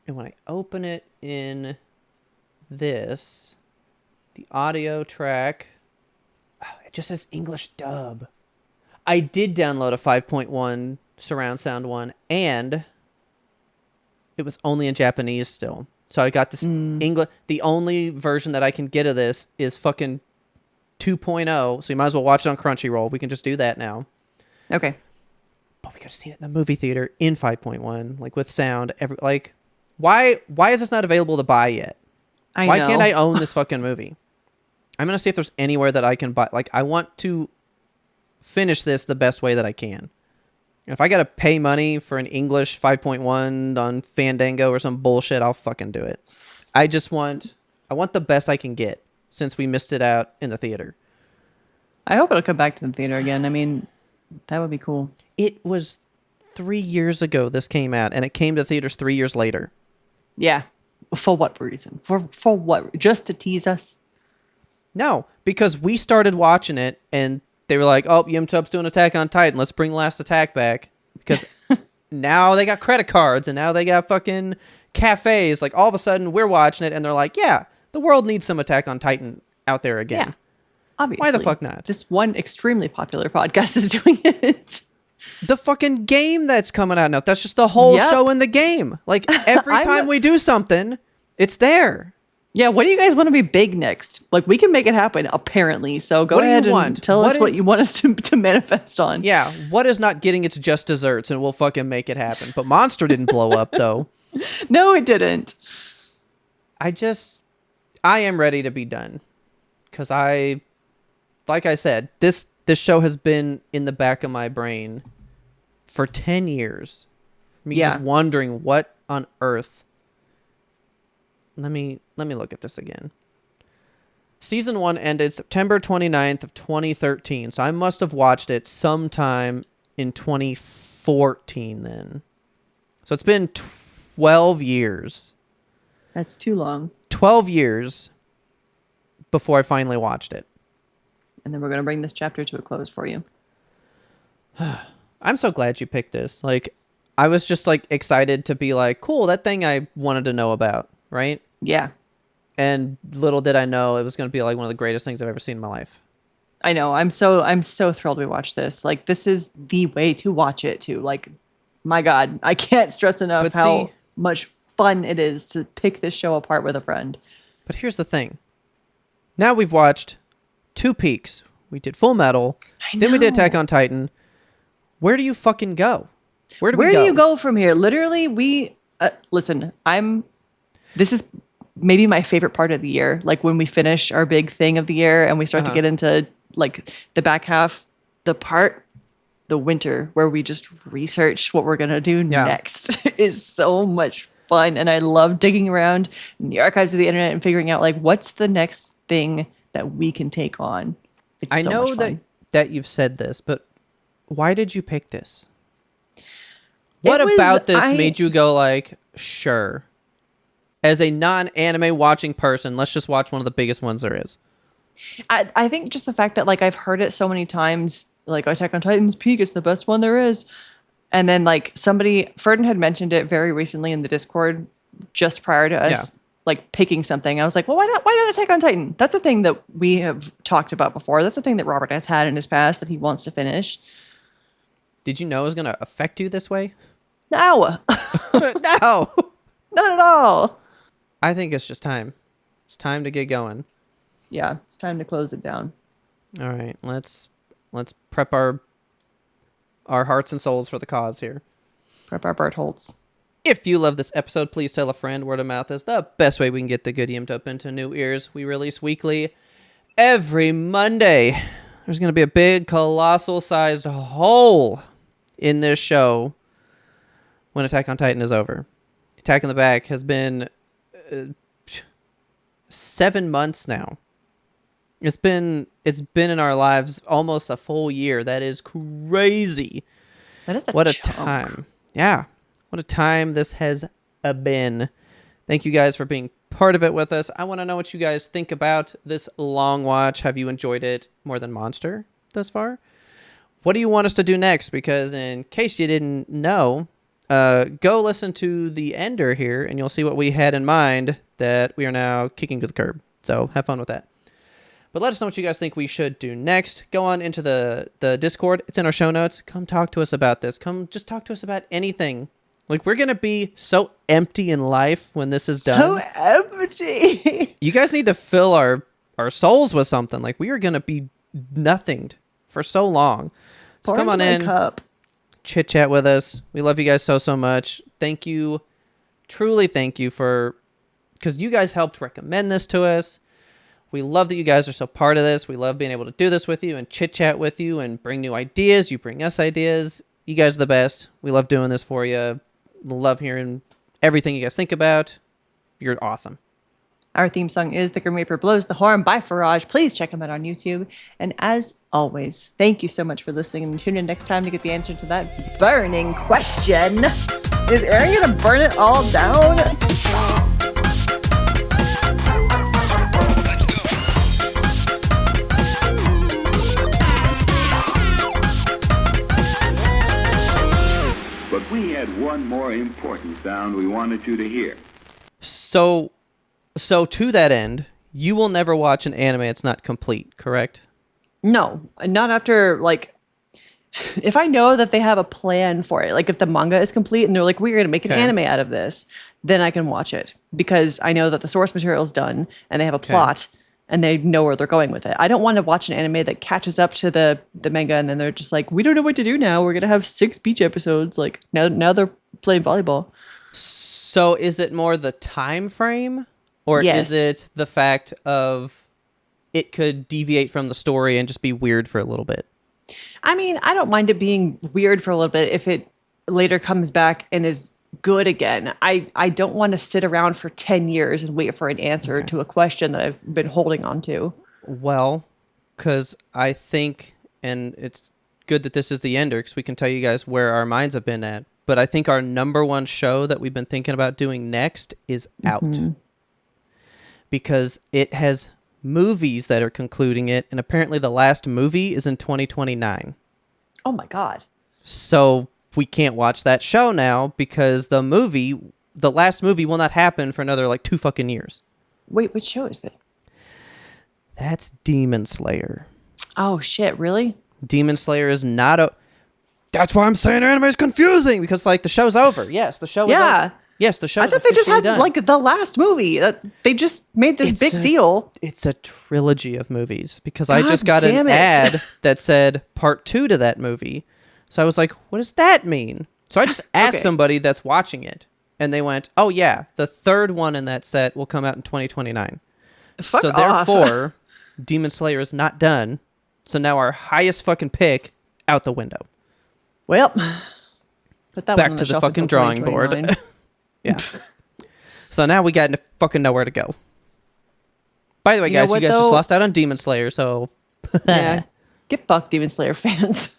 And when I open it in this, the audio track, it just says English dub. I did download a 5.1 surround sound one, and it was only in Japanese still. So I got this English. The only version that I can get of this is fucking 2.0. So you might as well watch it on Crunchyroll. We can just do that now. Okay. But we could have seen it in the movie theater in 5.1, like with sound. Why is this not available to buy yet? Why can't I own this fucking movie? I'm going to see if there's anywhere that I can buy. Like, I want to finish this the best way that I can. If I got to pay money for an English 5.1 on Fandango or some bullshit, I'll fucking do it. I want the best I can get since we missed it out in the theater. I hope it'll come back to the theater again. I mean... That would be cool. It was 3 years ago this came out, and it came to theaters 3 years later. Yeah. For what reason? For what? Just to tease us? No, because we started watching it, and they were like, oh, YMBToAP's doing Attack on Titan. Let's bring Last Attack back. Because now they got credit cards, and now they got fucking cafes. Like, all of a sudden, we're watching it, and they're like, yeah, the world needs some Attack on Titan out there again. Yeah. Obviously. Why the fuck not? This one extremely popular podcast is doing it. The fucking game that's coming out now. That's just the whole show in the game. Like, every time we do something, it's there. Yeah, what do you guys want to be big next? Like, we can make it happen, apparently. So go ahead and tell us what you want us to manifest on. Yeah, what is not getting its just desserts, and we'll fucking make it happen. But Monster didn't blow up, though. No, it didn't. I am ready to be done. Because like I said, this show has been in the back of my brain for 10 years. Me just wondering what on earth. Let me look at this again. Season 1 ended September 29th of 2013. So I must have watched it sometime in 2014 then. So it's been 12 years. That's too long. 12 years before I finally watched it. And then we're going to bring this chapter to a close for you. I'm so glad you picked this. Like, I was just like excited to be like, cool, that thing I wanted to know about, right? Yeah. And little did I know it was going to be like one of the greatest things I've ever seen in my life. I know. I'm so thrilled we watched this. Like, this is the way to watch it too. Like, my God, I can't stress enough how much fun it is to pick this show apart with a friend. But here's the thing. Now we've watched 2 peaks. We did Full Metal. Then we did Attack on Titan. Where do you fucking go? Where do you go from here? Literally, listen, this is maybe my favorite part of the year. Like when we finish our big thing of the year and we start to get into like the back half, the winter where we just research what we're going to do next is so much fun. And I love digging around in the archives of the internet and figuring out like, what's the next thing that we can take on? I know that you've said this, but why did you pick this? What about this made you go like, sure, as a non-anime watching person, let's just watch one of the biggest ones there is? I think just the fact that like I've heard it so many times, like Attack on Titan's peak, it's the best one there is. And then like Ferdin had mentioned it very recently in the Discord just prior to us like picking something. I was like, well, why not Attack on Titan? That's a thing that we have talked about before. That's a thing that Robert has had in his past that he wants to finish. Did you know it was going to affect you this way? No. No. Not at all. I think it's just time. It's time to get going. Yeah, it's time to close it down. All right, let's prep our hearts and souls for the cause here. Prep our Bertholds. If you love this episode, please tell a friend. Word of mouth is the best way we can get the good YMBToAP into new ears. We release weekly every Monday. There's going to be a big, colossal-sized hole in this show when Attack on Titan is over. Attack in the Back has been 7 months now. It's been in our lives almost a full year. That is crazy. That is what a time. Yeah. What a time this has been. Thank you guys for being part of it with us. I want to know what you guys think about this long watch. Have you enjoyed it more than Monster thus far? What do you want us to do next? Because in case you didn't know, go listen to the ender here and you'll see what we had in mind that we are now kicking to the curb. So have fun with that. But let us know what you guys think we should do next. Go on into the Discord. It's in our show notes. Come talk to us about this. Come just talk to us about anything. Like, we're going to be so empty in life when this is done. So empty. You guys need to fill our souls with something. Like, we are going to be nothinged for so long. So come on in. Chit chat with us. We love you guys so much. Thank you. Truly thank you because you guys helped recommend this to us. We love that you guys are so part of this. We love being able to do this with you and chit chat with you and bring new ideas. You bring us ideas. You guys are the best. We love doing this for you. Love hearing everything you guys think about. You're awesome. Our theme song is The Grim Reaper Blows the Horn by Faraj. Please check him out on YouTube. And as always, thank you so much for listening and tune in next time to get the answer to that burning question. Is Aaron going to burn it all down? But we had one more important sound we wanted you to hear. So to that end, you will never watch an anime it's not complete, correct? No, not after, like, if I know that they have a plan for it, like if the manga is complete and they're like, we're going to make an anime out of this, then I can watch it because I know that the source material is done and they have a plot and they know where they're going with it. I don't want to watch an anime that catches up to the manga and then they're just like, we don't know what to do now. We're going to have 6 beach episodes. Like now they're playing volleyball. So is it more the time frame or is it the fact of it could deviate from the story and just be weird for a little bit? I mean, I don't mind it being weird for a little bit if it later comes back and is good again. I don't want to sit around for 10 years and wait for an answer to a question that I've been holding on to. Well, because I think, and it's good that this is the ender because we can tell you guys where our minds have been at, but I think our number one show that we've been thinking about doing next is out. Because it has movies that are concluding it, and apparently the last movie is in 2029. Oh my God. So we can't watch that show now because the last movie will not happen for another like 2 fucking years. Wait, which show is it? That's Demon Slayer. Oh shit, really? Demon Slayer is not a... That's why I'm saying anime is confusing, because like the show's over. Yes, the show is over. Yes, the show. I thought they just had like the last movie. They just made this big deal. It's a trilogy of movies, because I just got an ad that said part 2 to that movie. So I was like, what does that mean? So I just asked somebody that's watching it, and they went, oh yeah, the third one in that set will come out in 2029. Fuck so off. Therefore, Demon Slayer is not done. So now our highest fucking pick out the window. Well, put that back to the fucking drawing board. Yeah. So now we got fucking nowhere to go. By the way, guys, you guys just lost out on Demon Slayer, so... Yeah. Get fucked, Demon Slayer fans.